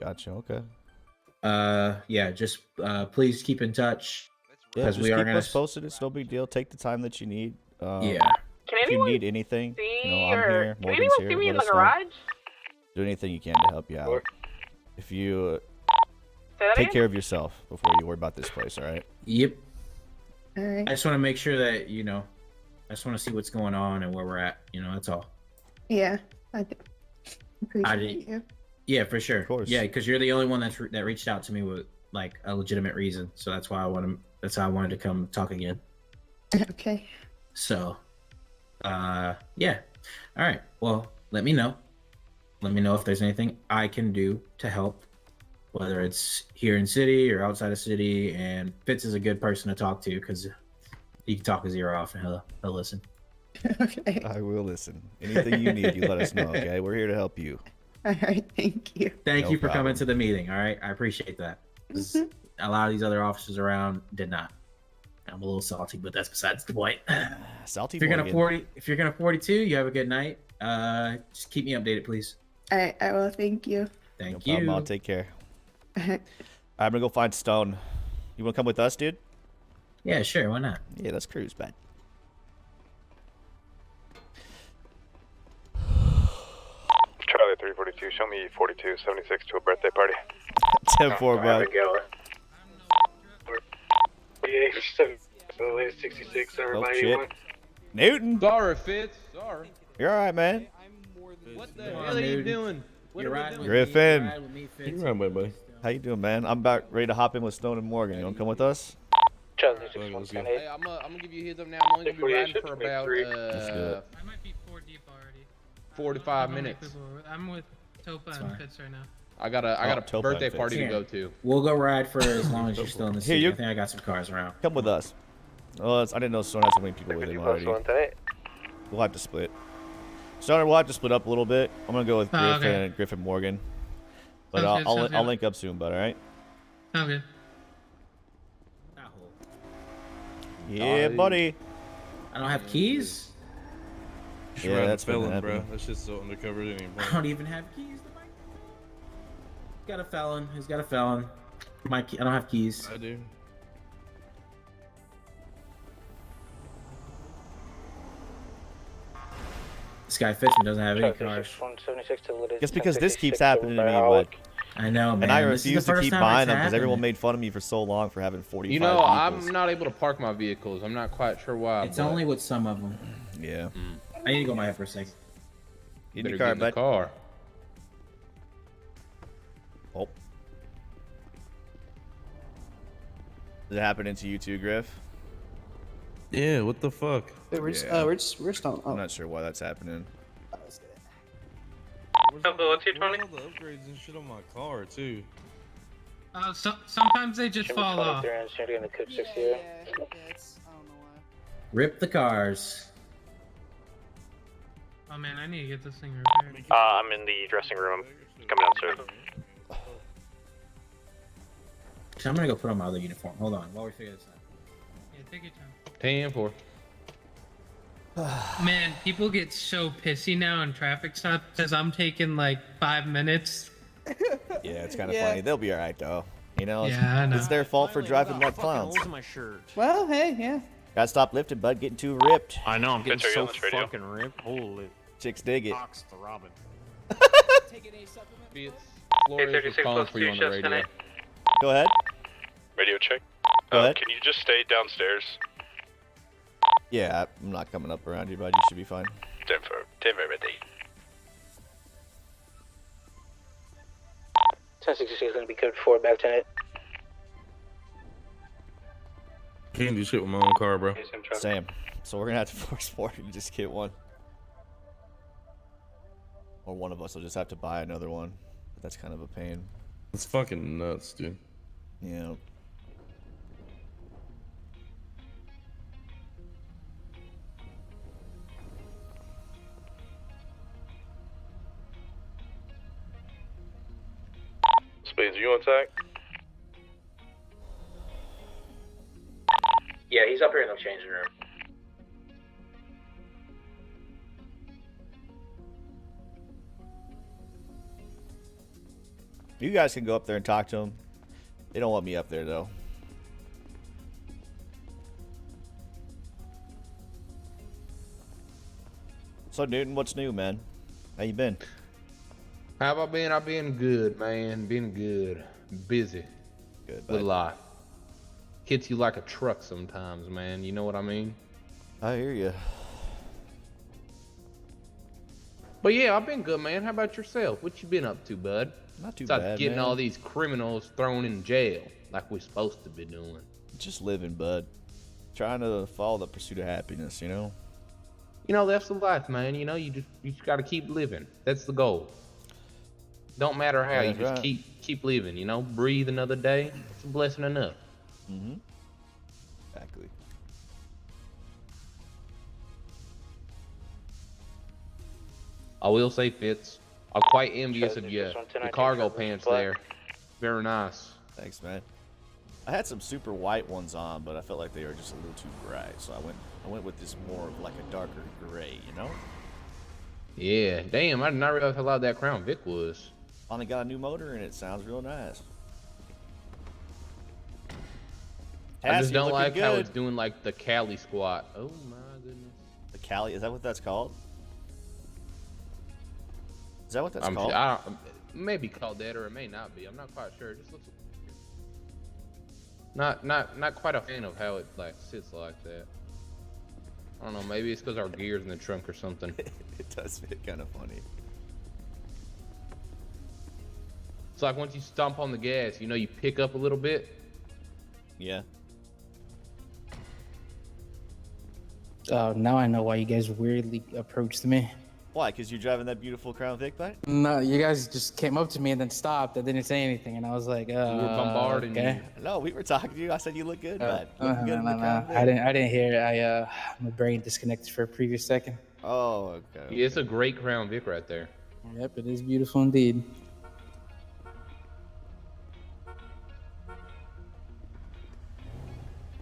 Gotcha. Okay. Yeah, just please keep in touch. Yeah, because just we are keep gonna us posted. It's no big deal. Take the time that you need. Yeah. Can If you anyone need anything, see you know, I'm or here. can Morgan's anyone here. see me in Let the us know. garage? Do anything you can to help you out. If you Say that take again? care of yourself before you worry about this place, all right? Yep. All right. I just want to make sure that I just want to see what's going on and where we're at. That's all. Yeah, I appreciate you. Yeah, for sure. Of course. Yeah, because you're the only one that reached out to me with like a legitimate reason. So that's why that's how I wanted to come talk again. Okay. So, yeah. All right. Well, let me know. Let me know if there's anything I can do to help whether it's here in city or outside of city. And Fitz is a good person to talk to because you can talk his ear off and he'll listen. Okay. I will listen. Anything you need, you let us know, okay? We're here to help you. All right. Thank you. Thank No you for problem. coming to the meeting. All right, I appreciate that. 'Cause a lot of these other officers around did not. I'm a little salty, but that's besides the point. Salty. If you're gonna Morgan. if you're gonna 42, you have a good night. Just keep me updated, please. All right. I will. Thank you. Thank No you. problem. I'll take care. I'm gonna go find Stone. You wanna come with us, dude? Yeah, sure. Why not? Yeah, let's cruise, bud. Charlie 342, show me 4276 to a birthday party. 10-4, bud. Yeah, 66, everybody. shit. Newton. Sorry, Fitz. Sorry. You're all right, man. What the hell are you doing? What You're are we right. doing? Griffin. You right, buddy. How you doing, man? I'm about ready to hop in with Stone and Morgan. You wanna come with us? Charlie Hey, I'm gonna give you a heads up now. I'm only gonna be riding for about Let's do it. I might be 4 deep already. 45 minutes. I'm with Topa and Fitz right now. I got a Topa birthday and Fitz. party to Here. go to. We'll go ride for as long as you're still in the Here, city. you- I think I got some cars around. Come with us. Oh, I didn't know Stone had so many people with him already. tonight. We'll have to split. Stoner, we'll have to split up a little bit. I'm gonna go with Oh, Griffin okay. and Griffin Morgan. But Sounds good, sounds I'll good. link up soon, bud. All right. Okay. Yeah, buddy. I don't have keys. Yeah, that's been felon, happening. bro. That shit's so undercover. It ain't even I don't even have keys. Got a felon. He's got a felon. I don't have keys. I do. This guy Fitchman doesn't have any cars. Just because this keeps happening to me, but I know, man. and I This is the refuse to first keep time buying it's them because everyone happening. made fun of me for so long for having 45 You know, vehicles. I'm not able to park my vehicles. I'm not quite sure why. It's but only with some of them. Yeah. I need to go my head for a second. Get in better your car, get in the bud. car. Oh. Is it happening to you too, Griff? Yeah, what the fuck? Wait, we're still. I'm not sure why that's happening. What's your Tony? All the upgrades and shit on my car too. Sometimes they just fall off. Rip the cars. Oh man, I need to get this thing repaired. I'm in the dressing room. Coming downstairs. So I'm gonna go put on my other uniform. Hold on, while we figure this out. Yeah, take your time. 10-4. Man, people get so pissy now in traffic stops because I'm taking like 5 minutes. Yeah, it's kind of Yeah. funny. They'll be all right though. You know, Yeah, I know. it's their fault for driving like clowns. my shirt. Well, hey, yeah. Gotta stop lifting, bud. Getting too ripped. I know, I'm getting Fitz, are you so on this radio? fucking ripped. Holy Chicks dig it. cocks to Robin. Fitz, Flores was calling for you on the radio. Go ahead. Radio check. Go ahead. Can you just stay downstairs? Yeah, I'm not coming up around you, bud. You should be fine. Denver, ready. 1066 is going to be code 4, back to it. Can't do shit with my own car, bro. Sam. So we're gonna have to force Morgan to just get one. Or one of us will just have to buy another one. But that's kind of a pain. It's fucking nuts, dude. Yeah. Spades, are you on tag? Yeah, he's up here in the changing room. You guys can go up there and talk to them. They don't want me up there though. So Newton, what's new, man? How you been? How have I been? I've been good, man. Been good. Busy. Good. With bud. life. Hits you like a truck sometimes, man. You know what I mean? I hear you. But yeah, I've been good, man. How about yourself? What you been up to, bud? Not too Besides bad, getting man. all these criminals thrown in jail like we're supposed to be doing. Just living, bud. Trying to follow the pursuit of happiness, you know? You know, that's the life, man. You know, you just gotta keep living. That's the goal. Don't matter how, you That's just right. keep living, you know? Breathe another day. It's a blessing enough. Mm-hmm. Exactly. I will say, Fitz, I'm quite envious of your cargo pants there. Very nice. Thanks, man. I had some super white ones on, but I felt like they were just a little too bright, so I went with this more of like a darker gray, you know? Yeah, damn, I did not realize how loud that Crown Vic was. Finally got a new motor and it sounds real nice. I just don't like how good. it's doing like the Cali squat. Oh my goodness. The Cali, is that what that's called? Is that what that's I'm called? it may be called that, or it may not be. I'm not quite sure. It just looks not quite a fan of how it like sits like that. I don't know. Maybe it's because our gear's in the trunk or something. It does fit kind of funny. It's like once you stomp on the gas, you know, you pick up a little bit. Yeah. Now I know why you guys weirdly approached me. Why? Because you're driving that beautiful Crown Vic bike? No, you guys just came up to me and then stopped. I didn't say anything, and I was like, We were bombarding okay. you. No, we were talking to you. I said you look good, bud. Looking good in the No. Crown Vic. I didn't hear it. My brain disconnected for a previous second. Oh, okay. Yeah, it's a great Crown Vic right there. Yep, it is beautiful indeed.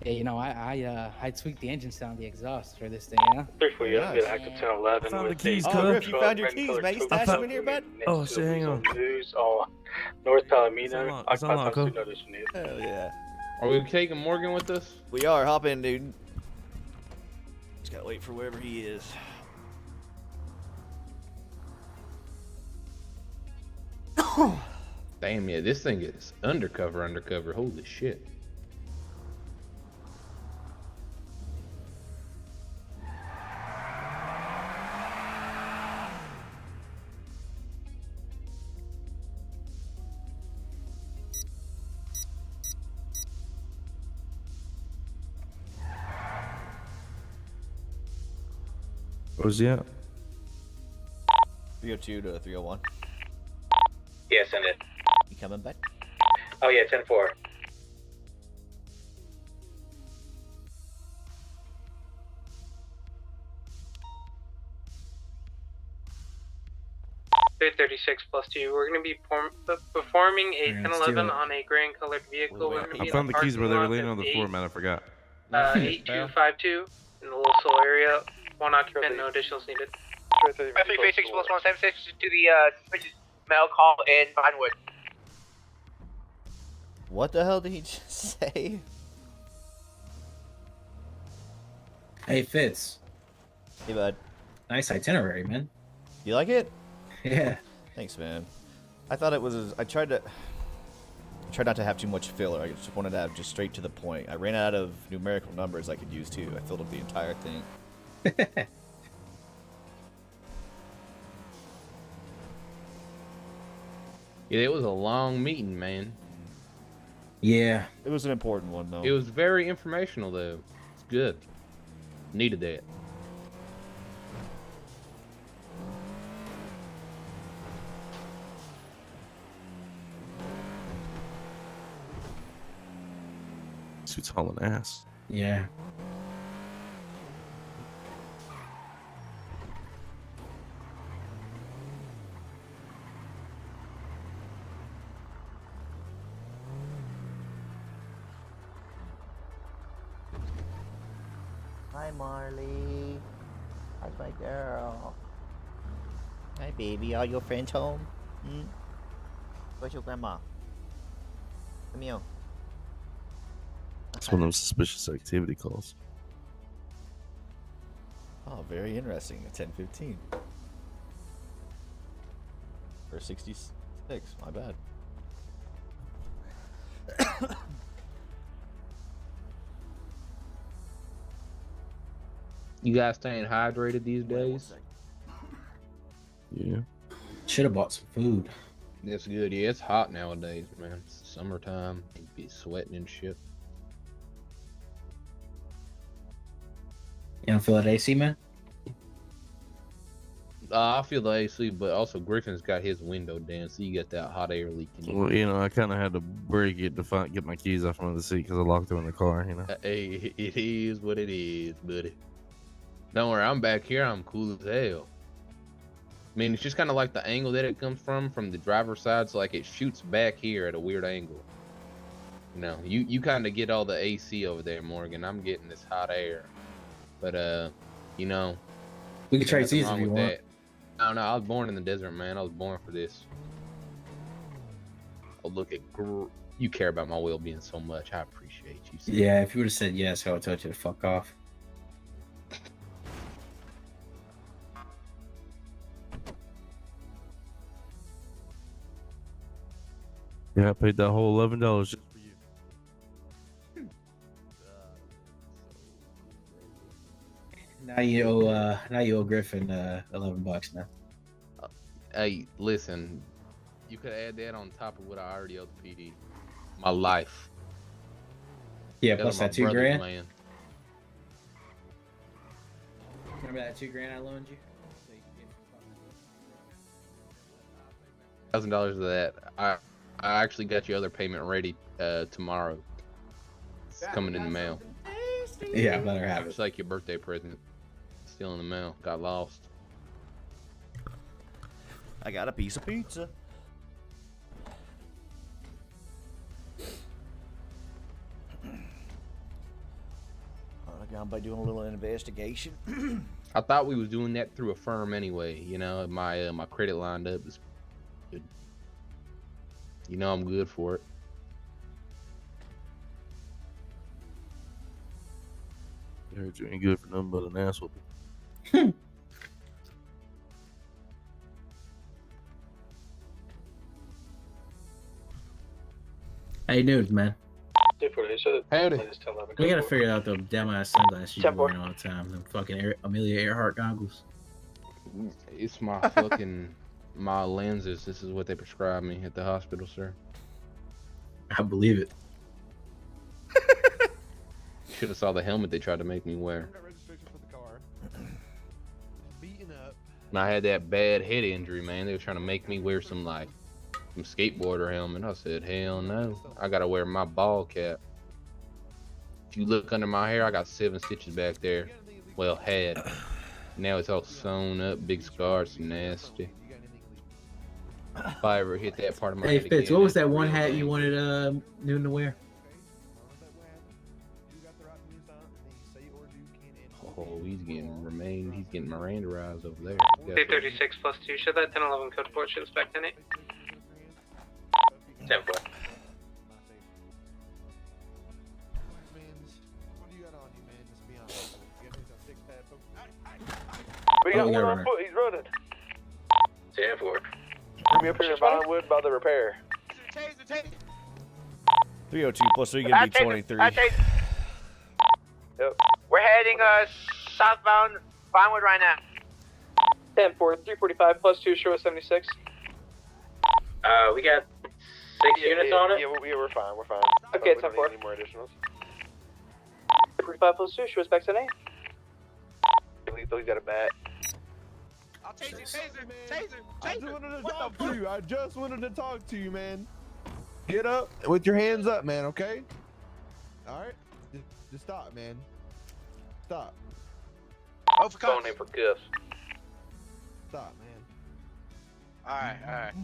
Yeah, you know, I tweaked the engine sound, the exhaust for this thing, you know? 3 you have active 1011. Found the keys, Oh, Griff, you found your keys, man. You stashed them in here, bud? Oh, shit, hang on. North Palomino. It's unlocked, huh? Hell yeah. Are we taking Morgan with us? We are. Hop in, dude. Just gotta wait for wherever he is. Damn, yeah, this thing is undercover. Holy shit. Where's he at? 302 to 301. Yeah, send it. You coming back? Oh yeah, 10-4. +2. We're going to be performing a 1011 on a gray and colored vehicle. We're gonna be I in found the keys, but they were laying parking on the lot floor, at man. I forgot. 8252 in the little soul area. One occupant, no additionals needed. 336 +176 to the mail call in Vinewood. What the hell did he just say? Hey, Fitz. Hey, bud. Nice itinerary, man. You like it? Yeah. Thanks, man. I thought it was. I tried not to have too much filler. I just wanted to have just straight to the point. I ran out of numerical numbers I could use too. I filled up the entire thing. Yeah, it was a long meeting, man. Yeah. It was an important one, though. It was very informational, though. It's good. Needed that. Suit's hauling ass. Yeah. Hi, Marley. How's my girl? Hi, baby. Are your friends home? Hmm? Where's your grandma? Come here. It's one of those suspicious activity calls. Oh, very interesting. At 10:15. For 66. My bad. You guys staying hydrated these days? Yeah. Should have bought some food. That's good. Yeah, it's hot nowadays, man. It's summertime. You'd be sweating and shit. You don't feel that AC, man? I feel the AC, but also Griffin's got his window down, so you get that hot air leaking. Well, you know, I kind of had to break it to get my keys off under the seat because I locked them in the car. You know. Hey, it is what it is, buddy. Don't worry, I'm back here. I'm cool as hell. I mean, it's just kind of like the angle that it comes from the driver's side, so like it shoots back here at a weird angle. You know, you kind of get all the AC over there, Morgan. I'm getting this hot air, but you know, we can trade seats if wrong you with want. that. No, I was born in the desert, man. I was born for this. Oh, look at you care about my well-being so much. I appreciate you. Yeah, if you would have said yes, I would have told you to fuck off. Yeah, I paid that whole $11 just for you. Now you owe Griffin $11 now. Hey, listen, you could add that on top of what I already owe the PD. My life. Yeah, That plus was my that $2 brother's grand. land. Remember that $2 grand I loaned you? $1,000 of that. I actually got your other payment ready tomorrow. It's coming in the mail. Yeah, better have It's like your birthday present. Still in the mail. Got lost. I got a piece of pizza. I got by doing a little investigation. I thought we was doing that through a firm anyway. You know, my credit lined up is good. You know, I'm good for it. I heard you ain't good for nothing but an ass whooping. How you doing, man? Howdy. We gotta figure out the damn ass sunglasses you're wearing all the time. Them fucking Amelia Earhart goggles. It's my fucking my lenses. This is what they prescribed me at the hospital, sir. I believe it. Should have saw the helmet they tried to make me wear. And I had that bad head injury, man. They were trying to make me wear some skateboarder helmet. I said, hell no. I gotta wear my ball cap. If you look under my hair, I got 7 stitches back there. Well, had. Now it's all sewn up, big scars, nasty. If I ever hit that part of my Hey head Fitz, again, what was that it's one real hat bad. you wanted Noon to wear? Oh, he's getting Mirandaized over there. 236 plus 2, show that 1011 code 4 should inspect in it. 10-4. We got one on foot. He's running. 10-4. Bring me up here in Vinewood by the repair. 302 plus 3 gonna be 23. Yep. We're heading southbound Vinewood right now. 10-4, 345 plus 2, show us 76. We got 6 units on it. Yeah, we're fine. We're fine. Okay, We don't 10-4. need any more additionals. 345 plus 2, show us back 10-8. Lethal, he's got a bat. I just wanted to talk to you. I just wanted to talk to you, man. Get up with your hands up, man. Okay. All right. Just stop, man. Stop. Oh, for phone name for gifts. Stop, man. Alright.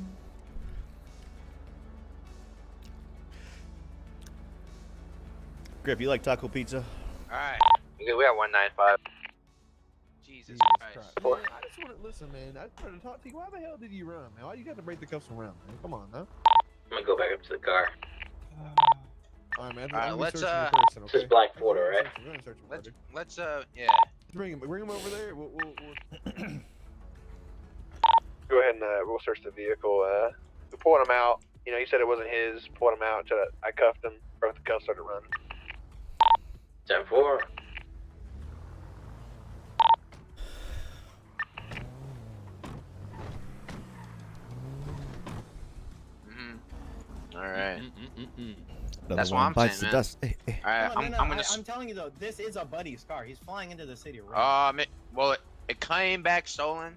Griff, you like taco pizza? Alright. We got 195. Jesus Christ. Man, I just want to listen, man. I just wanted to talk to you. Why the hell did you run, man? Why you got to break the cuffs around, man? Come on, now. I'm gonna go back up to the car. All right, man. Alright, I'm let's searching the person, This is okay? Blackwater, right? We're gonna search him, brother. Let's yeah. Bring him over there. We'll Go ahead and we'll search the vehicle. We pulled him out. You know, he said it wasn't his. Pulled him out. I cuffed him. Broke the cuffs, started running. 10-4. Alright. That's what I'm saying, man. Alright, I'm telling you though, this is a buddy's car. He's flying into the city right well, it came back stolen,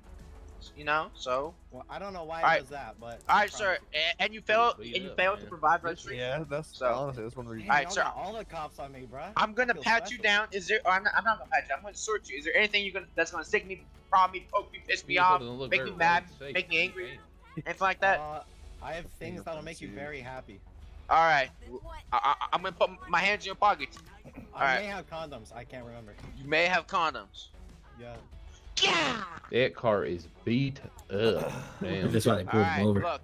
you know. So. Well, I don't know why All it right. does that, but. All right, sir. And you failed. And you failed to provide registration. Yeah, that's So. honestly that's one of the reasons. All right, sir. All the cops on me, bro. I'm gonna pat you down. Is there? Or I'm not gonna pat you. I'm gonna sort you. Is there anything that's gonna stick me, prod me, poke me, piss me off, make me mad, make me angry, anything like that? I have things that'll make you very happy. All right. I'm gonna put my hands in your pockets. All I right. may have condoms. I can't remember. You may have condoms. Yeah. Yeah. That car is beat up. Damn. That's why they pulled him over. Look,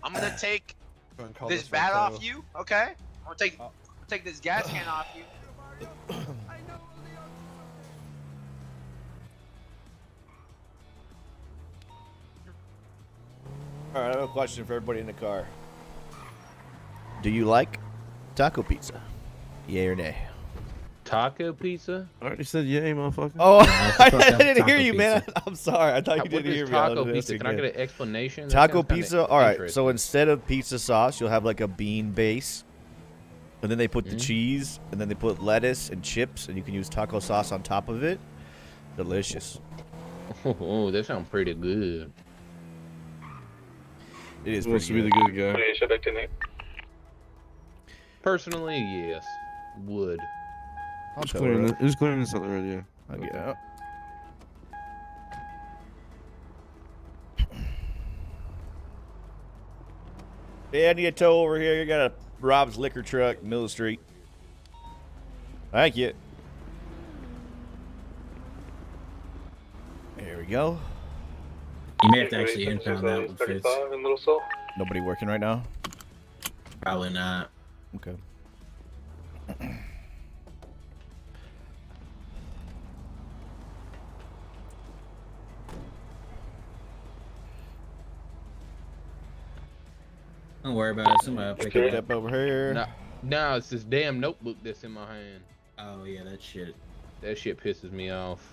I'm gonna take this this bat hotel. off you. Okay. I'm gonna take this gas can off you. All right, I have a question for everybody in the car. Do you like taco pizza? Yay or nay? Taco pizza? I already said yay, motherfucker. Oh, I didn't hear you, man. I'm sorry. I thought you What didn't is hear me. taco pizza? Can I get an explanation? That Taco sounds kinda pizza. All right. interesting. So instead of pizza sauce, you'll have like a bean base, and then they put the cheese, and then they put lettuce and chips, and you can use taco sauce on top of it. Delicious. Oh, that sounds pretty good. It is Supposed to pretty be the good. good guy. Personally, yes, would. Who's clearing this out already? Yeah. I'll get out. Yeah, I need a tow over here. You got a Rob's liquor truck, middle of the street. Thank you. There we go. You may have to actually impound that one, Fitz. Nobody working right now? Probably not. Okay. Don't worry about it. Somebody will pick it up. over here. No, it's this damn notebook that's in my hand. Oh yeah, that shit. That shit pisses me off.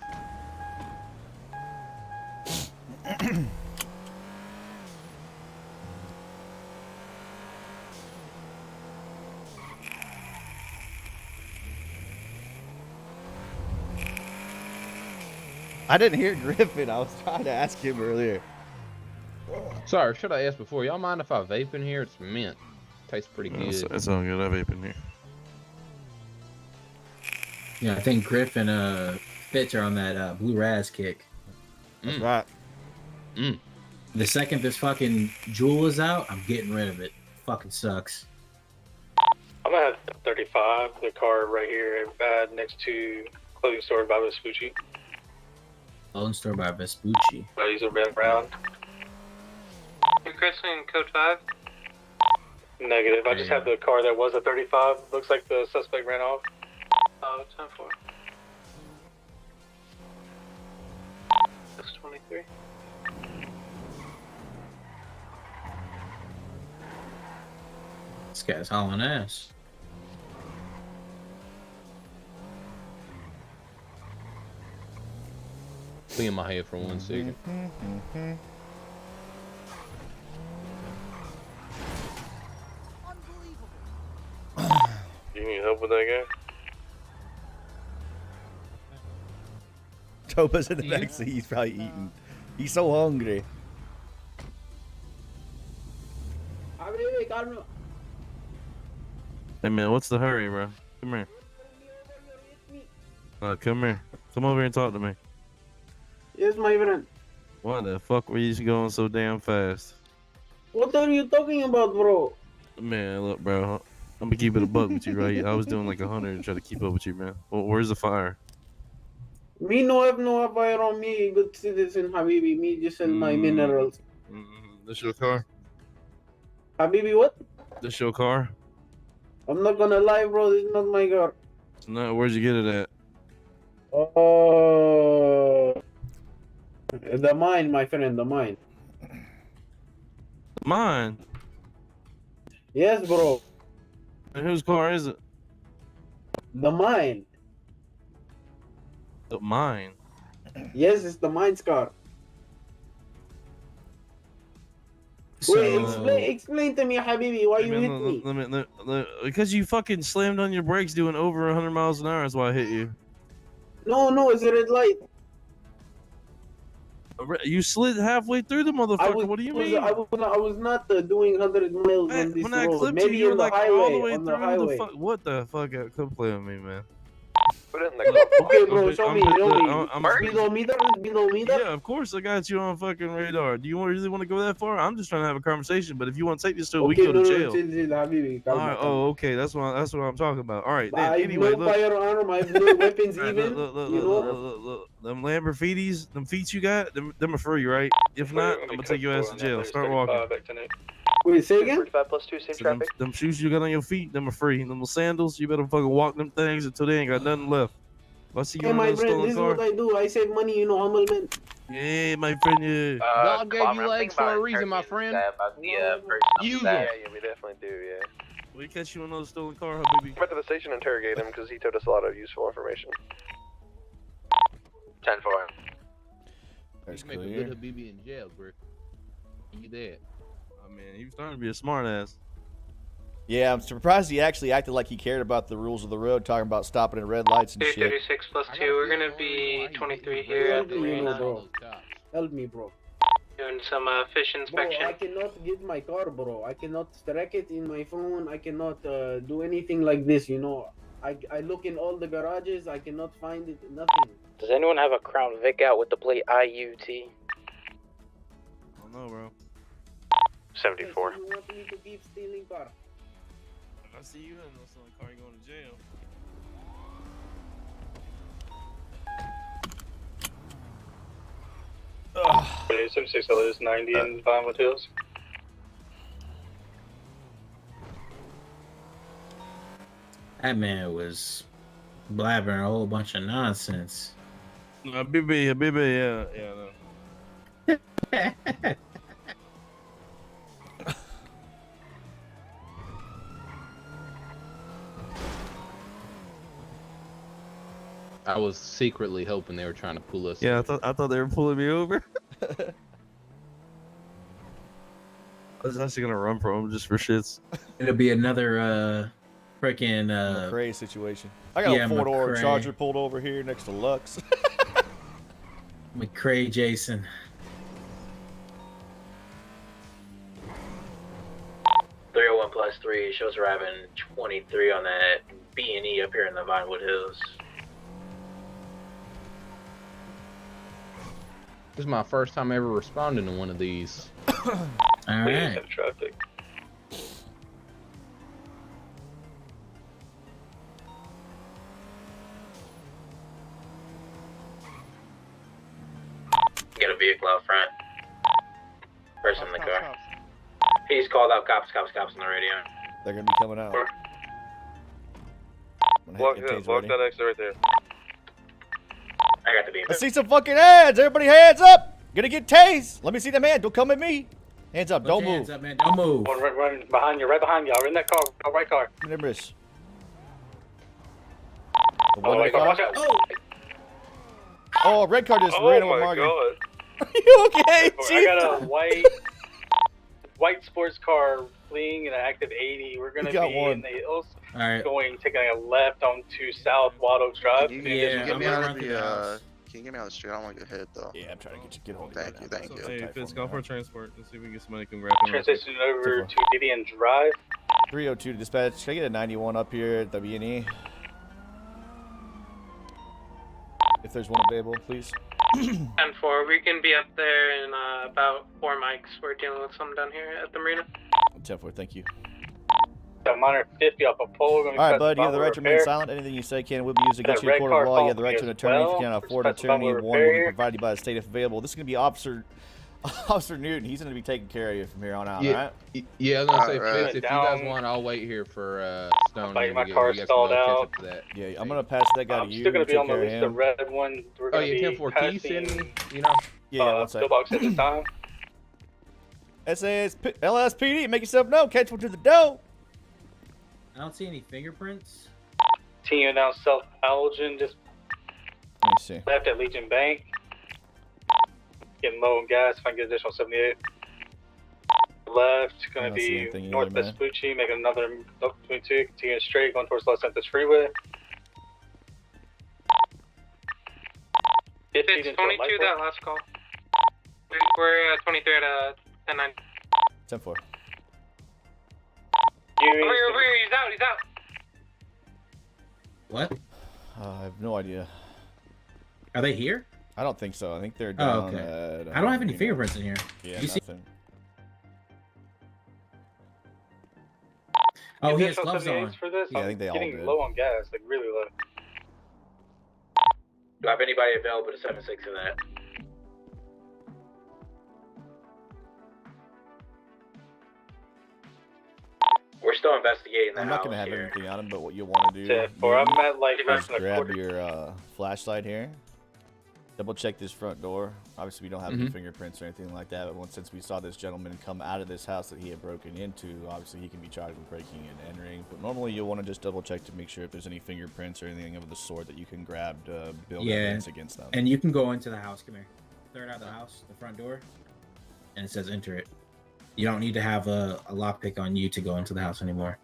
I didn't hear Griffin. I was trying to ask him earlier. Sorry, should I ask before? Y'all mind if I vape in here? It's mint. Tastes pretty good. It's all good. I vape in here. Yeah, I think Griff and Fitz are on that blue Raz kick. That's right. The second this fucking jewel is out, I'm getting rid of it. Fucking sucks. I'm gonna have 35, the car right here, next to clothing store by Vespucci. Clothing store by Vespucci. These are red brown. You're Christian code 5? Negative. I just have the car that was a 35. Looks like the suspect ran off. Oh, 10-4. That's 23. This guy's hauling ass. Be in my head for 1 second. You need help with that guy? Topa's in the back seat. He's probably eating. He's so hungry. Hey man, what's the hurry, bro? Come here. Come here. Come over here and talk to me. Yes, my friend. Why the fuck were you going so damn fast? What are you talking about, bro? Man, look, bro. I'm gonna keep it a buck with you, right? I was doing like 100 and try to keep up with you, man. Well, where's the fire? Me no have no fire on me, good citizen Habibi. Me just sell my minerals. This your car? Habibi, what? This your car? I'm not gonna lie, bro. This is not my car. No, where'd you get it at? The mine, my friend, the mine. Mine? Yes, bro. And whose car is it? The mine. The mine? Yes, it's the mine's car. So, Wait, explain to me, Habibi, why you hit me? Because you fucking slammed on your brakes doing over 100 miles an hour. That's why I hit you. No, it's a red light. You slid halfway through the motherfucker. What do you mean? I was not doing 100 miles on this When I road. clipped Maybe you, you were in the like highway. all the way On the through highway. What the fuck? Come play with me, man. Put it in the Okay, bro, show me. Speedometer? Speedometer? Yeah, of course I got you on fucking radar. Do you really want to go that far? I'm just trying to have a conversation. But if you want to take this to it, we can go to jail. All right. Oh, okay. That's what I'm talking about. All right. Then, I have anyway, no look. firearm. I have no weapons All right, even. look. Them Lamborghinis, them feet you got, them are free, right? If not, I'm gonna take your ass to jail. Start walking. Wait, say again? 45+2, same So traffic. them shoes you got on your feet, them are free. Them little sandals, you better fucking walk them things until they ain't got nothing left. If I see you Hey, in my another friend, stolen this is car, what I do. I save money, you know, humble man. yeah, my friend, yeah. God gave you legs for a reason, my friend. Use them. Yeah, we definitely do, yeah. We catch you in another stolen car, Habibi. Went to the station and interrogate him because he told us a lot of useful information. 10-4. That's You make a clear. good Habibi in jail, Brick. You that. Oh man, he was starting to be a smart ass. Yeah, I'm surprised he actually acted like he cared about the rules of the road, talking about stopping at red lights and shit. 236+2. We're gonna be 23 here at the marina. Bro. Help me, bro. Doing some fish inspection. Bro, I cannot get my car, bro. I cannot track it in my phone. I cannot do anything like this, you know. I look in all the garages. I cannot find it. Nothing. Does anyone have a Crown Vic out with the plate IUT? I don't know, bro. 74. You want me to keep stealing car? If I see you in no stolen car, you're going to jail. Ugh. 76 is 90 in Vinewood Hills. That man was blabbering a whole bunch of nonsense. Habibi, yeah, no. I was secretly hoping they were trying to pull us. Yeah, I thought they were pulling me over. I was actually gonna run from them just for shits. It'll be another freaking McRae situation. I got a 4-door Charger pulled over here next to Lux. McRae Jason. +3 shows arriving 23 on that B&E up here in the Vinewood Hills. This is my first time ever responding to one of these. All right. Traffic. Get a vehicle out front. Person in the car. He's called out cops on the radio. They're gonna be coming out. Block that exit right there. I got the beam. I see some fucking hands. Everybody, hands up. Gonna get tased. Let me see them hands. Don't come at me. Hands up. Don't move. Hands up, man. Don't move. One right behind you, right behind you. In that car, right car. Numbers. Watch out. Oh, red car just ran over Margaret. God. Are you okay, I Chief? got a white sports car fleeing in an active 80. We're gonna be in the hills. All right. Taking a left onto South Wild Oaks Drive. Can you get me out of the street? I don't want to get hit though. Yeah, I'm trying to get home. Thank you. Hey, Fitz, go for a transport. Let's see if we can get somebody can grab him. Transition over to Gideon Drive. 302 to dispatch. Can I get a 91 up here at WNE? If there's one available, please. 10-4, we can be up there in about 4 mics. We're dealing with some down here at the marina. 10-4, thank you. A minor 50 off a pole. All right, bud, you have the right to remain silent. Anything you say can and will be used against you in court of law. You have the right to an attorney. If you cannot afford an attorney, one will be provided by the state if available. This is going to be Officer Newton. He's going to be taking care of you from here on out, all right? Yeah, I was going to say, Fitz, if you guys want, I'll wait here for Stone. My car's stalled out. Yeah, I'm going to pass that guy to you. Still going to be on take the care list of of red one. We're going to be 10-4, can you send me, you know? Yeah, one second. Pillbox at this time. LSPD, make yourself known. Catch one to the door. I don't see any fingerprints. Continue down South Algen, just Let me see. left at Legion Bank. Getting low on gas. If I can get additional 78. Left, going to be north Vespucci, making another look between two. Continuing straight, going towards Los Santos Freeway. It's 22, that last call. We're 23 at 10-9. 10-4. Over here, he's out. What? I have no idea. Are they here? I don't think so. I think they're Oh, down okay. at, I don't have any fingerprints in here. Yeah, You see- nothing. Oh, he has Additional gloves 78s on. for this? Yeah, I think they all getting did. low on gas, like really low. Do I have anybody available to 7-6 in that? We're still investigating the I'm house not gonna have here. everything on him, but what you'll want to do 10-4. I'm at like is grab your flashlight here. Double check this front door. Obviously, we don't have any fingerprints or anything like that. But since we saw this gentleman come out of this house that he had broken into, obviously he can be charged with breaking and entering. But normally, you'll want to just double check to make sure if there's any fingerprints or anything of the sort that you can grab to build evidence against them. And you can go into the house. Come here. Third out of the house, the front door, and it says enter it. You don't need to have a lockpick on you to go into the house anymore.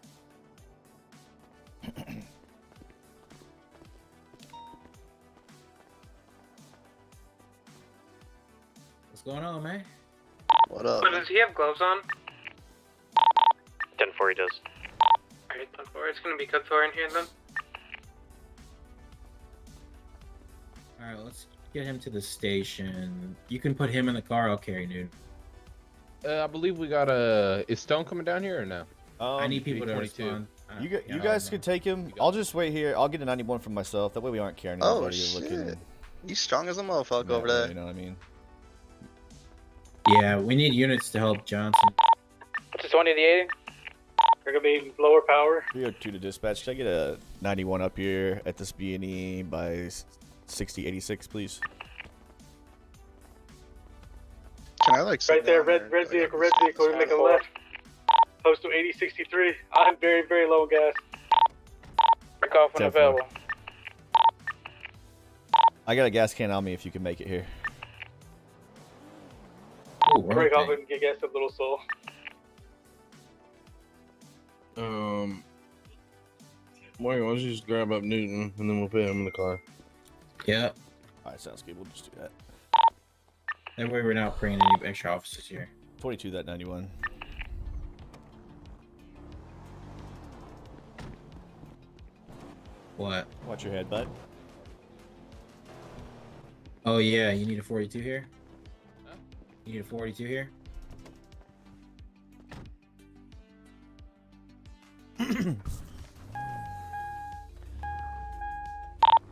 What's going on, man? What up? But does he have gloves on? 10-4 he does. Alright, 10-4. It's gonna be good for in here then. All right, let's get him to the station. You can put him in the car. I'll carry Nude. I believe we got is Stone coming down here or no? I need people to 22. respond. You guys could take him. I'll just wait here. I'll get a 91 for myself. That way we aren't carrying anybody. Oh shit! Looking You strong as a motherfucker that over way, there. You know what I mean? Yeah, we need units to help Johnson. What's the 20 to the 80? They're gonna be lower power. 302 to dispatch. Can I get a 91 up here at this B&E by 6086, please? Can I like Right there, red vehicle. We're making a left. Postal 8063. I'm very, very low on gas. Break off when 10-4. available. I got a gas can on me if you can make it here. Ooh, Break off and get gas up, little soul. Morgan, why don't you just grab up Newton and then we'll put him in the car. Yeah. Alright, sounds good. We'll just do that. That way we're not bringing any extra officers here. 22 that 91. What? Watch your head, bud. Oh yeah, you need a 42 here? You need a 42 here?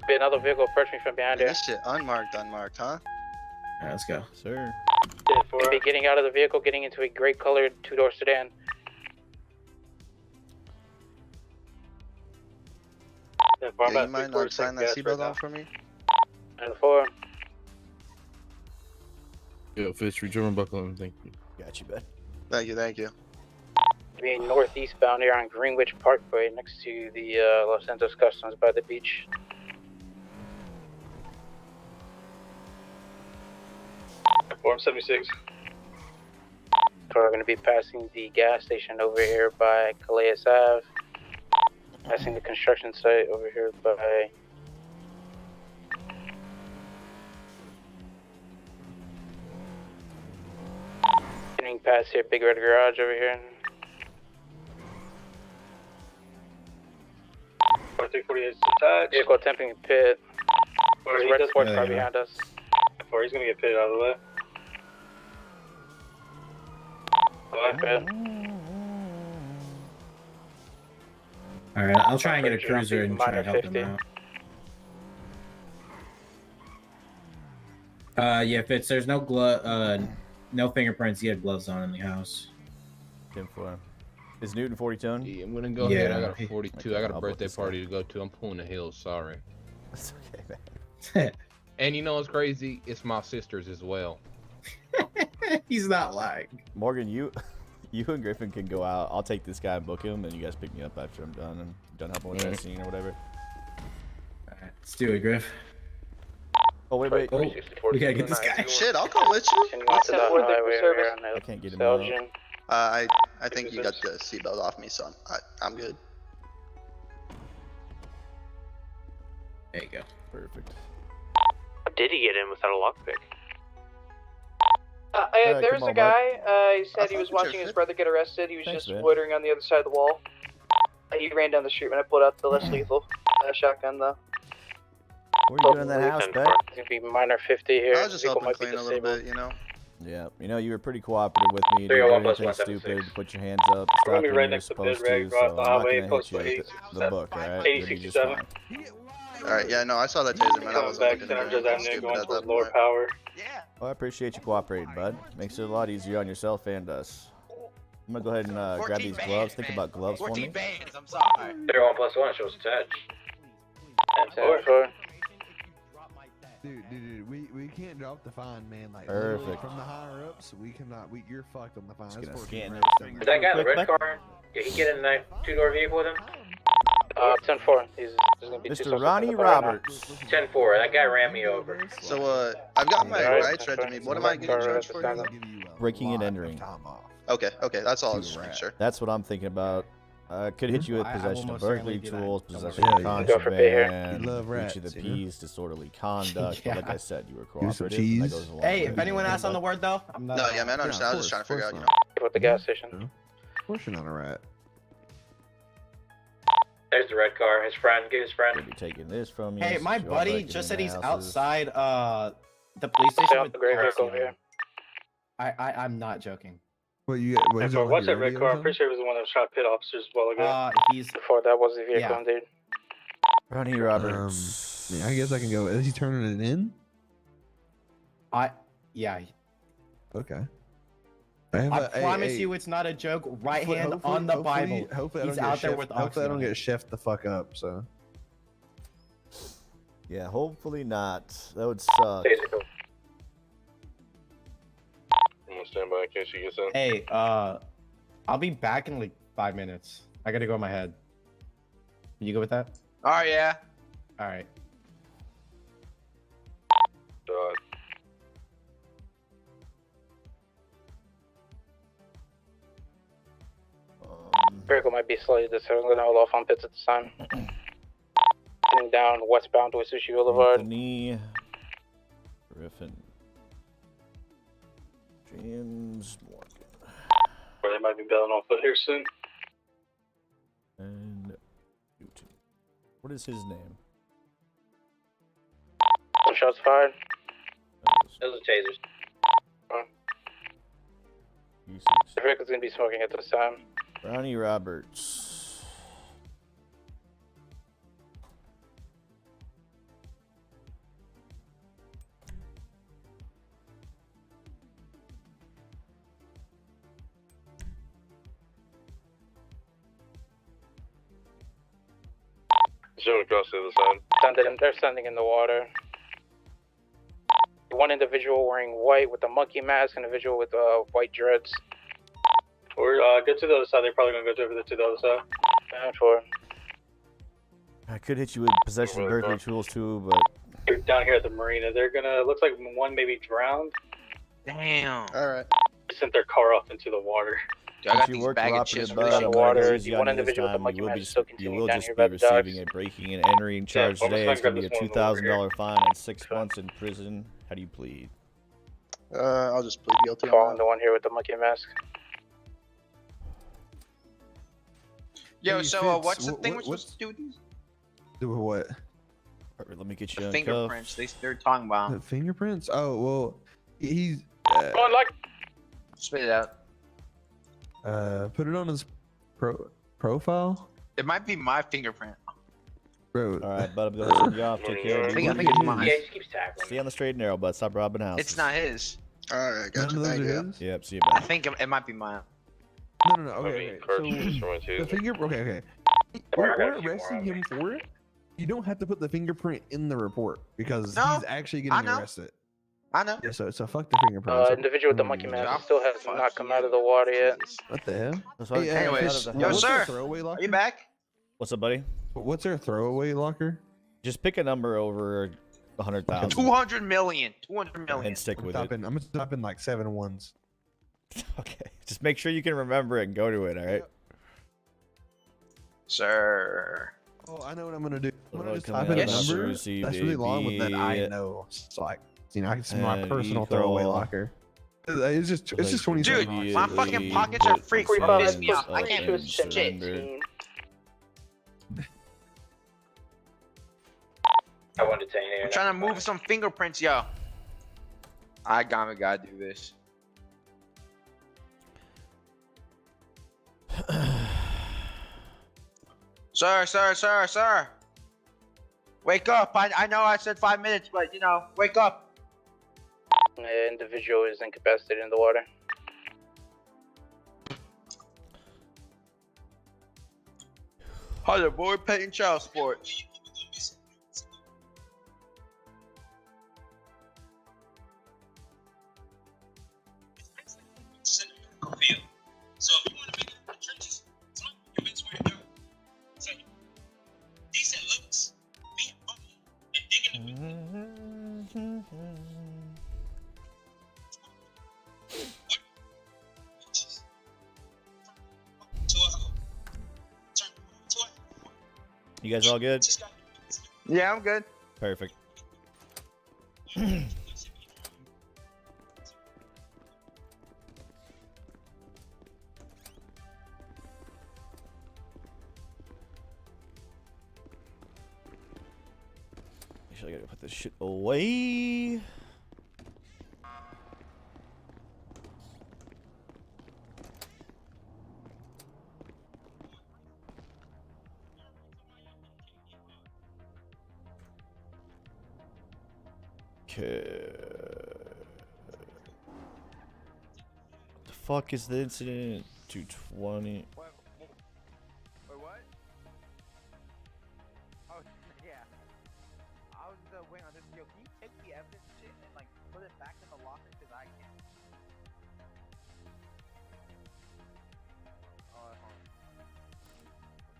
Be another vehicle approaching from behind there. This shit unmarked, huh? Alright, let's go. Sir. You'll be getting out of the vehicle, getting into a gray colored two-door sedan. Do you mind not signing that seatbelt off for me? 10-4. Yo, Fish, reach over and buckle him. Thank you. Got you, bud. Thank you. Being northeastbound here on Greenwich Parkway next to the Los Santos Customs by the beach. Form 76. So we're going to be passing the gas station over here by Calais Ave. Passing the construction site over here by getting past here, Big Red Garage over here. 4348 is attached. Vehicle attempting to pit. Or There's he red does- sports car behind us. Or he's gonna get pitted out of the way. Alright, I'll try and get a cruiser and try to help them out. Yeah, Fitz, there's no no fingerprints. He had gloves on in the house. 10-4. Is Newton 42? Yeah, I'm gonna go ahead. I got a 42. I got a birthday party to go to. I'm pulling the hills. Sorry. That's okay, man. And you know what's crazy? It's my sister's as well. He's not lying. Morgan, you and Griffin can go out. I'll take this guy and book him, and you guys pick me up after I'm done and done helping with that scene or whatever. Alright, let's do it, Griff. Oh, wait. Oh, we gotta get this guy. Shit, I'll come with you. I can't get him out. I think you got the seatbelt off me, so I'm good. There you go. Perfect. Did he get in without a lockpick? There's a guy. He said he was watching his brother get arrested. He was Thanks, just man. loitering on the other side of the wall. He ran down the street when I pulled out the less lethal shotgun, though. What are you doing in that house, Ben? It's gonna be minor 50 here. I was just Vehicle helping might be clean a little disabled. bit, you know. Yeah, you know, you were pretty cooperative with me. You 301 didn't do plus anything 176. stupid. Put your hands up. We're Stop gonna be when right you're next to supposed Bid Rag, to. go out So the I'm not highway, gonna post hit you with the book, all right? You'll be just 8067. fine. All right, yeah, no, I saw that taser, man. I Coming wasn't back looking to at Andrews it. Avenue, Stupid going at towards that Lower point. Power. Well, I appreciate you cooperating, bud. Makes it a lot easier on yourself and us. I'm gonna go ahead and grab these gloves. Think about gloves for me. bands, I'm sorry. 301 plus 1 shows touch. Dude, we can't drop the fine, man. Like Perfect. literally from the higher ups, we cannot. You're fucked on the fine. Just That's gonna 14 scan racks. everything. Is that guy in the Quick, red quick. car? Did he get in a two-door vehicle with him? 10-4. There's gonna be two Mr. suspects Ronnie on the fire now. Roberts. 10-4. That guy ran me over. So, I've got my Alright, rights read to me. What am I getting charged for? Breaking and entering. Okay, that's all. I was just making sure. That's what I'm thinking about. Could hit you with I possession will of most certainly burglary do that. tools, Don't possession worry. of Yeah, you go for pay here. contraband, You love breach rats, of the you know? peace, disorderly conduct. But like I said, you were Here's some cooperative. And that cheese. goes a long Hey, way. if anyone asks on the word though, I'm not. No, yeah, man, I understand. I was just trying to figure out, you know. At the gas station. Of course you're not a rat. There's the red car. His friend. Get his friend. Could be taking this from you. Hey, my y'all buddy breaking just said into he's houses. outside the police Stay station off with the gray cars vehicle over on. here. I'm not joking. What you got? What, is it on What's your that red radio or car? I'm something? pretty sure it was the one that was trying to pit officers a while ago. He's Before that was the vehicle, Yeah. indeed. Ronnie Roberts. Yeah, I guess I can go. Is he turning it in? yeah. Okay. I promise you, it's not a joke. Right hand on the Bible. Hopefully, He's I don't out get there chef, with hopefully I don't oxy on get chef the fuck up. So Yeah, hopefully not. That would suck. I'm gonna stand by in case she gets in. Hey, I'll be back in like 5 minutes. I gotta go in my head. You go with that? Oh yeah. All right. God. Vehicle might be slightly disturbed. I'm gonna hold off on pits at this time. Heading down westbound to Sushi Boulevard. Anthony Griffin. James Morgan. Or they might be bailing on foot here soon. And YouTube. What is his name? Some shots fired. Those are tasers. The vehicle's gonna be smoking at this time. Ronnie Roberts. Zoom across the other side. They're standing in the water. One individual wearing white with a monkey mask, an individual with white dreads. Or go to the other side. They're probably gonna go to the other side. For I could hit you with possession of burglary tools too, but They're down here at the marina. They're gonna. Looks like one maybe drowned. Damn. All right. They sent their car off into the water. Dude, I got if you these work bag of cooperative, chips. bud, the I'm gonna water, go easy the on one you this individual with time. the monkey You will mask be, is still you continuing will down just here be by the docks. receiving a breaking and entering charge I'm just today. gonna It's going to grab be a this one over here. $2,000 fine and 6 months in prison. How do you plead? I'll just plead guilty. Following the one here with the monkey mask. Yo, Hey, so Fitz, what's the what- thing we're what- supposed to do with these? do what? Alright, let me get you The on fingerprints. They're talking about. The fingerprints? Oh well, he's Going like. Spit it out. put it on his profile, It might be my fingerprint. bro. All right, bud. I'm going to send you off. Take care. I dude. think it's mine. Yeah, he just keeps tackling. Stay on the straight and narrow, bud. Stop robbing houses. It's not his. All right, None gotcha. of those Thank are you. his? Yep. See you, I bud. think it might be mine. No. Okay. Cartridges for my So two. the finger. Okay. I We're got a few arresting more on him for it. You don't have to put the fingerprint in the report because No, he's actually I getting know. arrested. I know. Yeah. So fuck the fingerprint. Individual with the monkey mask still has not come out of the water yet. What the hell? That's why I Hey, can't anyways, get out of the yo, house. what's sir. their throwaway locker? Are you back? What's up, buddy? What's their throwaway locker? Just pick a number over 100,000 200 million. 200 million. and stick with it. I'm gonna stop in like 7 ones. Okay. Just make sure you can remember it and go to it. All right. Sir. Oh, I know what I'm gonna do. I'm gonna Well, just coming type in a out of number Jersey, that's really long with that I baby. know. It's like, you know, I can see my personal You throwaway call- locker. It's just 20 Dude, seconds. my fucking pockets are free. Piss me off. I can't do shit. I want to tell you. I'm trying to move some fingerprints, yo. I gotta do this. Sir. Wake up. I know I said 5 minutes, but you know, wake up. The individual is incapacitated in the water. Hi there, boy. Paying child support. So if you want to make it in the trenches, come on, convince where to go. So, decent looks, being funny, and digging the You guys all good? Yeah, I'm good. Perfect. Actually, I gotta put this shit away. Okay. What the fuck is the incident? 220. Wait, what? Oh, yeah. I was waiting on this. Yo, can you take the evidence shit and like put it back in the locker? Cause I can't. Hold on.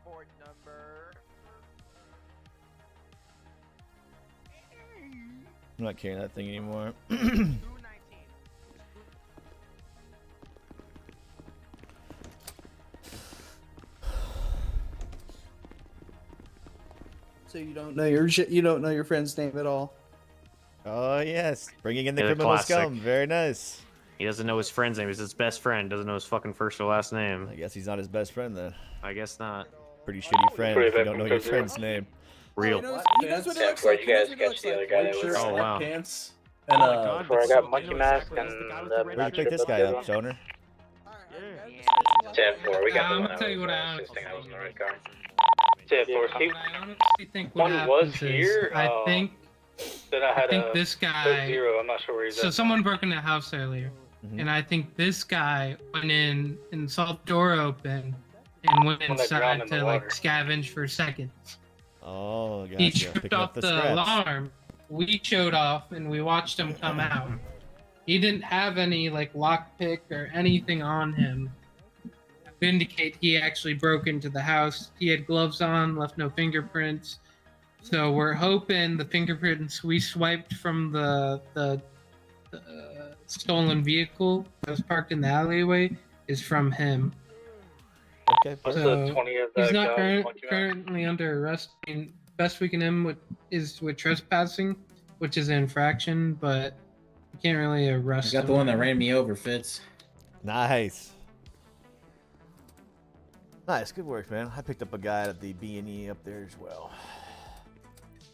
Report number. I'm not carrying that thing anymore. So you don't know your friend's name at all. Oh yes, bringing in the Yeah, criminal classic. scum. Very nice. He doesn't know his friend's name. He's his best friend. Doesn't know his fucking first or last name. I guess he's not his best friend then. I guess not. Pretty shitty friend if you don't know your friend's name. Real. He knows what it looks like. He knows what it looks like. Oh wow. Pants. Oh And my God, Before I that's got so- monkey you know mask exactly, and that's the guy with the red Where'd you pick this guy up, Stoner? 10-4, we got I'm the one gonna that tell you was what I assisting. I was in the right car. 10-4, keep. What I honestly think what One was happens is, here. I think Then I had a this code guy. 0. I'm not sure where he's So at. someone broke in the house earlier, and I think this guy went in and saw the door open and went One that drowned inside in the to like water. scavenge for seconds. Oh, gotcha. He tripped Picking off up the the scraps. alarm. We showed off and we watched him come out. He didn't have any like lockpick or anything on him to indicate he actually broke into the house. He had gloves on, left no fingerprints. So we're hoping the fingerprints we swiped from the stolen vehicle that was parked in the alleyway is from him. Okay, What's So the 20 of he's that not guy with monkey mask? currently under arrest. I mean, best we can him is with trespassing, which is an infraction, but you can't really I arrest got him. the one that ran me over, Fitz. Nice. Nice, good work, man. I picked up a guy at the B&E up there as well.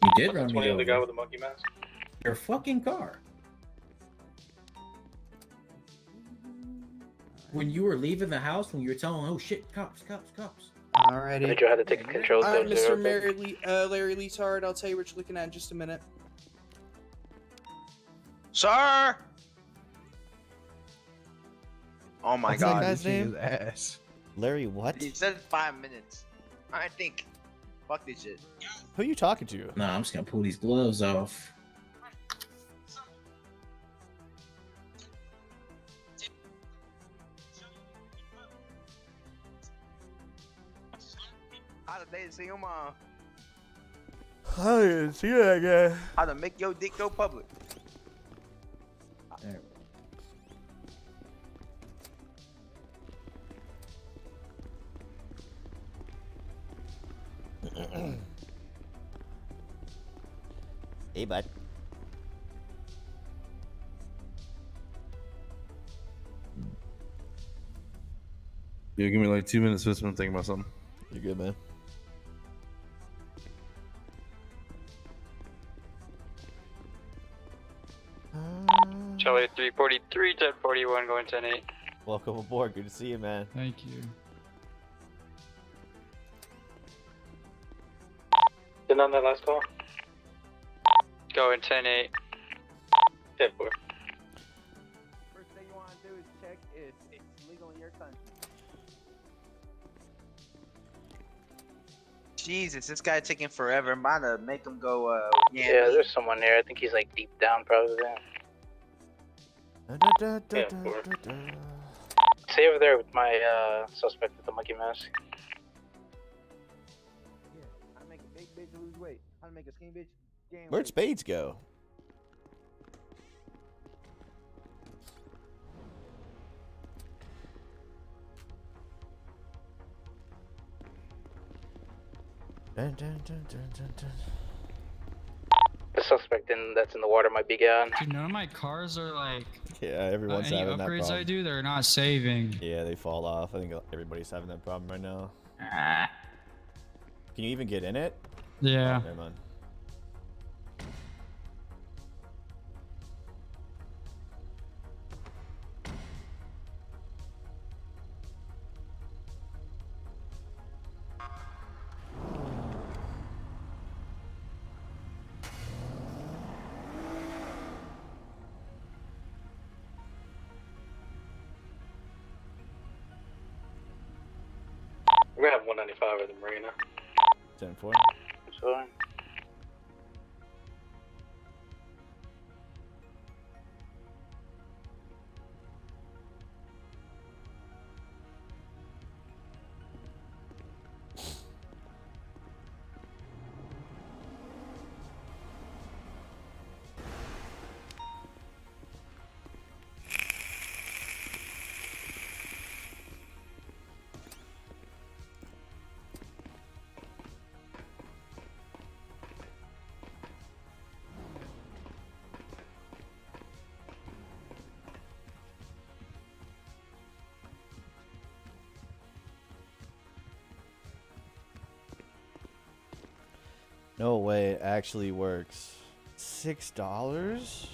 You did What's run the me 20 of the guy over. with the monkey mask? Your fucking car. When you were leaving the house, when you were telling, oh shit, cops. Alrighty. Individual had to take a control Alright, code 0. Mr. Larry Leetard, I'll tell you what you're looking at in just a minute. Sir! Oh my What's that God. guy's name? His ass. Larry what? He said 5 minutes. I think. Fuck this shit. Who are you talking to? Nah, I'm just gonna pull these gloves off. How to date see your mom. I didn't see that guy. How to make your dick go public. There. Hey, bud. Yeah, give me like 2 minutes. Fist. I'm thinking about something. You're good, man. Charlie 343, 1041, going 10-8. Welcome aboard. Good to see you, man. Thank you. Did on that last call? Going 10-8. 10-4. First thing you want to do is check if it's legal in your country. Jesus, this guy taking forever. I'm about to make him go, Yeah, there's someone there. I think he's like deep down, probably. Stay over there with my suspect with the monkey mask. How to make a big bitch lose weight. How to make a skinny bitch gain Where'd weight. Spades go? The suspect that's in the water might be gone. Dude, none of my cars are like. Yeah, everyone's any having that upgrades problem. I do, they're not saving. Yeah, they fall off. I think everybody's having that problem right now. Can you even get in it? Yeah. Never mind. We're gonna have 195 at the marina. 10-4. So, No way it actually works. $6?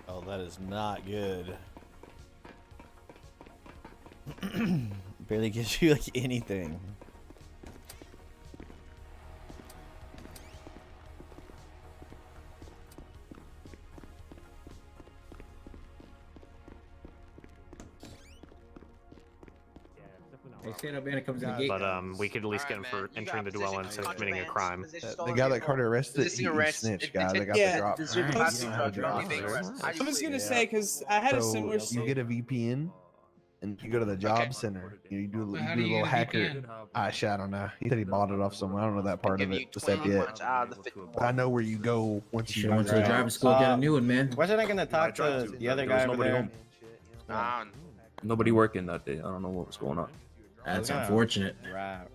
Oh, that is not good. Barely gives you like anything. They say no bandit comes in the gate. But we could at least get him for entering the dwelling instead of committing a crime. The guy that Carter arrested, he snitched, guy. They got the drop. I was gonna say because I had a similar. You get a VPN, and you go to the job center. You do a little hacker. I don't know. He said he bought it off somewhere. I don't know that part of it. Just that yet. But I know where you go once you went to the driving school. Get a new one, man. Wasn't I gonna talk to the other guy over there? Nobody working that day. I don't know what was going on. That's unfortunate. Rap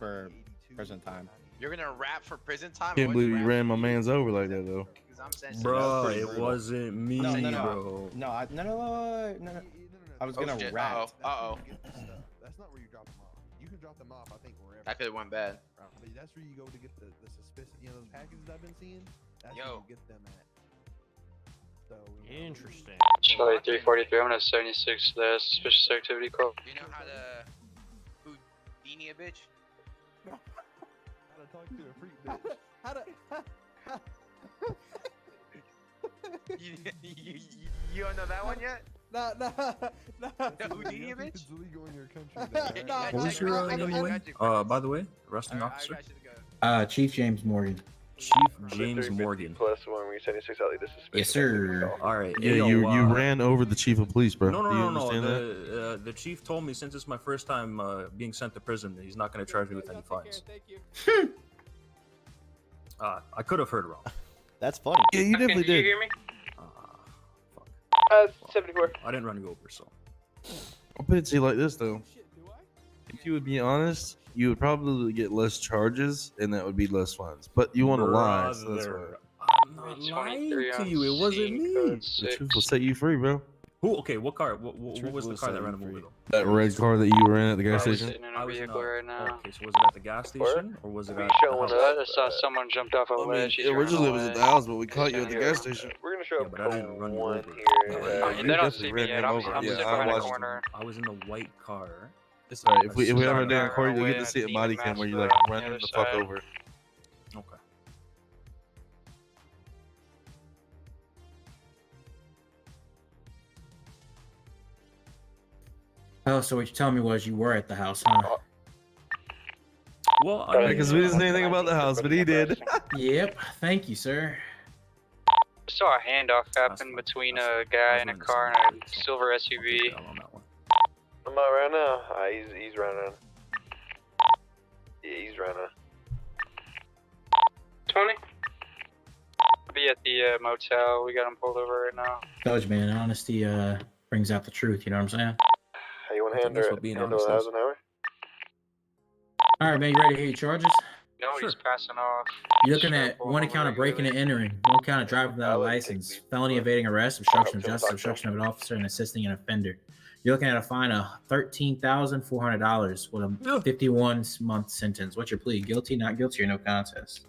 for prison time. You're gonna rap for prison time? Can't believe you ran my man's over like that though. Bro, it wasn't me, bro. No, I was gonna rap. That's not where you drop them off. You can drop them off, I think, wherever. That could have went bad. But that's where you go to get the suspicious, those packages I've been seeing. That's where you get them at. So, interesting. Charlie 343, I'm gonna 76 the suspicious activity call. You know how to Houdini a bitch? How to talk to a freak bitch. You don't know that one yet? No. The Houdini a bitch? It's illegal in your country. What was your name? By the way, arresting officer. Chief James Morgan. Chief James Morgan. +1, we 76 out. This is Yes, sir. All right. Yeah, you ran over the chief of police, bro. No. Do you understand that? The chief told me since it's my first time being sent to prison, he's not going to charge me with any fines. I could have heard wrong. That's funny. Yeah, you definitely Did you did. hear me? 74. I didn't run you over, so. I'll put it to you like this though. If you would be honest, you would probably get less charges, and that would be less fines. But you want to lie, so that's why. I'm not lying to you. It wasn't me. The truth will set you free, bro. Who? Okay, what car? What was the car that ran him over though? That red car that you were in at the gas station. I was in a, right now. Okay, so was it at the gas station or was it at the house? I just saw someone jumped off a ledge. Originally it was at the house, but we caught you at the gas station. We're gonna show up but I didn't run you over. They don't see me yet. I'm sitting behind a corner. I was in the white car. It's alright. If we have a day on court, you get to see a body cam where you like run the fuck over. Okay. Oh, so what you're telling me was you were at the house, huh? Well, because we didn't say anything about the house, but he did. Yep. Thank you, sir. Saw a handoff happen between a guy in a car and a silver SUV. I'm out right now. He's running. Yeah, he's running. Tony? Be at the motel. We got him pulled over right now. Told you, man. Honesty brings out the truth. You know what I'm saying? How you want to handle 1,000 hour? All right, man. You ready to hear your charges? No, he's passing off. You're looking at one count of breaking and entering, one count of driving without a license, felony evading arrest, obstruction of justice, obstruction of an officer, and assisting an offender. You're looking at a fine of $13,400 with a 51-month sentence. What's your plea? Guilty, not guilty, or no contest?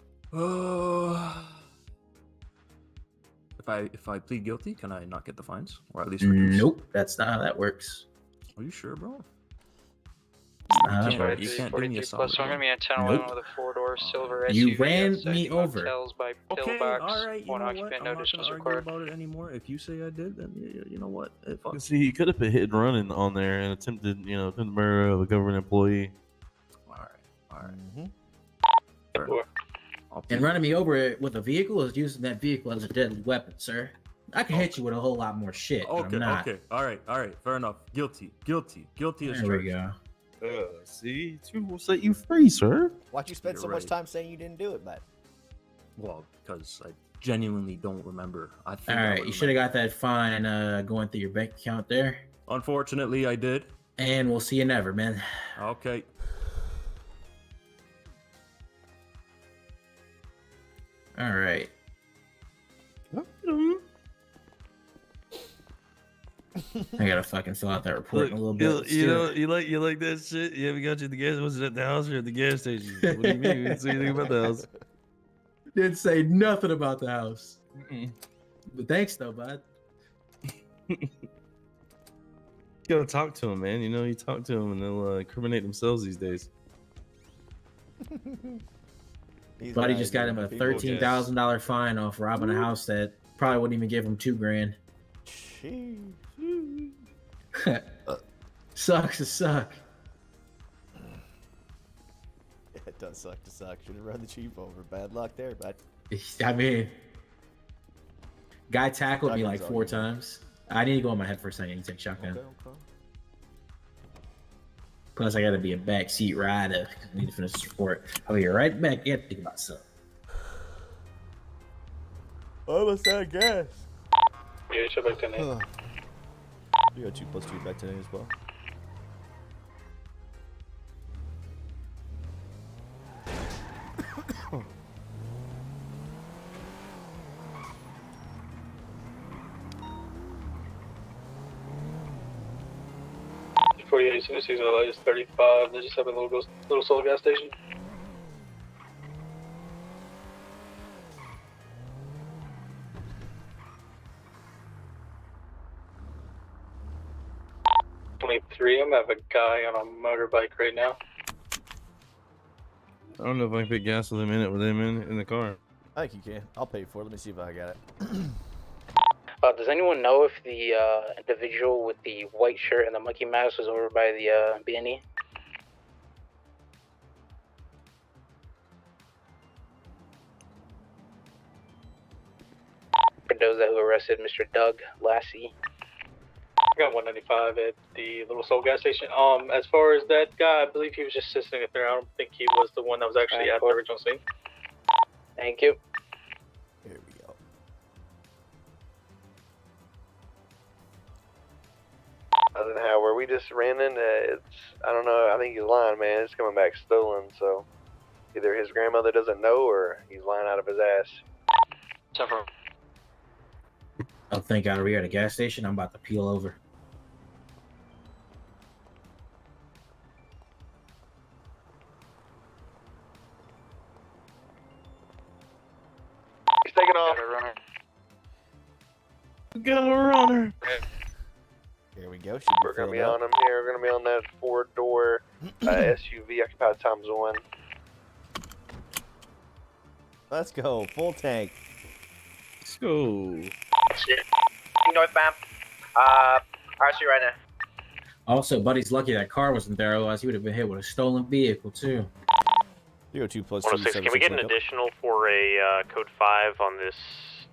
If I plead guilty, can I not get the fines, or at least reduce? Nope, that's not how that works. Are you sure, bro? You can't do me a solid. So I'm gonna be at 10-11 with a 4-door silver SUV. You ran me over. By Okay, pillbox. all right. You One know occupant what? I'm notice not was gonna argue required. about it anymore. If you say I did, then you know what? See, he could have put hit and running on there and attempted murder of a government employee. All right. And running me over with a vehicle is using that vehicle as a deadly weapon, sir. I can hit you with a whole lot more shit. But I'm not. Okay. All right. Fair enough. Guilty as There we charged. go. See, two will set you free, sir. Why'd you spend You're so much right. time saying you didn't do it, Matt? Well, because I genuinely don't remember. I All think. I right, would you should have got that fine going through your bank account there. Unfortunately, I did. And we'll see you never, man. Okay. All right. I gotta fucking fill out that report in a little bit. You like that shit? You haven't got you at the gas. Was it at the house or at the gas station? What do you mean? You didn't say anything about the house. Didn't say nothing about the house. But thanks though, bud. You gotta talk to them, man. You talk to them and they'll incriminate themselves these days. Buddy just got him a $13,000 fine off robbing a house that probably wouldn't even give him $2,000. Sucks to suck. It does suck to suck. Should have run the chief over. Bad luck there, but I mean, guy tackled me like Shotgun's 4 all times. I need to go on my head for a second. You take shotgun. Okay. Plus, I gotta be a backseat rider. I need to finish this report. I'll be right back. I gotta think about something. Almost out of gas. Yeah, check back 10. You got 2 + 2 back today as well. Season the latest 35. They just have a little solar gas station. I'm gonna have a guy on a motorbike right now. I don't know if I can put gas with them in it with them in the car. I think you can. I'll pay for it. Let me see if I got it. Does anyone know if the individual with the white shirt and the monkey mask was over by the B&E? For those who arrested Mr. Doug Lassie. I got 195 at the Little Soul gas station. As far as that guy, I believe he was just sitting there. I don't think he was the one that was actually at the original scene. Thank you. Here we go. London Howard. We just ran into I don't know. I think he's lying, man. It's coming back stolen. So either his grandmother doesn't know or he's lying out of his ass. Oh, thank God, we're at a gas station. I'm about to peel over. He's taking off. Got a runner. Here we go. We're gonna be on him here. We're gonna be on that 4-door SUV occupied times 1. Let's go. Full tank. Let's go. Northbound. RC right now. Also, Buddy's lucky that car wasn't there, otherwise he would have been hit with a stolen vehicle too. 02 plus 106, can we get an additional for a code 5 on this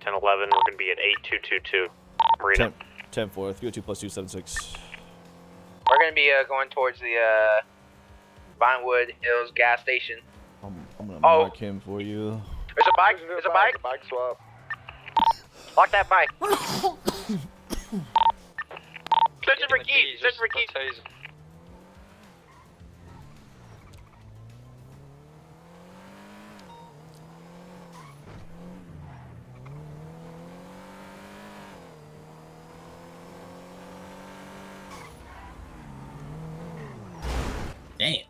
1011? We're going to be at 8222 Marina. 10-4, 302 plus 276. We're gonna be going towards the Vinewood Hills gas station. I'm gonna mark him for you. There's a bike. There's a bike. Bike swap. Lock that bike. Searching for keys. Searching for keys. Damn.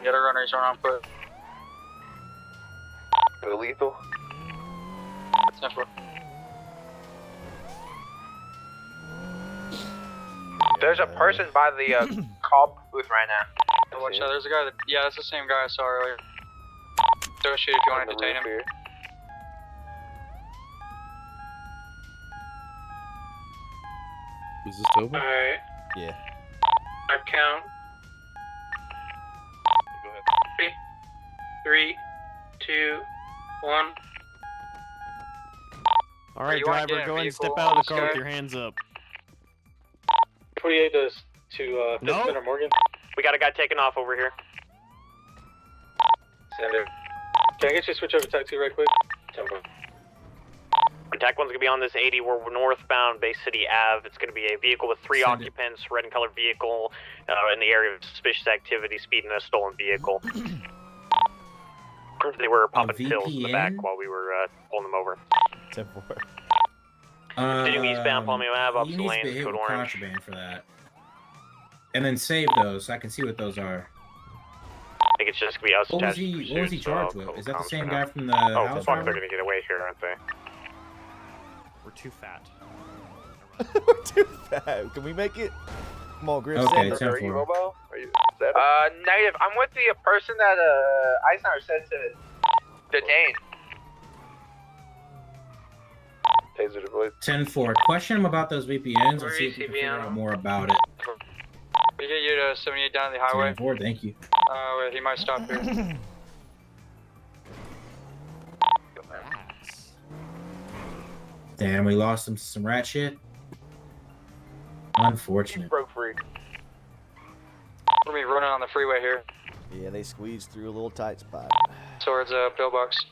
The other runners are on foot. Go lethal. Central. There's a person by the call booth right now. Watch out, there's a guy that, yeah, that's the same guy I saw earlier. Throw shoot if you want to detain him. Is this Toby? Alright. Yeah. I count. Go ahead. 3, 2, 1. All right, You wanna driver, get go in a ahead and step vehicle out of on the this car with guy? your hands up. 28 to Piston or Morgan. We got a guy taking off over here. Send it. Can I get you to switch over to Tac 2 right quick? Tempo. Attack 1's gonna be on this 80. We're northbound Bay City Ave. It's gonna be a vehicle with 3 occupants, red and colored vehicle in the area of suspicious activity, speeding a stolen vehicle. They were popping pills in the back while we were pulling them over. 10-4. Continuing eastbound Palmetto Ave, he opposite needs to be lanes, hit code with orange. contraband for that. And then save those so I can see what those are. I think it's just gonna be us What was attached to he? What was he pursuit, so charged I'll with? Is that the comms same for guy now. from the Oh, house? fuck, robbery? they're gonna get away here, aren't they? We're too fat. We're too fat. Can we make it? Come on, Griff. Okay, send it. Are you mobile? Are you Negative. I'm with the person that Eisenhower said to detain. Taser deployed. 10-4. Question him about those VPNs and see if we can figure out more about it. We get you to 78 down the highway. 10-4, thank you. Wait, he might stop here. Damn, we lost him to some rat shit. Unfortunate. Broke free. We're gonna be running on the freeway here Yeah, they squeezed through a little tight spot. towards pillbox.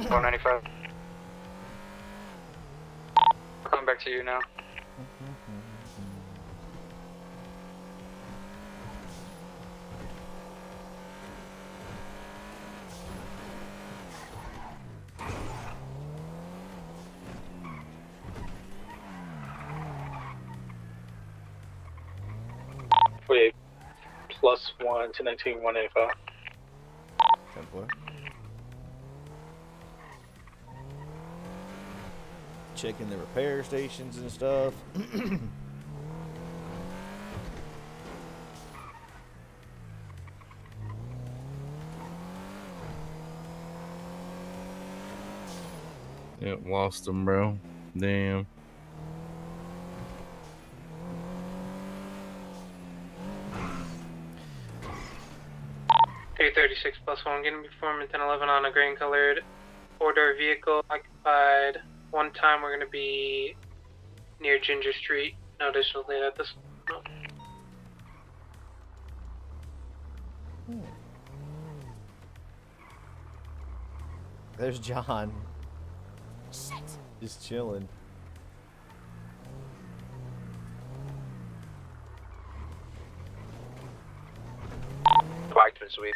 One 95. Coming back to you now. Wait, plus 1 to 19, 185. 10-4. Checking the repair stations and stuff. Yep, lost him, bro. Damn. +1 getting performance 1011 on a green colored 4-door vehicle occupied. One time we're gonna be near Ginger Street. No additional data at this. No. There's John. Shit. Just chilling. Blackman sweep.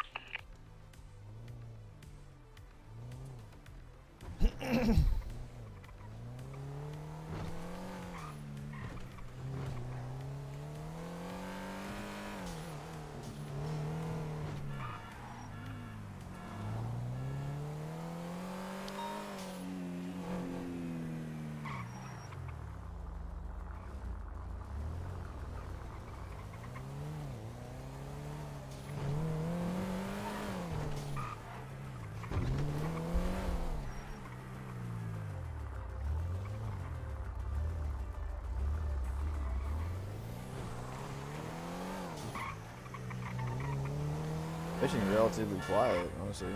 Fishing relatively quiet, honestly.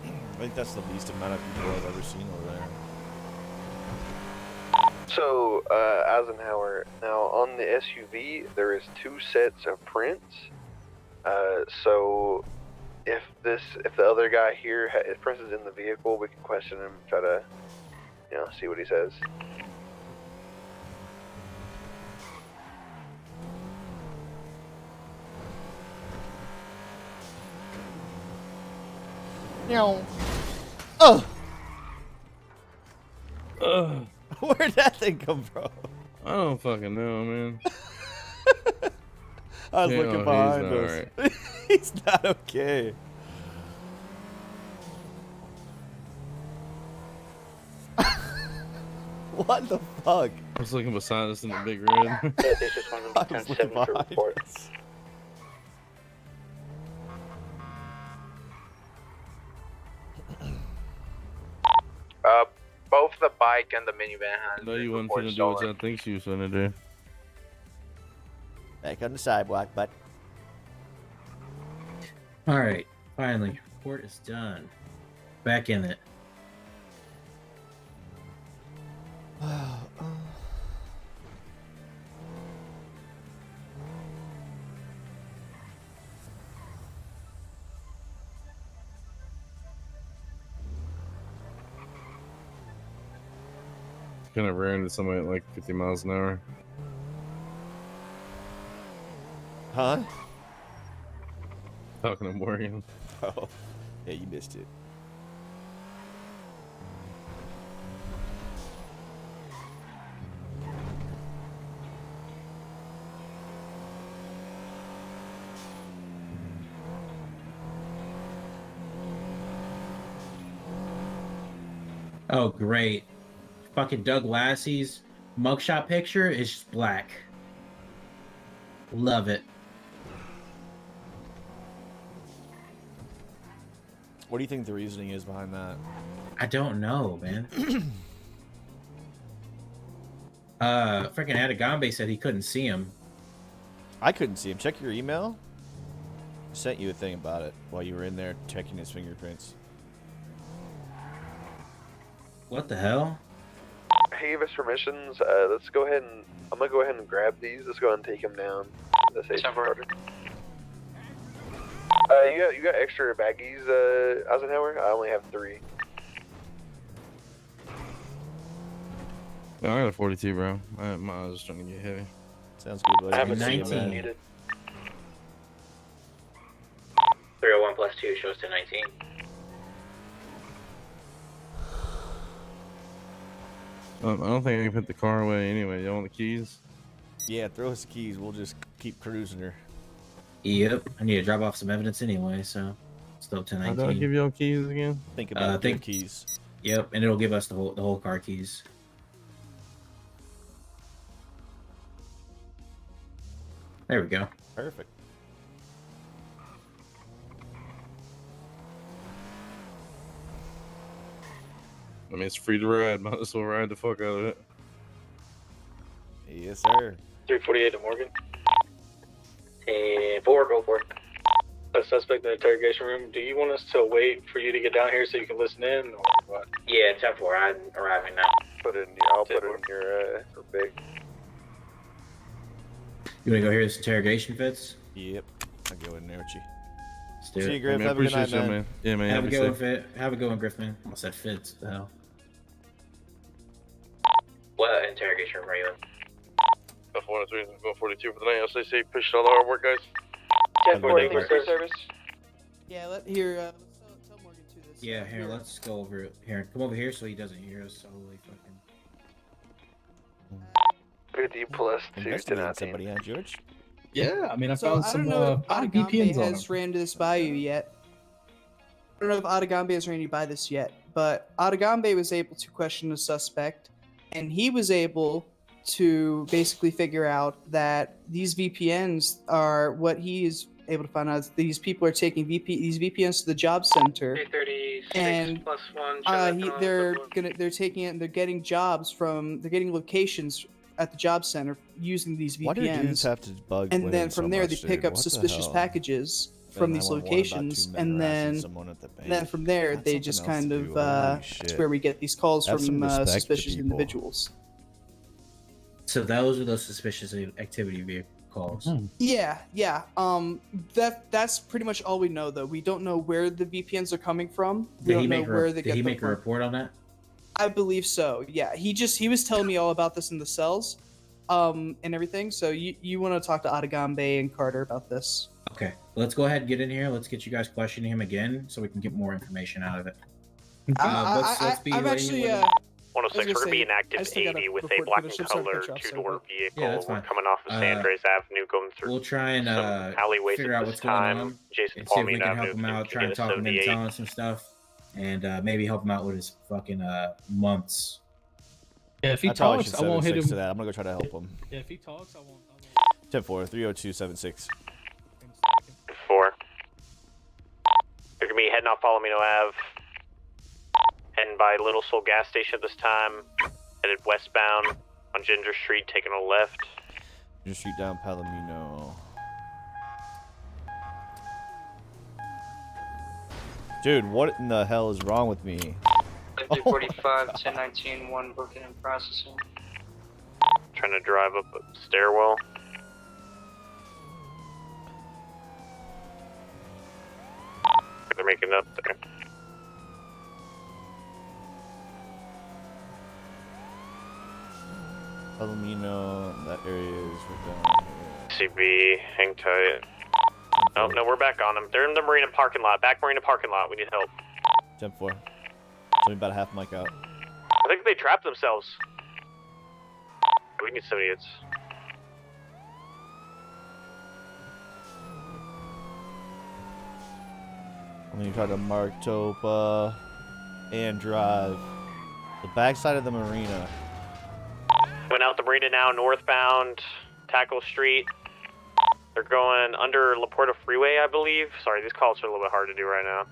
I think that's the least amount of people I've ever seen over there. So, Eisenhower, now on the SUV, there is 2 sets of prints. So, if the other guy here, if Prince is in the vehicle, we can question him, try to, see what he says. No. Oh. Where'd that thing come from? I don't fucking know, man. I was looking behind he's us. right. He's not okay. What the fuck? I was looking beside us in the big red. They just wanted to 10-7 to report. Both the bike and the minivan has No, you wasn't report finna do what stolen. I think she was gonna do. Back on the sidewalk, bud. Alright, finally. Report is done. Back in it. Kind of ran into somebody at like 50 miles an hour. Huh? Talking to Morgan. Oh, yeah, you missed it. Oh, great. Fucking Doug Lassie's mugshot picture is just black. Love it. What do you think the reasoning is behind that? I don't know, man. Freaking Adagambe said he couldn't see him. I couldn't see him. Check your email. I sent you a thing about it while you were in there checking his fingerprints. What the hell? Hey, with permissions, let's go ahead and I'm gonna go ahead and grab these. Let's go ahead and take them down. The safety starter. You got extra baggies, Eisenhower? I only have 3. No, I got a 42, bro. I was just trying to get heavy. Sounds good, buddy. I have a 19. 301 plus 2 shows to 19. I don't think I can put the car away anyway. You want the keys? Yeah, throw us the keys. We'll just keep cruising her. Yep. I need to drop off some evidence anyway, so still to 19. How do I give y'all keys again? Think about the keys. Yep, and it'll give us the whole car keys. There we go. Perfect. I mean, it's free to ride. Might as well ride the fuck out of it. Yes, sir. 348 to Morgan. And 4, go for it. A suspect in the interrogation room. Do you want us to wait for you to get down here so you can listen in, or what? Yeah, 10-4. I'm arriving now. I'll put it in your big. You want to go hear this interrogation, Fitz? Yep. I'll go in there with you. Let's do See it. you, Griff. Man, Have a good night, appreciate you, man. Yeah, man. Have a be good one, safe. Fit. Have a good one, Griffin. I said Fitz. The hell. What interrogation room are you in? 403, go 42 for the night. I'll stay push all the hard work, guys. 10-4, thanks for your service. Yeah, let's tell Morgan to this. Yeah, here, let's go over it. Here, come over here so he doesn't hear us. Holy fucking. 50 plus 2 to Investigating 19. somebody, huh, George? Yeah, I mean, I So found I some don't know if body Atagambe VPNs on has him. ran this by you yet. I don't know if Atagambe has ran you by this yet, but Atagambe was able to question the suspect, and he was able to basically figure out that these VPNs are what he is able to find out. Is these people are taking these VPNs to the job center, 336 and plus 1. they're taking it and they're getting locations at the job center using these VPNs. Why do dudes have to bug and women then from so there much, they pick dude? up What the suspicious hell? packages Then from I these want one about locations, two men and harassing someone at the then bank. from there That's they something just else kind to of do. Holy it's shit. where we get these calls Have some from respect to suspicious people. individuals. So those are those suspicious activity vehicle calls. Yeah. That's pretty much all we know, though. We don't know where the VPNs are coming from. We don't know where they Did he get them make a from. report on that? I believe so. Yeah, he was telling me all about this in the cells, and everything. So you want to talk to Atagambe and Carter about this? Okay, let's go ahead and get in here. Let's get you guys questioning him again so we can get more information out of it. Let's be I'm ready actually. when- 106, we're going to be in I active still gotta 80 with a report black to the and ship, sorry to color cut you off, sir, two-door but- vehicle. Yeah, that's We're fine. coming off of San Andreas Avenue, going through We'll try and some alleyways figure at out this what's going time. on. Jason And see if we Palmino can help Avenue, him out, try and talk him into telling us some stuff, and maybe help him out with his fucking months. Yeah, if he I probably talks, should I won't hit 76 him. to that. I'm gonna go try to help him. Yeah, if he talks, I won't. 10-4, 30276. 4. They're going to be heading off Palomino Ave, heading by Little Soul gas station at this time, headed westbound on Ginger Street, taking a left. Ginger Street down Palomino. Dude, what in the hell is wrong with me? 245, 1019, 1 booking and processing. Trying to drive up a stairwell. They're making up there. Palomino, that area is right down here. CB, hang tight. Oh, no, we're back on them. They're in the marina parking lot. Back marina parking lot. We need help. 10-4. So we about a half mic out. I think they trapped themselves. We need some idiots. I'm gonna try to mark Topa and drive the backside of the marina. Went out the marina now, northbound, Tackle Street. They're going under La Porta Freeway, I believe. Sorry, these calls are a little bit hard to do right now.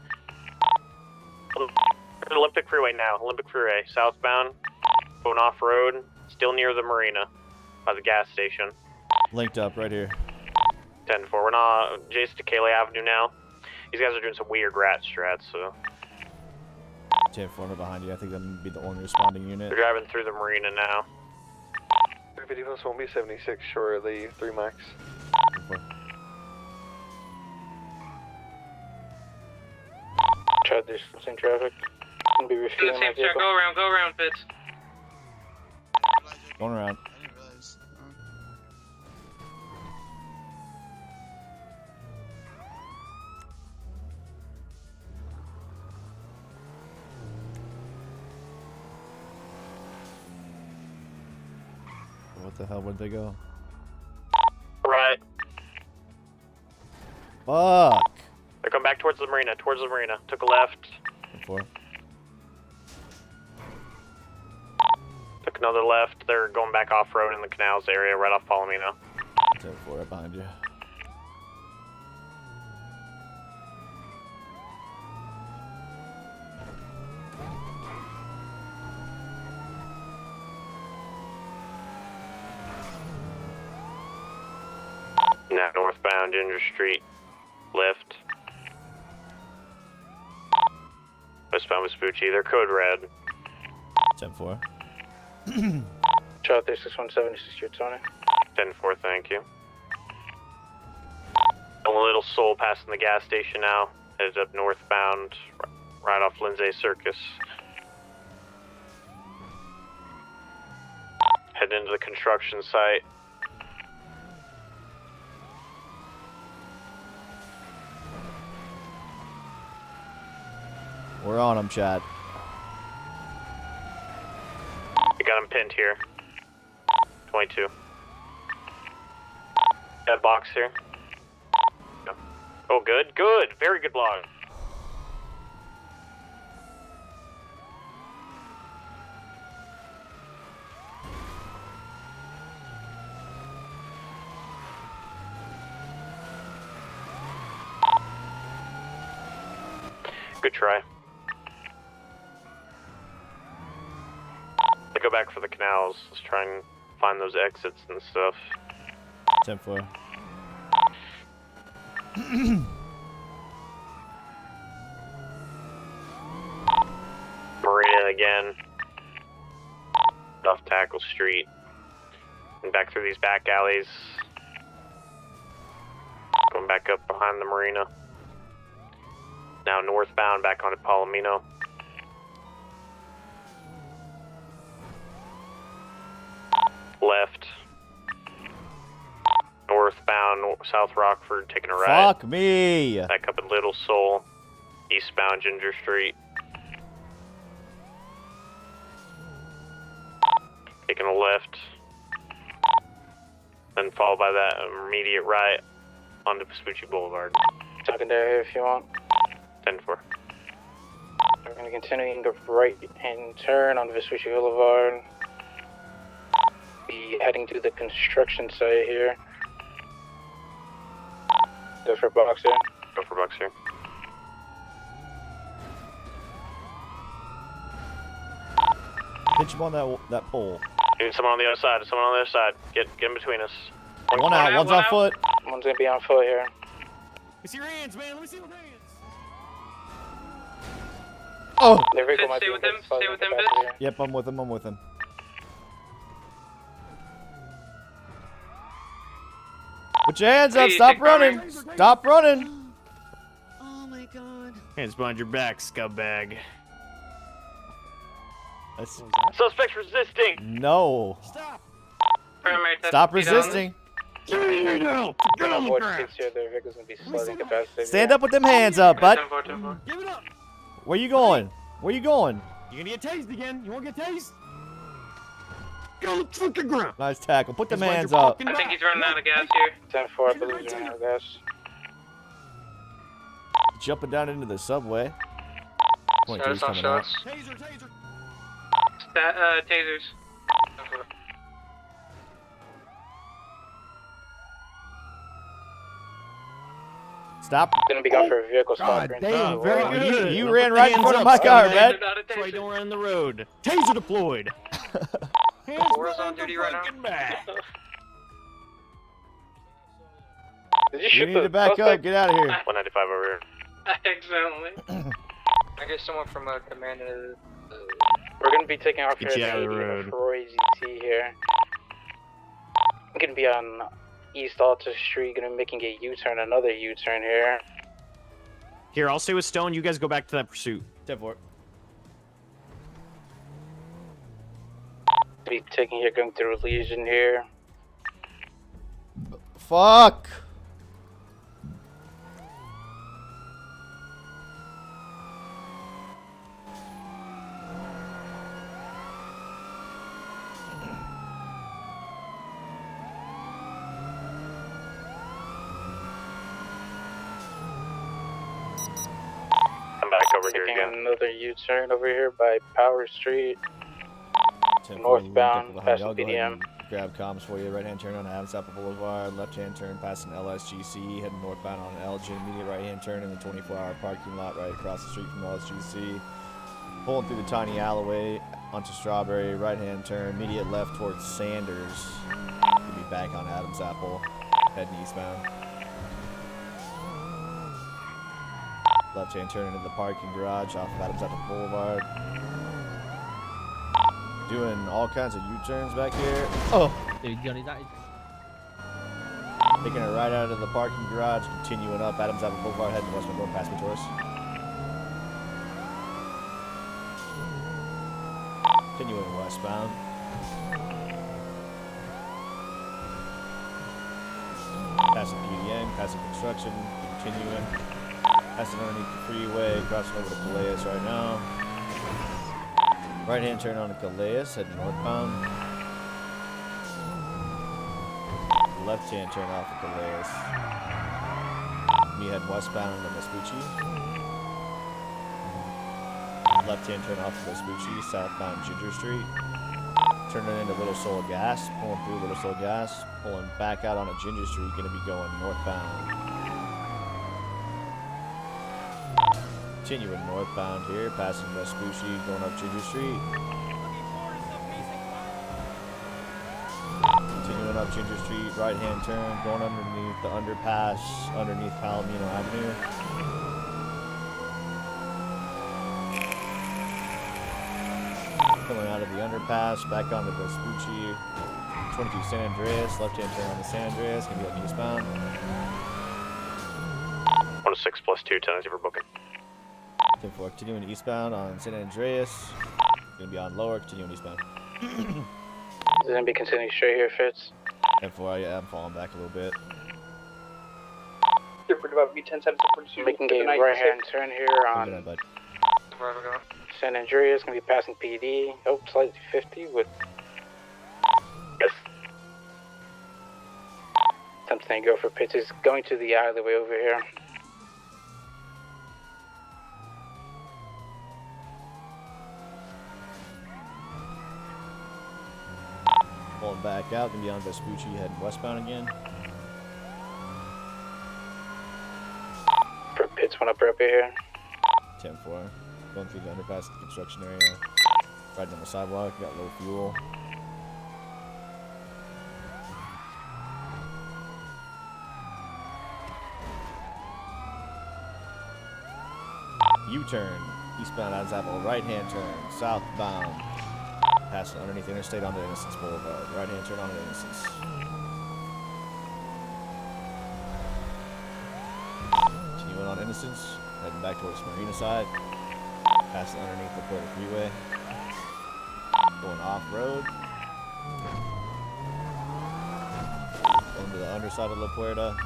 Olympic Freeway now, Olympic Freeway, southbound, going off-road, still near the marina, by the gas station. Linked up right here. 10-4, we're not, Jason to Calais Avenue now. These guys are doing some weird rat strats, so. 10-4 behind you. I think I'm gonna be the only responding unit. They're driving through the marina now. 350 plus 1 be 76 short of the 3 max. Tried this in traffic. Gonna be refueling my vehicle. Go around, Fitz. Going around. What the hell? Where'd they go? Right. Fuck! They're going back towards the marina, Took a left. 4. Took another left. They're going back off-road in the canals area, right off Palomino. 10-4 right behind you. Now northbound Ginger Street, left. Westbound Vespucci, they're code red. 10-4. Charlie 3617, this is your Tony. 10-4, thank you. A little soul passing the gas station now. Heads up northbound, right off Lindsay Circus. Heading into the construction site. We're on him, Chad. I got him pinned here. 22. That box here. Oh, good, good. Very good block. Good try. I go back for the canals. Let's try and find those exits and stuff. 10-4. Marina again. Off Tackle Street. And back through these back alleys. Going back up behind the marina. Now northbound back onto Palomino. Left. Northbound South Rockford, taking a right. Fuck me. Back up at Little Soul. Eastbound Ginger Street. Taking a left. Then followed by that immediate right onto Vespucci Boulevard. Talking there if you want. 10-4. We're going to continue the right-hand turn on Vespucci Boulevard. Be heading to the construction site here. Go for Boxer. Go for Boxer. Pinch him on that pole. Need someone on the other side. Someone on the other side. Get in between us. One out. One's on foot. One's going to be on foot here. Let me see your hands, man. Let me see your hands. Oh! There we go. Stay with him. Stay with him, Vince. Yep, I'm with him. I'm with him. Put your hands up. Stop running. Stop running. Oh my god. Hands behind your back, scumbag. That's... Suspect's resisting. No. Stop. Stop resisting. Get out of here now. Get on the ground. Their vehicle's going to be flooding capacity. Stand up with them hands up, bud. Give it up. Where you going? Where you going? You're going to get tased again. You want to get tased? Get on the fucking ground. Nice tackle. Put them hands up. I think he's running out of gas here. 10-4, I believe he's running out of gas. Jumping down into the subway. Point Shots on coming out. shots. Taser. Tasers. Stop. Gonna be going for a vehicle stop. Damn, very good. You ran right in front of my car, man. That's why you don't run the road. Taser deployed. Hands Four's on duty right now. Back. Did You need to back up. Get out of here. 195 over here. Accidentally. I guess someone from command is. We're gonna be taking off here Get you at out of the 80 road. for AZT here. I'm gonna be on East Alta Street, gonna be making a U-turn, another U-turn here. Here, I'll stay with Stone. You guys go back to that pursuit. 10-4. Be taking here, going through Legion here. Fuck. Come back over here Taking again. another U-turn over here by Power Street. Northbound, past the PDM. Grab comms for you. Right hand turn on Adams Apple Boulevard. Left hand turn passing LSGC. Heading northbound on Elgin. Immediate right hand turn in the 24-hour parking lot right across the street from LSGC. Pulling through the tiny alleyway onto Strawberry. Right hand turn. Immediate left towards Sanders. You'll be back on Adams Apple. Heading eastbound. Left-hand turn into the parking garage off of Adams Apple Boulevard. Doing all kinds of U-turns back here. Oh! Dude, Johnny, that is... Taking it right out of the parking garage, continuing up Adams Apple Boulevard, heading westbound, going past me, Taurus. Continuing westbound. Passing PDN, passing construction, continuing. Passing underneath the freeway, crossing over to Calais right now. Right hand turn on to Calais, heading northbound. Left hand turn off of Calais. Me heading westbound into Vespucci. Left hand turn off of Vespucci, southbound Ginger Street. Turning into Little Soul Gas, pulling through Little Soul Gas, pulling back out on a Ginger Street, gonna be going northbound. Continuing northbound here, passing Vespucci, going up Ginger Street. Continuing up Ginger Street, right hand turn, going underneath the underpass, underneath Palomino Avenue. Coming out of the underpass, back onto Vespucci, 22 San Andreas, left hand turn on the San Andreas, gonna be on eastbound. 106 plus 2, 10 for booking. 10-4, continuing eastbound on San Andreas. Gonna be on lower, continuing eastbound. Is it gonna be continuing straight here, Fitz? 10-4, yeah, I'm falling back a little bit. Making a right-hand turn here on Good night, bud. San Andreas. Gonna be passing PD. Oh, slightly 50 with. Yes. Something to go for pitches. Going to the alleyway over here. Pulling back out, gonna be on Vespucci, heading westbound again. For pits, one up right here. 10-4, going through the underpass, the construction area. Riding on the sidewalk, got low fuel. U-turn, eastbound Adams Apple, right-hand turn, southbound. Passing underneath the interstate onto Innocence Boulevard. Right-hand turn onto Innocence. Continuing on Innocence, heading back towards Marina side. Passing underneath the Puerto Freeway. Going off-road. Going to the underside of La Puerta.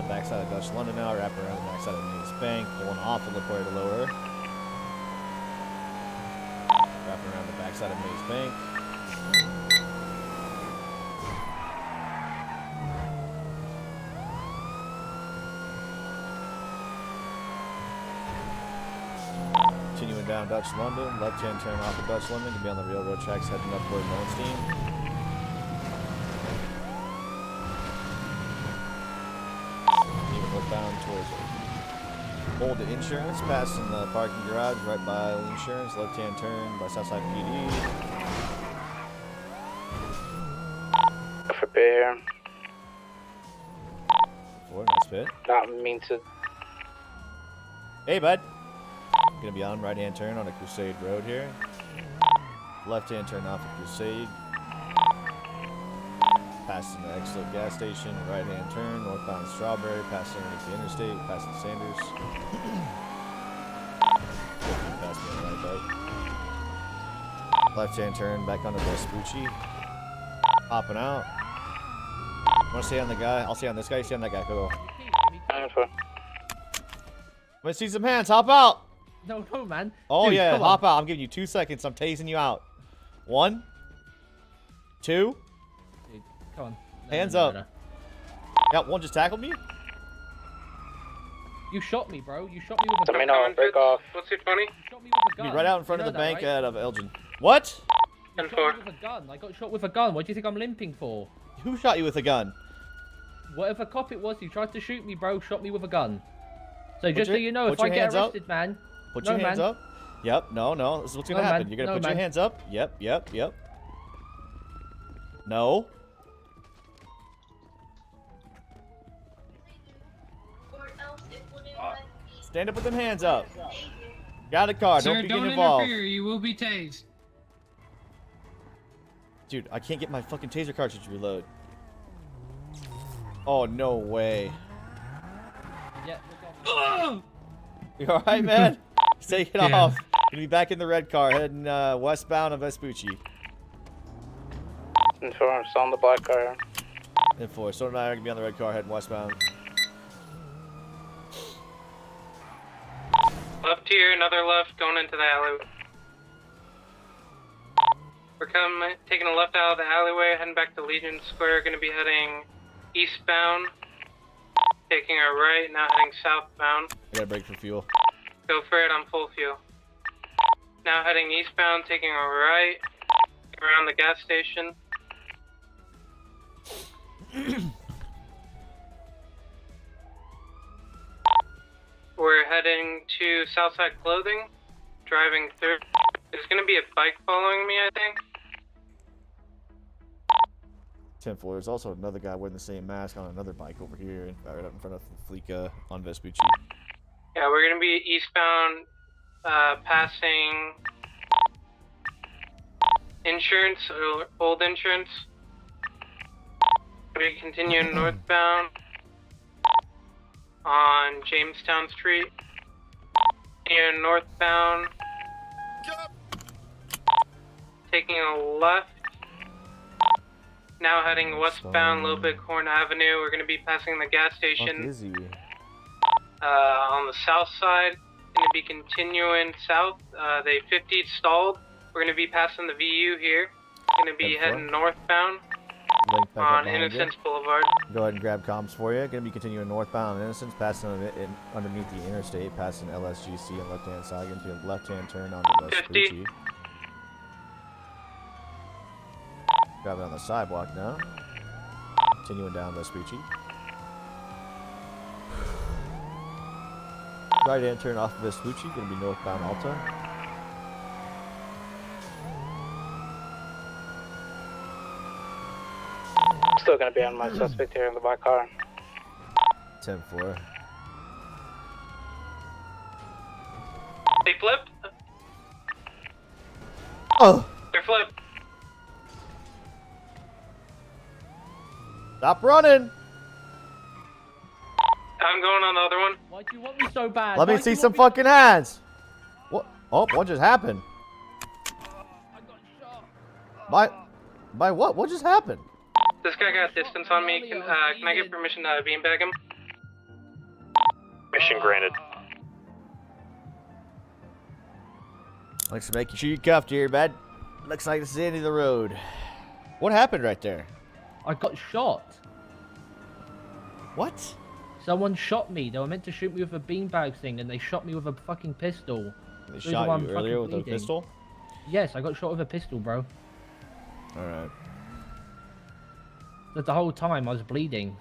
Backside of Dutch London now, wrapping around the backside of Maze Bank, pulling off of La Puerta Lower. Wrapping around the backside of Maze Bank. Continuing down Dutch London, left-hand turn off of Dutch London, to be on the railroad tracks heading up toward Lowenstein. Bound towards Old Insurance, passing the parking garage right by Old Insurance, left-hand turn by Southside PD. For bear. 4, nice pit. Not mean to. Hey, bud. Gonna be on right-hand turn on a Crusade Road here. Left-hand turn off of Crusade. Passing the Exlo gas station, right-hand turn, northbound Strawberry, passing underneath the interstate, passing Sanders. Pass me on the right, bud. Left-hand turn, back onto Vespucci. Popping out. Want to stay on the guy? I'll stay on this guy. Stay on that guy. Go. I'm gonna see some hands. Hop out. No, man. Oh, Dude, yeah. come Hop on. out. I'm giving you 2 seconds. I'm tasing you out. 1, 2. Come on. Hands up. Yeah, one just tackled me. You shot me, bro. You shot me with a gun. No, break off. What's your 20? You shot me with a gun. Right out in front of the that, bank right? out of Elgin. What? You shot me with a gun. I got shot with a gun. What do you think I'm limping for? Who shot you with a gun? Whatever cop it was, he tried to shoot me, bro. Shot me with a gun. So just so you know, if I get arrested, man. Put your hands up. Yep. No. This is what's gonna happen. You're gonna put your hands up. Yep. No. Stand up with them hands up. Got a car. Sir, don't be don't getting involved. interfere. You will be tased. Dude, I can't get my fucking taser cartridge to reload. Oh, no way. Yeah. You alright, man? Take it Yeah. off. Gonna be back in the red car, heading westbound of Vespucci. Inform, still on the black car. And 4. So and I are gonna be on the red car, heading westbound. Left here, another left, going into the alleyway. We're taking a left out of the alleyway, heading back to Legion Square. Going to be heading eastbound. Taking our right, now heading southbound. I gotta break for fuel. Go for it, I'm full fuel. Now heading eastbound, taking a right, around the gas station. We're heading to Southside Clothing, driving through. There's going to be a bike following me, I think. 10-4. There's also another guy wearing the same mask on another bike over here, right up in front of Fleeka on Vespucci. Yeah, we're going to be eastbound, passing insurance, old insurance. We're continuing northbound on Jamestown Street. Here northbound, taking a left. Now heading westbound, Little Bighorn Avenue. We're going to be passing the gas station on the south side. Going to be continuing south. The 50 stalled. We're going to be passing the VU here. Going to be heading northbound on Innocence Boulevard. Go ahead and grab comms for you. Gonna be continuing northbound on Innocence, passing underneath the interstate, passing LSGC on left-hand side, into a left-hand turn onto Vespucci. Driving on the sidewalk now. Continuing down Vespucci. Right-hand turn off of Vespucci, gonna be northbound Alta. Still gonna be on my suspect here in the black car. 10-4. They flipped? Oh! They're flipped. Stop running! I'm going on the other one. Why do you want me so bad? Let me see some fucking hands! What? Oh, what just happened? By what? What just happened? This guy got distance on me. Can I get permission to beanbag him? Mission granted. Thanks for making sure you're cuffed here, bud. Looks like this is the end of the road. What happened right there? I got shot. What? Someone shot me. They were meant to shoot me with a beanbag thing, and they shot me with a fucking pistol. They shot you earlier with a pistol? Yes, I got shot with a pistol, bro. Alright. But the whole time I was bleeding.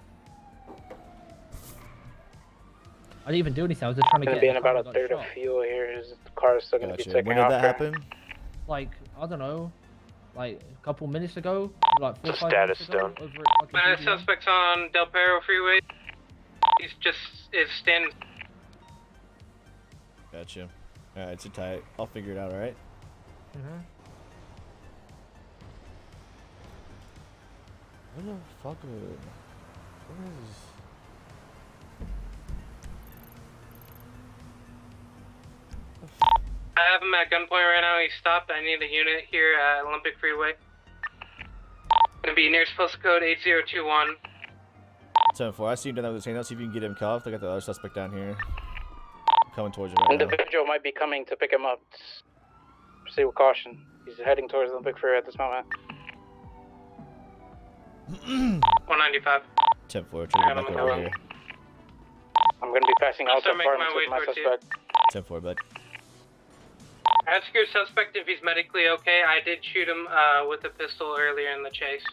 I didn't even do anything. I was just trying to Gonna get. be in about a third of fuel here. Is the car is still gonna be taking When did off that here. happen? Like, I don't know, like a couple minutes ago, like 4 or 5 Status minutes ago, stone. over at fucking BBM. Suspects on Del Perro Freeway. He's just standing. Gotcha. Alright, sit tight. I'll figure it out, alright? Where the fuck where is... I have him at gunpoint right now. He's stopped. I need a unit here at Olympic Freeway. Gonna be nearest postal code 8021. 10-4. I see him down there with his hand out. See if you can get him cuffed. I got the other suspect down here. I'm coming towards you right now. Individual might be coming to pick him up. Proceed with caution. He's heading towards Olympic Freeway at this moment. 195. 10-4. Try to get back over here. I'm gonna be passing out Also make my apartments way with my towards you. suspect. 10-4, bud. Ask your suspect if he's medically okay. I did shoot him with a pistol earlier in the chase.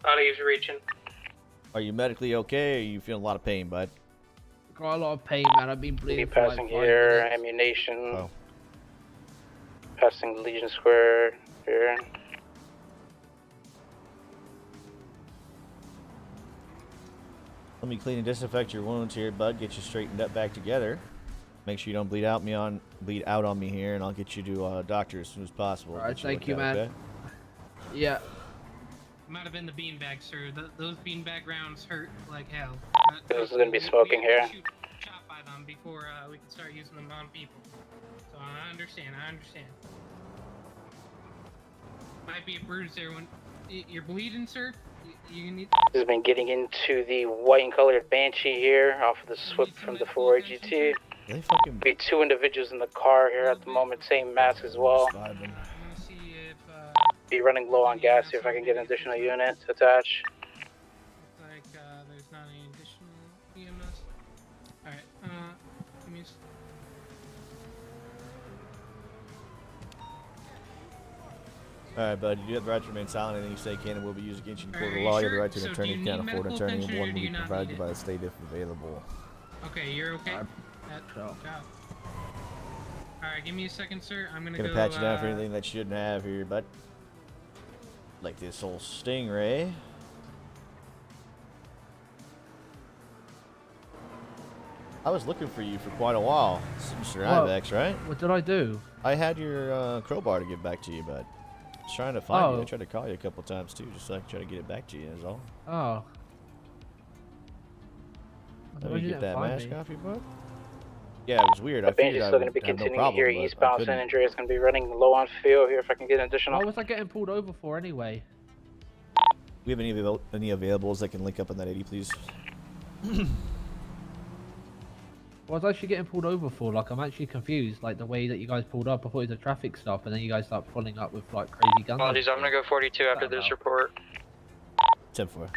Thought he was reaching. Are you medically okay, or are you feeling a lot of pain, bud? Got a lot of pain, man. I've been bleeding Be for like passing 5 here, minutes. ammunition. Oh. Passing Legion Square here. Let me clean and disinfect your wounds here, bud. Get you straightened up back together. Make sure you don't bleed out on me here, and I'll get you to a doctor as soon as possible. All right, Get thank you, looked at, man. okay? Yeah. Might have been the beanbag, sir. Those beanbag rounds hurt like hell. This is gonna be smoking here. Shoot shot by them before we can start using them on people. So I understand. Might be a bruise there when you're bleeding, sir. You need. This has been getting into the white and colored Banshee here, off of the SWIP from the 4 GT. They fucking be 2 individuals in the car here at the moment, same mask as well. Be running low on gas here if I can get an additional unit to attach. Looks like there's not any additional EMS. Alright, give me a Alright, bud. You do have the right to remain silent. Anything you say can and will be used against you in court of law. You have the right to an attorney. You can't afford an attorney, and one will be provided by the state if available. Okay, you're okay? Alright, give me a second, sir. I'm gonna go, Pat you down for anything that you shouldn't have here, bud. Like this old Stingray. I was looking for you for quite a while, Mr. Ibex, right? What did I do? I had your crowbar to give back to you, bud. I was trying to find you. I tried to call you a couple times too, just so I could try to get it back to you, is all. Oh. Let me get that mask off you, bud. Yeah, it was weird. The Banshee's still going to be continuing here eastbound San Andreas. Going to be running low on fuel here if I can get an additional. What was I getting pulled over for anyway? We have any availables that can link up on that 80, please? What was I actually getting pulled over for? Like, I'm actually confused. Like, the way that you guys pulled up, I thought it was a traffic stop, and then you guys start pulling up with, like, crazy guns. Apologies, I'm going to go 42 after this report. 10-4.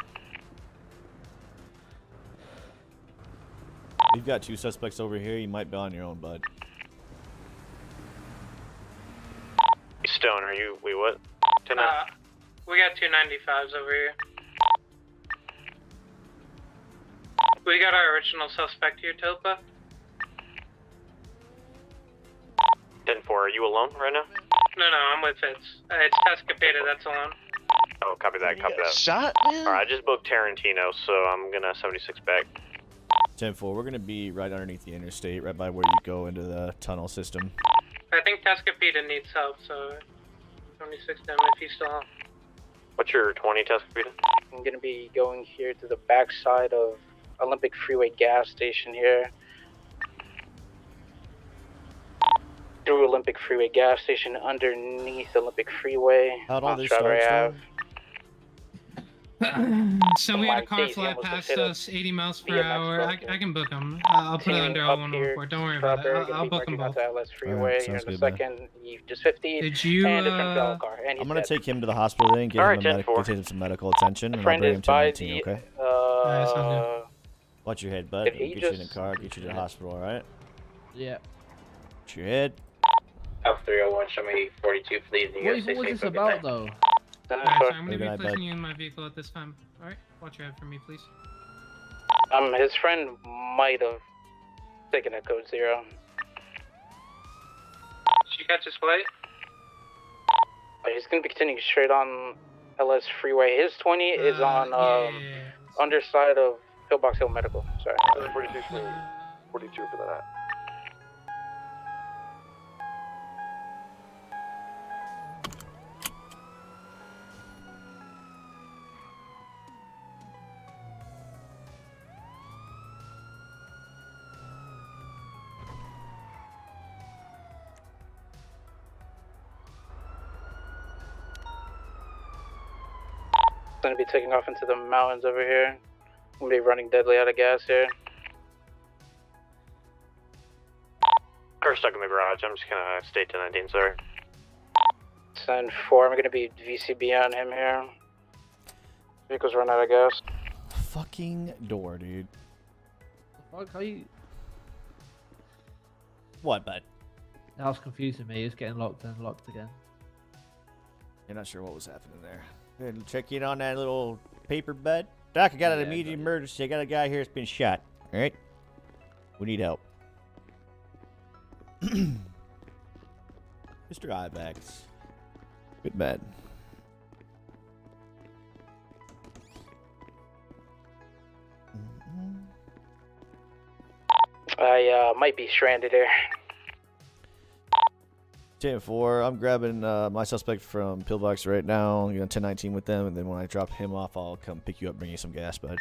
We've got 2 suspects over here. You might be on your own, bud. Stone, we what? We got 295s over here. We got our original suspect here, Topa. 10-4, are you alone right now? No, I'm with Fitz. It's Tescapita that's alone. Oh, copy that, copy that. Shot, man? Alright, I just booked Tarantino, so I'm gonna 76 back. 10-4, we're going to be right underneath the interstate, right by where you go into the tunnel system. I think Tescapita needs help, so 26 them if he's still on. What's your 20, Tescapita? I'm going to be going here to the backside of Olympic Freeway gas station here. Through Olympic Freeway gas station underneath Olympic Freeway. How'd all this Strawberry start, Ave. So we had a car fly past us 80 miles per hour. I can book him. I'll put it under L1 report. Don't worry about it. I'll book them both. Freeway here in a second. You just 50. Did you? And a different fellow car. And I'm going to take him to the hospital then, give him some medical attention, and I'll bring him to 19, okay? Watch your head, bud. We'll get you in the car, get you to the hospital, alright? Yeah. Watch your head. Alpha 301, show me 42, please. What was this about, though? Alright, so I'm going to be placing you in my vehicle at this time. Alright, watch your head for me, please. His friend might have taken a code 0. Did you catch his plate? He's going to be continuing straight on LS Freeway. His 20 is on underside of Pillbox Hill Medical. Sorry. 42 for that. Going to be taking off into the mountains over here. I'm going to be running deadly out of gas here. Car's stuck in the garage. I'm just gonna stay to 19, sorry. 10-4, I'm going to be VCB on him here. Vehicle's run out of gas. Fucking door, dude. Fuck, how you... What, bud? That was confusing me. It's getting locked and locked again. You're not sure what was happening there. Go ahead and check in on that little paper, bud. Doc, I got an immediate emergency. I got a guy here that's been shot. All right? We need help. Mr. Ivax. Good bad. I might be stranded here. 10-4. I'm grabbing my suspect from Pillbox right now. You're on 1019 with them, and then when I drop him off, I'll come pick you up, bring you some gas, bud.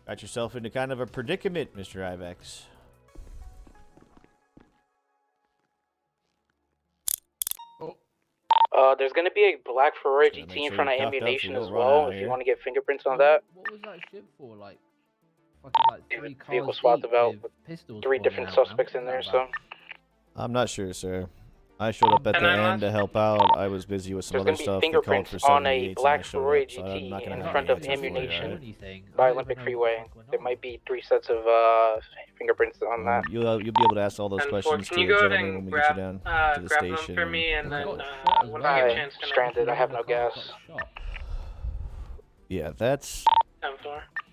Got yourself into kind of a predicament, Mr. Ivax. There's gonna be a black Ferrari GT in front of ammunition as well. If you want to get fingerprints on that. What was that shit for? Like, fucking like 3 cars Vehicle swapped deep about with pistols 3 falling different out, man. suspects in there. So I'm not sure, sir. I showed up at the end to help out. I was busy with some there's other gonna be stuff. They called fingerprints for on 78s a and black I showed Ferrari up, so I'm not GT gonna in have front any of answers for you, ammunition alright? by Olympic Freeway. There might be 3 sets of fingerprints on that. You'll be able to ask all those questions to the gentleman when we get you down to the station. for me, and then when I get a chance, can Stranded. I have no gas. Yeah, that's...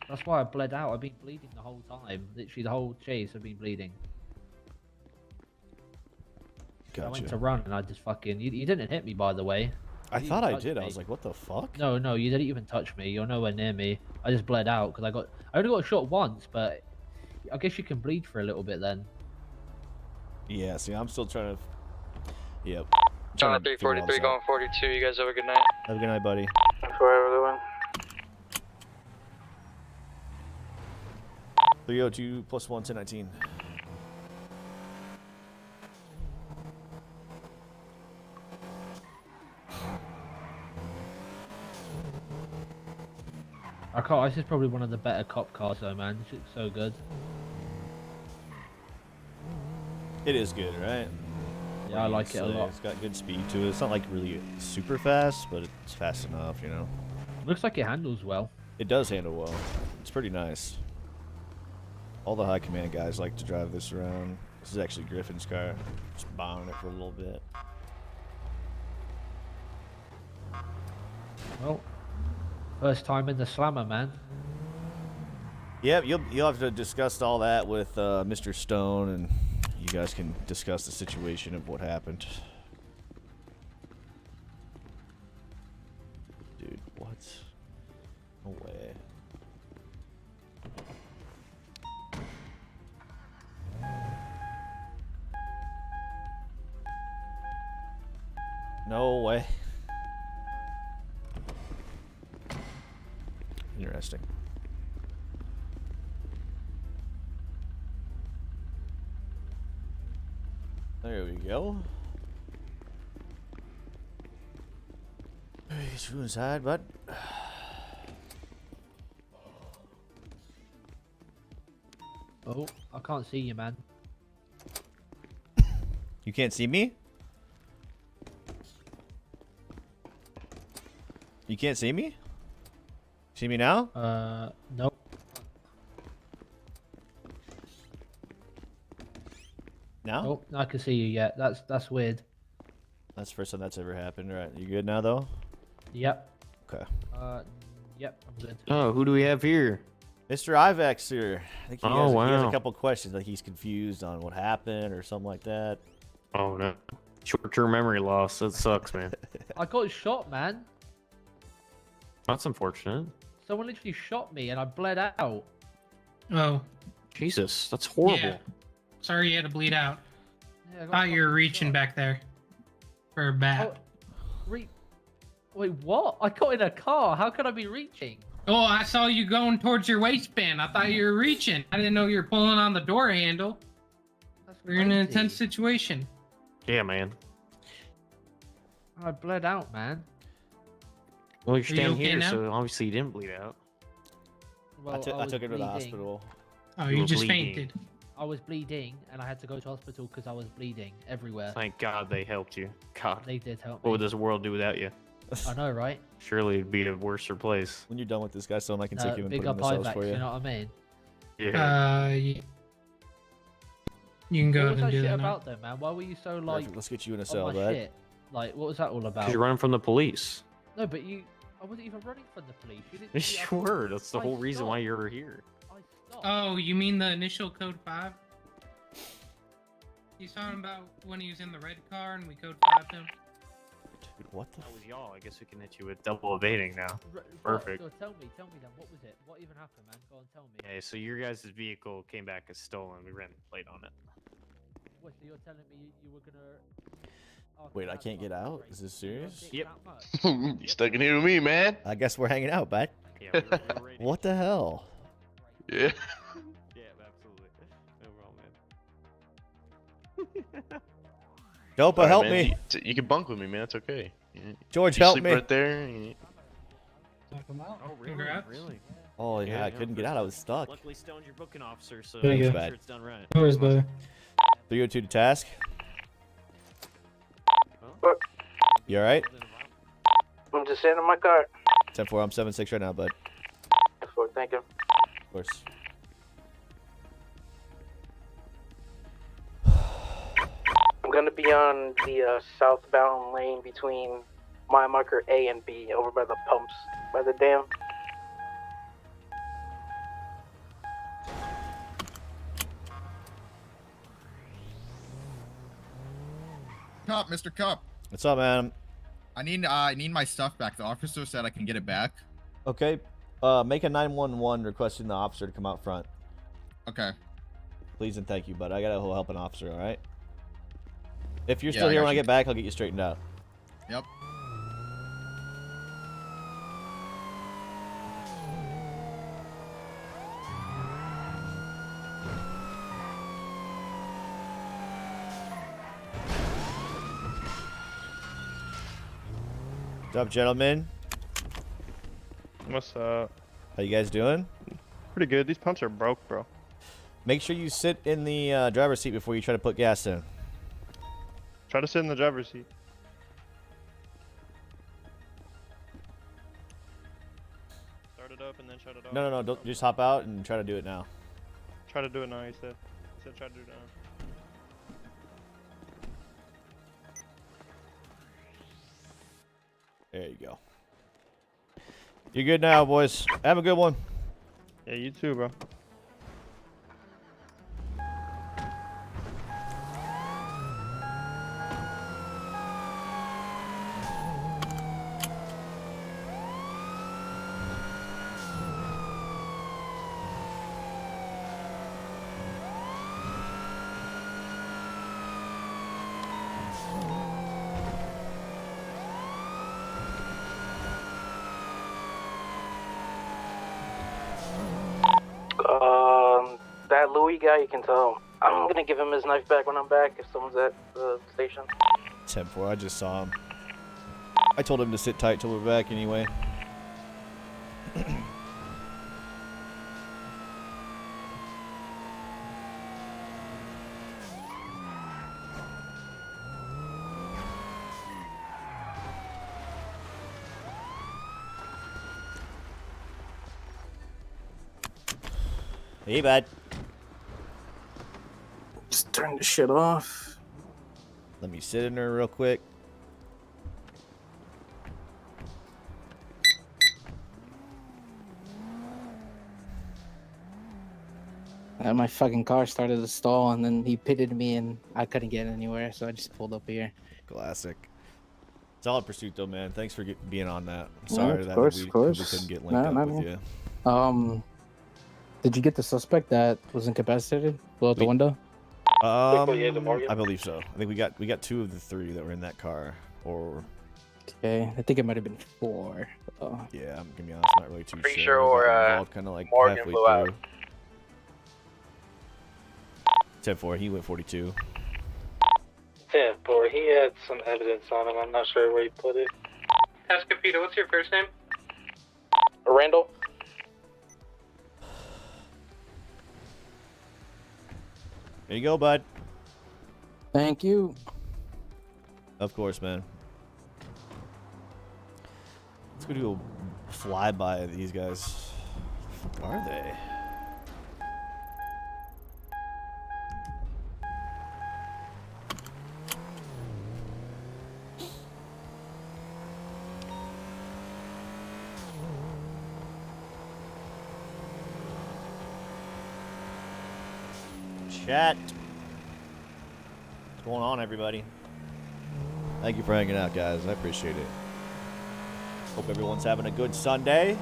That's why I bled out. I've been bleeding the whole time. Literally the whole chase I've been bleeding. Gotcha. I went to run and I just fucking... You didn't hit me, by the way. I thought I did. I was like, what the fuck? No, you didn't even touch me. You're nowhere near me. I just bled out because I only got shot once, but I guess you can bleed for a little bit then. Yeah, see, I'm still trying to... Yep. John 343 going 42. You guys have a good night. Have a good night, buddy. Forever the one. 302 plus 1, 1019. This is probably one of the better cop cars though, man. This looks so good. It is good, right? Yeah, I like it a lot. It's got good speed to it. It's not like really super fast, but it's fast enough, you know? Looks like it handles well. It does handle well. It's pretty nice. All the high command guys like to drive this around. This is actually Griffin's car. Just borrowing it for a little bit. Well, first time in the slammer, man. Yep, you'll have to discuss all that with Mr. Stone, and you guys can discuss the situation of what happened. Dude, what? No way. No way. Interesting. There we go. He's through inside, bud. Oh, I can't see you, man. You can't see me? You can't see me? See me now? Nope. Now? Oh, I can see you yet. That's weird. That's the first time that's ever happened, right? You good now, though? Yep. Okay. Yep, I'm good. Oh, who do we have here? Mr. Ivax here. I think he has wow. a couple questions, like he's confused on what happened or something like that. Oh, no. Short-term memory loss. That sucks, man. I got shot, man. That's unfortunate. Someone literally shot me and I bled out. Oh. Jesus, that's horrible. Yeah. Sorry you had to bleed out. Yeah, I got Thought you were fucking reaching shot. back there for a bat. Wait, what? I got in a car. How could I be reaching? Oh, I saw you going towards your waistband. I thought you were reaching. I didn't know you were pulling on the door handle. We're in an intense situation. Yeah, man. I bled out, man. Well, you're standing okay here, now? so obviously you didn't bleed out. Well, I took was him to the bleeding. hospital. Oh, You you were just bleeding. fainted. I was bleeding and I had to go to hospital because I was bleeding everywhere. Thank God they helped you. God. They did help What me. would this world do without you? I know, right? Surely it'd be a worse place. When you're done with this guy, someone I can take him and Big put him in up the cells IVAX, for you. you know what I mean? Yeah. You can go What was ahead and that do shit that now. about then, man? Why were you so like? Perfect, let's get you in a on cell, my bud. shit? Like, what was that all about? Because you're running from the police. No, but I wasn't even running from the police. You didn't. You were. That's the whole reason why you're here. Oh, you mean the initial code 5? He's talking about when he was in the red car and we code 5 him. Dude, what the? That was y'all. I guess we can hit you with double evading now. Perfect. So tell me then, what was it? What even happened, man? Go on, tell me. Okay, so your guys' vehicle came back as stolen. We ran the plate on it. What? So you're telling me you were gonna? Wait, I can't get out? Is this serious? Yep. You stuck in here with me, man. I guess we're hanging out, bud. Yeah, we were ready. What the hell? Yeah. Yeah, absolutely. No problem, man. Dopa, Alright, help man, me. You can bunk with me, man. It's okay. George, you help sleep me. right there. You... Oh, really? Congrats. Really? Oh yeah, I couldn't get out. I was stuck. Luckily, Stone's your booking officer, so Thanks, make bud. sure it's done right. No worries, bud. 302 to task. You alright? I'm just sitting in my car. 10-4, I'm 7-6 right now, bud. Thank you. Of course. I'm gonna be on the southbound lane between mile marker A and B, over by the pumps, by the dam. Cop, Mr. Cop. What's up, man? I need my stuff back. The officer said I can get it back. Okay. Make a 911 requesting the officer to come out front. Okay. Please and thank you, bud. I gotta help an officer, alright? If you're Yeah, still I here got when I you. get back, I'll get you straightened out. Yep. What's up, gentlemen? What's up? How you guys doing? Pretty good. These pumps are broke, bro. Make sure you sit in the driver's seat before you try to put gas in. Try to sit in the driver's seat. Start it up and then shut it off. No, don't just hop out and try to do it now. Try to do it now, he said. He said try to do it now. There you go. You're good now, boys. Have a good one. Yeah, you too, bro. That Louis guy, you can tell. I'm gonna give him his knife back when I'm back if someone's at the station. 10-4, I just saw him. I told him to sit tight till we're back anyway. Hey, bud. Just turn the shit off. Let me sit in there real quick. My fucking car started to stall, and then he pitted me, and I couldn't get anywhere, so I just pulled up here. Classic. Solid pursuit, though, man. Thanks for being on that. I'm Yeah, sorry of that course, we of course. couldn't get Nah, linked up nah, with nah. you. Did you get the suspect that was incapacitated? Blow out the window? I believe so. I think we got 2 of the 3 that were in that car. Or Okay, I think it might have been 4. yeah, I'm gonna be honest, not really too Pretty sure. sure, Kind of like Morgan halfway blew out. through. 10-4, he went 42. 10-4, he had some evidence on him. I'm not sure where he put it. Escapito, what's your first name? Randall? There you go, bud. Thank you. Of course, man. Let's go do a flyby of these guys. What are they? Chat. What's going on, everybody? Thank you for hanging out, guys. I appreciate it. Hope everyone's having a good Sunday.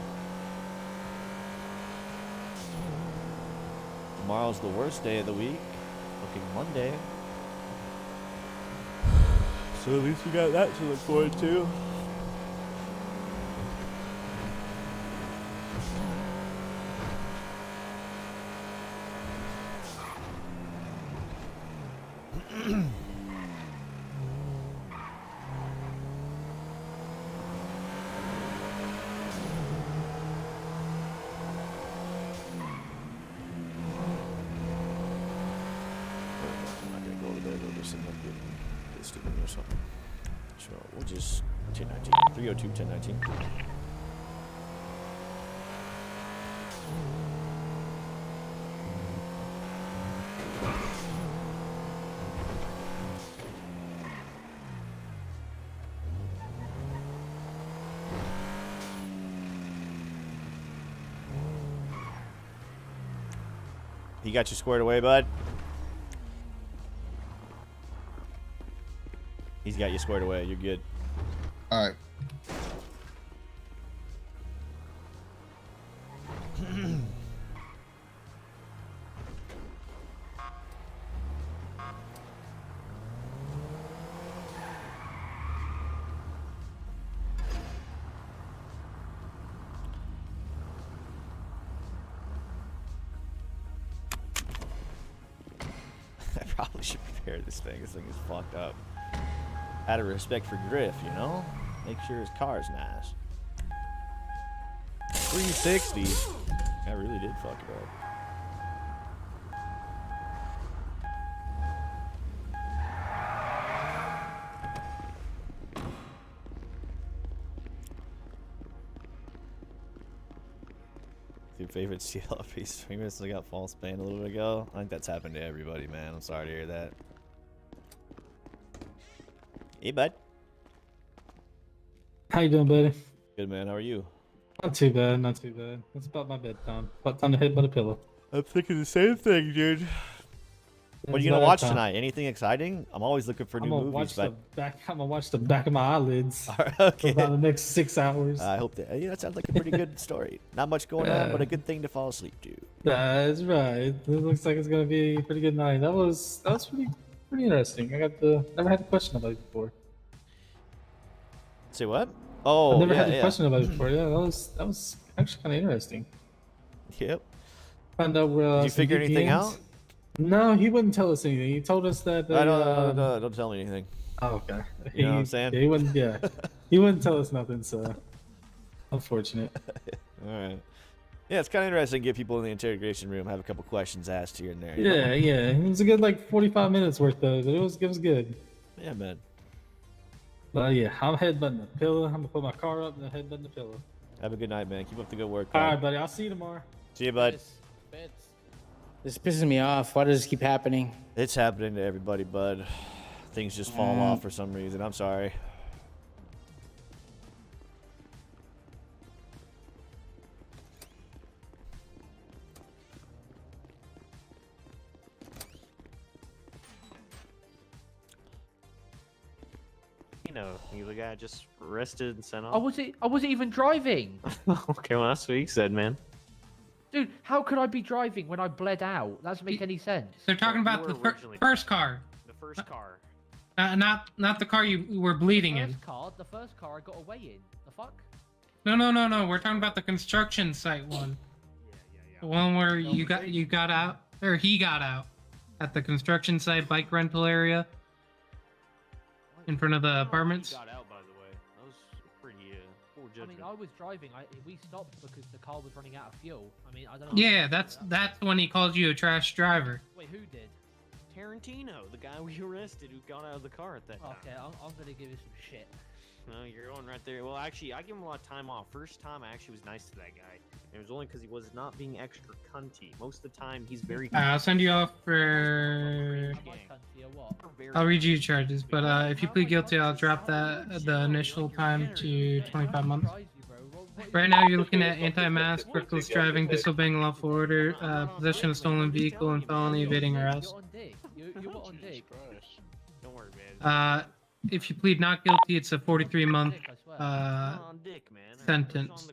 Tomorrow's the worst day of the week. Looking Monday. So at least we got that to look forward to. So we'll just 1019, 302, 1019. He got you squared away, bud. He's got you squared away. You're good. All right. I probably should prepare this thing. This thing is fucked up. Out of respect for Griff, you know? Make sure his car's nice. 360. I really did fuck it up. Your favorite CLFP streamers that got false banned a little bit ago? I think that's happened to everybody, man. I'm sorry to hear that. Hey, bud. How you doing, buddy? Good, man. How are you? Not too bad, not too bad. It's about my bedtime. About time to head by the pillow. I'm thinking the same thing, dude. What are you gonna watch tonight? Anything exciting? I'm always looking for new movies. I'm gonna watch the back of my eyelids Okay. for about the next 6 hours. I hope that. Yeah, that sounds like a pretty good story. Not much going on, but a good thing to fall asleep to. That's right. It looks like it's gonna be a pretty good night. That was pretty interesting. Never had a question about it before. Say what? Oh, I never had a question about it before. Yeah, that was actually kind of interesting. Yep. Found out Did you figure anything out? No, he wouldn't tell us anything. He told us that. Don't tell me anything. Oh, okay. You know what I'm saying? He wouldn't. Yeah, he wouldn't tell us nothing. So, unfortunate. All right. Yeah, it's kind of interesting to get people in the interrogation room, have a couple questions asked here and there. you Yeah, know? yeah. It was a good 45 minutes worth of it. It was good. Yeah, man. But yeah, I'm headbutting the pillow. I'm gonna put my car up and then headbutting the pillow. Have a good night, man. Keep up the good work. All bud. right, buddy. I'll see you tomorrow. See you, bud. This pisses me off. Why does this keep happening? It's happening to everybody, bud. Things just fall off for some reason. I'm sorry. You know, you the guy just arrested and sent I off. wasn't even driving. Okay, well that's what he said, man. Dude, how could I be driving when I bled out? That doesn't make any sense. They're talking about the first car. The first car. Not the car you were bleeding in. The first car I got away in. The fuck? No. We're talking about the construction site one. The one where you got out, or he got out at the construction site bike rental area in front of the apartments. He got out, by the way. That was pretty poor I judgment. mean, I was driving. We stopped because the car was running out of fuel. I mean, I don't know. Yeah, that's when he called you a trash driver. Wait, who did? Tarantino, the guy we arrested who got out of the car at that time. Okay, I'm gonna give you some shit. No, you're going right there. Well, actually, I give him a lot of time off. First time, I actually was nice to that guy. And it was only because he was not being extra cunty. Most of the time, he's very. I'll send you off for. I'll read you charges, but if you plead guilty, I'll drop the initial time to 25 months. Right now, you're looking at anti-mask, reckless driving, disobeying lawful order, possession of stolen vehicle, and felony evading arrest. Don't worry, man. If you plead not guilty, it's a 43-month sentence.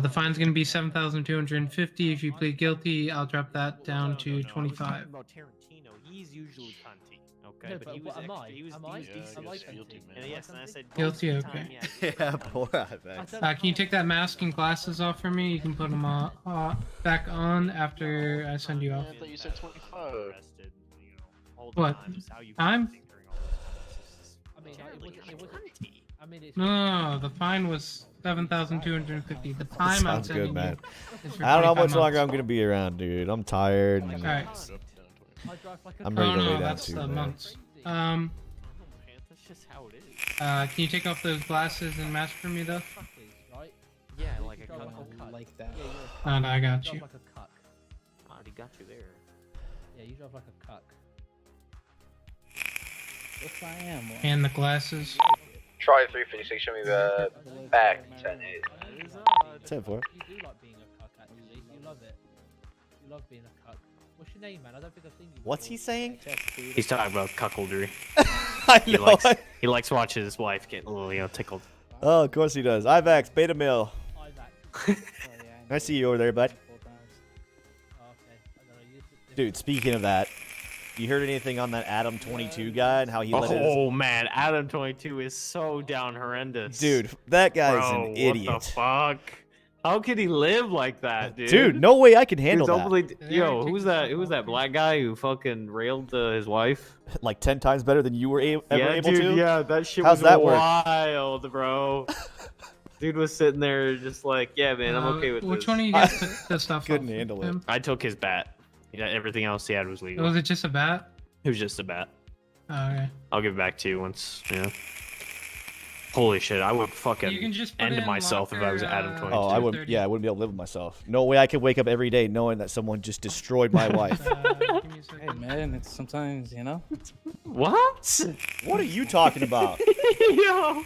The fine's going to be $7,250. If you plead guilty, I'll drop that down to 25. About Tarantino, he's usually cunty. Okay, but he was extra. He was guilty, man. And yes, and I said Guilty, okay. Yeah, poor Ivex. Can you take that mask and glasses off for me? You can put them back on after I send you off. I thought you said 25. What? Time? No, the fine was 7,250. The time I'm Sounds sending good, man. you is for I don't know how 25 much longer months. I'm gonna be around, dude. I'm tired. And Alright. I'm ready to lay down that's too, the man. months. That's just how it is. Can you take off those glasses and mask for me, though? Yeah, like a cuck. Like that. Oh, no, I got you. Like a cuck. I already got you there. Yeah, you drive like a cuck. Yes, I am. And the glasses. Try 356, show me the back 10-8. 10-4. You do like being a cuck, actually. You love it. You love being a cuck. What's your name, man? I don't think I've seen you. What's he saying? He's talking about cuckoldry. I He know. likes watching his wife get a little, tickled. Oh, of course he does. Ivex, beta male. I see you over there, bud. Dude, speaking of that, you heard anything on that Adam 22 guy and how he let his... Oh man, Adam 22 is so down horrendous. Dude, that guy's Bro, an idiot. What the fuck? How could he live like that, dude? Dude, no way I can handle Dude, that. Yo, who's that? Who was that black guy who fucking railed his wife? Like 10 times better than you were ever able dude, to? yeah, that shit How's was that work? wild, bro. Dude was sitting there just like, yeah, man, I'm okay with Which this. one of you guys took the stuff Couldn't off handle him? it. I took his bat. Yeah, everything else he had was legal. Was it just a bat? It was just a bat. Oh, okay. I'll give it back to you once, Holy shit, I would You fucking can just put it end in myself if I was locker, Adam 22. Oh, I wouldn't. Yeah, I wouldn't be able to live with myself. No way I could wake up every day knowing that someone just destroyed my wife. Hey, man, it's sometimes, you know? What? What are you talking about? Yo.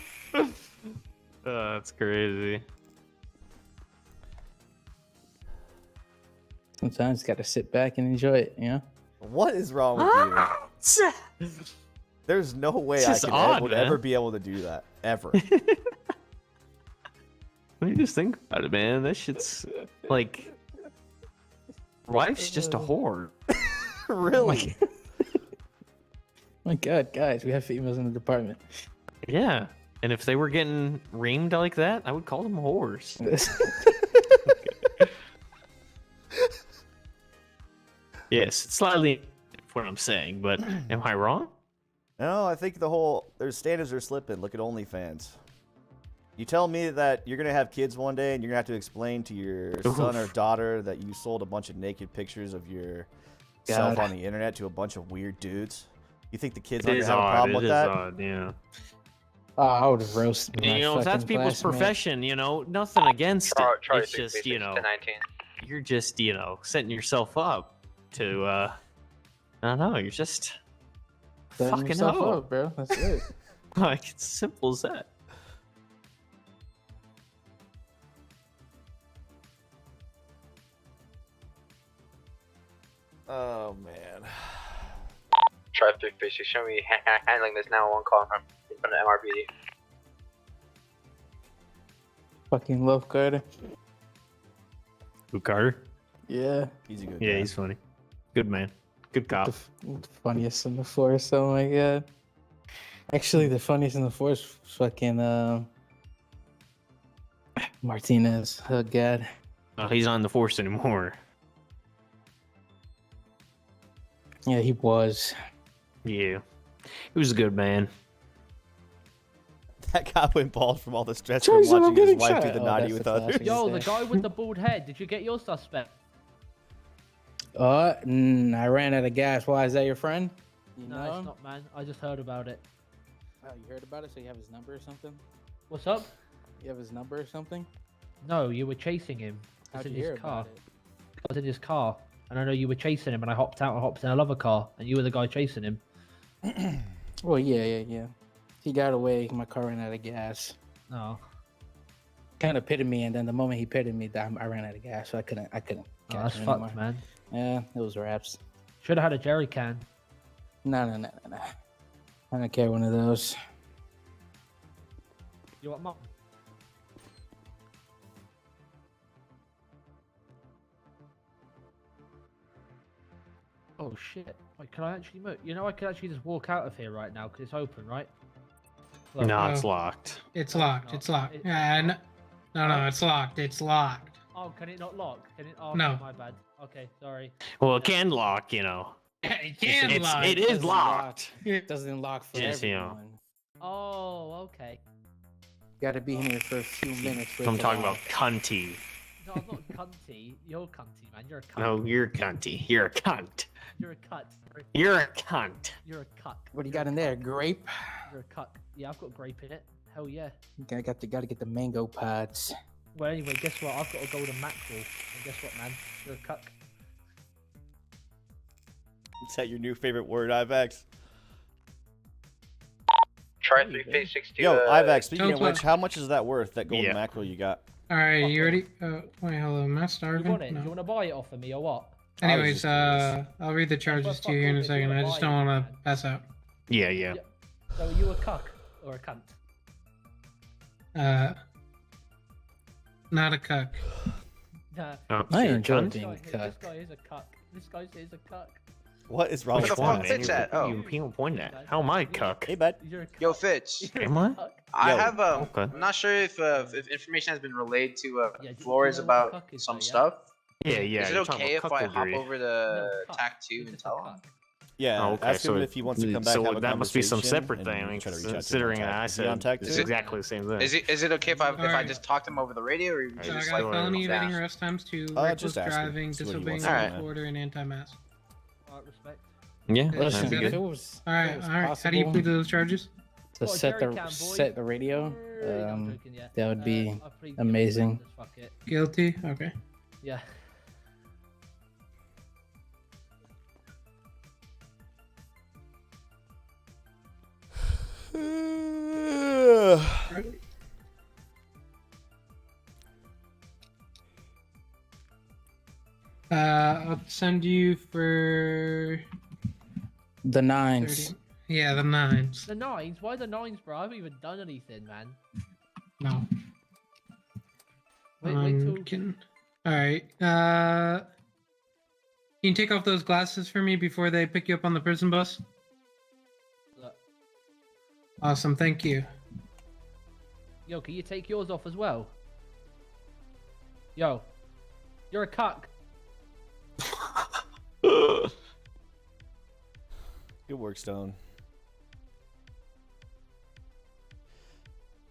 That's crazy. Sometimes gotta sit back and enjoy it, you know? What is wrong with you? There's no way It's I just could odd, would man. ever be able to do that. Ever. When you just think about it, man, that shit's like, wife's just a whore. Really? My god, guys, we have females in the department. Yeah, and if they were getting reamed like that, I would call them whores. Yes, it's slightly what I'm saying, but am I wrong? No, I think their standards are slipping. Look at OnlyFans. You tell me that you're gonna have kids one day and you're gonna have to explain to your son or daughter that you sold a bunch of naked pictures of yourself on the internet to a bunch of weird dudes. You think the kids aren't gonna have a problem with that? Odd, yeah. Oh, I would have roasted my If that's fucking people's classmate. profession, nothing against it. Charlie It's just, 356 to 19. you're just, setting yourself up to, I don't know, you're just Setting fucking yourself hoe. up, bro. That's it. Like, it's simple as that. Oh man. Try 356, show me handling this now one call from the MRBD. Fucking love Carter. Who, Carter? Yeah. He's a good Yeah, guy. he's funny. Good man. Good cop. The funniest in the force, oh my god. Actually, the funniest in the force was fucking Martinez. Oh god. Oh, he's not in the force anymore. Yeah, he was. Yeah. He was a good man. That guy went bald from all the stress Jason, from I'm watching his getting wife do shot. the Oh, naughty that's with the others. classic. Yo, the guy with the bald head. Did you get your suspect? I ran out of gas. Why, is that your friend? You No, know? it's not, man. I just heard about it. Oh, you heard about it? So you have his number or something? What's up? You have his number or something? No, you were chasing him. I was How'd in you his hear car. about it? I was in his car, and I know you were chasing him, and I hopped out and hopped in another car, and you were the guy chasing him. Well, yeah. He got away. My car ran out of gas. Oh. Kind of pitted me, and then the moment he pitted me, I ran out of gas, so I couldn't. Oh, catch that's him fucked, anymore. man. Yeah, it was raps. Should have had a jerry can. No. I don't care one of those. You want mom? Oh shit! Wait, can I actually move? You know, I could actually just walk out of here right now because it's open, right? Look. No, it's locked. It's locked. It's locked. No, it's locked. It's locked. Oh, can it not lock? Can it? Oh, No. my bad. Okay, sorry. Well, it can lock, you know. It can lock. It is locked. It doesn't lock for Just, you know. everyone. Oh, okay. Got to be in here for a few minutes. for it I'm to talking lock. about cunty. No, I'm not cunty. You're cunty, man. You're a cunt. No, you're cunty. You're a cunt. You're a cunt. You're a cunt. You're a cuck. What do you got in there? Grape? You're a cuck. Yeah, I've got grape in it. Hell yeah. I got to get the mango pods. Well, anyway, guess what? I've got a golden mackerel. And guess what, man? You're a cuck. Is that your new favorite word, Ivax? Try 362. Yo, Ivax, speaking Don't of which, play. how much is that worth, that golden Yeah. mackerel you got? All right, you ready? Wait, hello, am I You starving? want it? No. You want to buy it off of me or what? Anyways, I'll read the charges to you here in a second. I just don't want to pass out. Yeah. So are you a cuck or a cunt? Not a cuck. Nah. Oh, I you're a enjoy cunt? being a This cuck. guy is a cuck. This guy is a cuck. What is wrong Where with the fuck that? Fitz at? Oh. You pointing at? How am I a cuck? Hey, bud. You're a cuck. Yo, Fitz. You're a Am I? cuck. I Yo. have Okay. I'm not sure if information has been relayed to Yeah, do you Flores know what a about cuck is, some though, yeah? stuff. Yeah. Is it you're talking okay if about I hop cuckoldry. over to No, cuck. TAC 2 You're and just a tell him? cuck. Yeah, Oh, okay, ask him so if he wants to come back. so have a that must be some conversation, separate and thing. I mean, try to reach out to him considering on I TAC. Is he on said TAC it's too? exactly the same thing. Is it okay if I Alright. just talk to him over the radio, or you So I just got like felony fast? evading arrest times 2, just reckless ask him. driving, See what he disobeying wants to court do. order, and anti-mask. Alright, respect. Yeah, Listen, that'd Listen, be if good. it was, All right, if it was all right. How do you possible plead to those charges? to Got a set jerry can, boy. set the radio, No, I'm joking, yeah. that would be I plead guilty, amazing. just fuck it. Guilty. Okay. Yeah. I'll send you for The nines. 30. Yeah, the 9s. The nines? Why the nines, bro? I haven't even done anything, man. No. Wait till. All right. Can you take off those glasses for me before they pick you up on the prison bus? Look. Awesome. Thank you. Yo, can you take yours off as well? Yo, you're a cuck. Good work, Stone.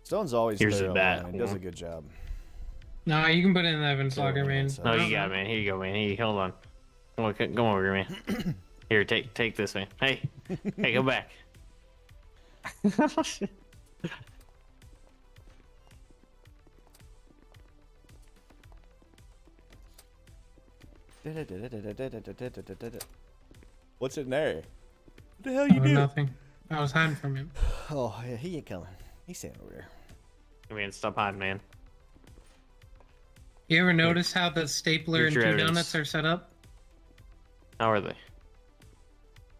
Stone's always Here's his thorough, bat. man. He does a good job. No, you can put it in the evidence locker, man. No, you got it, man. Here you go, man. Hey, hold on. Come on, come over here, man. Here, take this, man. Hey, hey, go back. What's in there? What the hell you do? Nothing. I was hiding from him. Oh, yeah, he ain't coming. He's standing over there. Man, stop hiding, man. You ever notice how the stapler Here's and your 2 evidence. donuts are set up? How are they?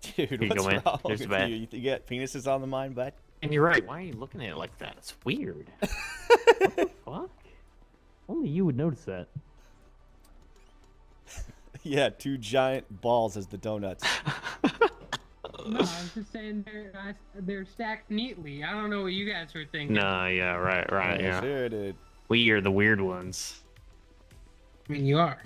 Dude, Here you what's go, man. wrong Here's the with bat. you? You got penises on the mind, bud? And you're right. Why are you looking at it like that? It's weird. What the fuck? Only you would notice that. Yeah, 2 giant balls as the donuts. No, I was just saying they're stacked neatly. I don't know what you guys were thinking. No, yeah, right, yeah. Sure, dude. We are the weird ones. I mean, you are.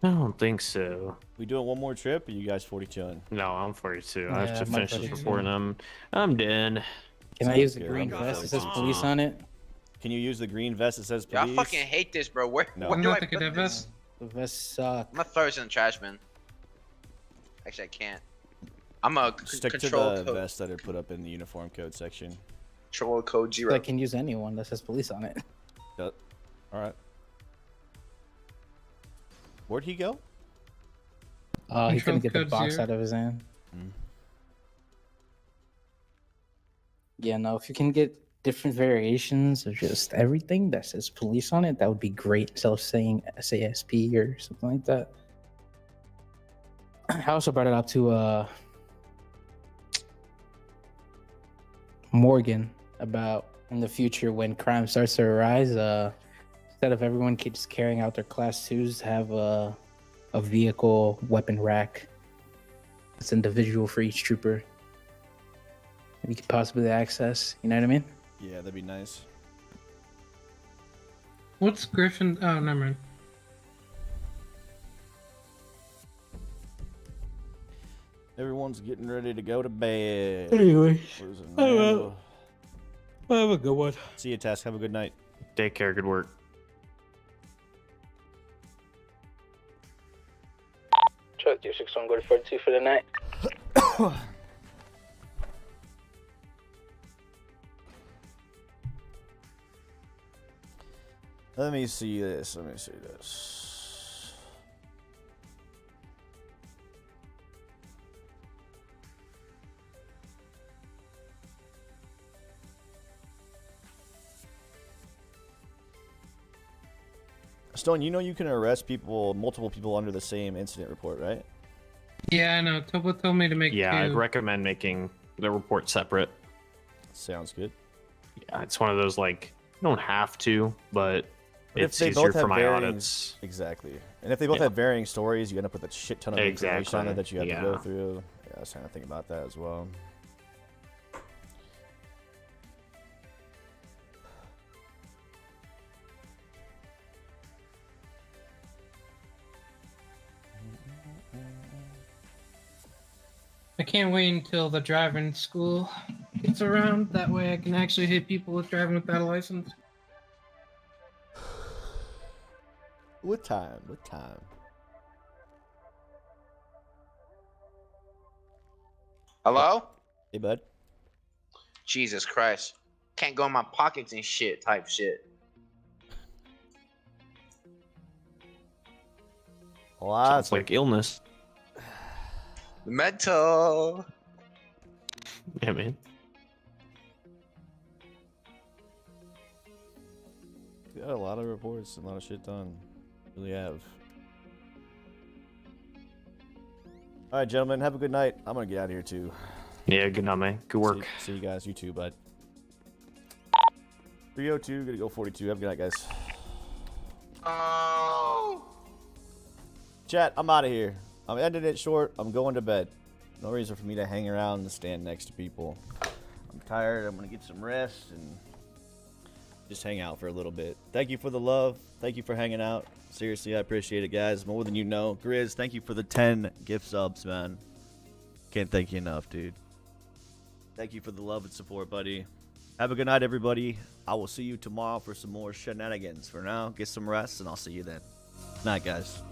I don't think so. We doing one more trip, or you guys 42? No, I'm 42. I Yeah, have to I'm finish this 42. report, and I'm done. Can I use the green I'm vest that says 42. police on it? Can you use the green vest that says Yo, I police? fucking hate this, bro. Where No. do Not I the put cadet this? vest. The vests suck. I'm gonna throw this in the trash, man. Actually, I can't. I'm a Stick to control the code. vest that are put up in the uniform code section. Control code 0. I can use anyone that says police on it. Yep. All right. Where'd he go? He couldn't get the code box 0. out of his hand. Mm. Yeah, no, if you can get different variations of just everything that says police on it, that would be great. Instead of saying SASP or something like that. I also brought it up to Morgan about in the future when crime starts to arise, instead of everyone just carrying out their class 2s, have a vehicle weapon rack that's individual for each trooper. You could possibly access, you know what I mean? Yeah, that'd be nice. What's Griffin? Oh, never mind. Everyone's getting ready to go to bed. Anyway, Losing oh, Randall. have a good one. See you, Task. Have a good night. Take care. Good work. Truck 361, go to 42 for the night. Let me see this. Let me see this. Stone, you know you can arrest people, multiple people under the same incident report, right? Yeah, I know. Tobo told me to make Yeah, I'd two. recommend making the report separate. Sounds good. Yeah, it's one of those like you don't have to, but But it's easier for my audits. Exactly. And if they both have varying stories, you end up with a shit ton of information on Exactly, it that you have to go yeah. through. Yeah, I was trying to think about that as well. I can't wait until the driving school gets around. That way I can actually hit people with driving without a license. What time? What time? Hello? Hey, bud. Jesus Christ. Can't go in my pockets and shit type shit. Sounds like illness. Mental. Yeah, man. We got a lot of reports, a lot of shit done. Really have. All right, gentlemen, have a good night. I'm gonna get out of here too. Yeah, good night, man. Good work. See you guys. You too, bud. 302, gonna go 42. Have a good night, guys. Oh. Chat, I'm out of here. I'm ending it short. I'm going to bed. No reason for me to hang around and stand next to people. I'm tired. I'm gonna get some rest and just hang out for a little bit. Thank you for the love. Thank you for hanging out. Seriously, I appreciate it, guys. More than you know. Grizz, thank you for the 10 gift subs, man. Can't thank you enough, dude. Thank you for the love and support, buddy. Have a good night, everybody. I will see you tomorrow for some more shenanigans. For now, get some rest, and I'll see you then. Night, guys.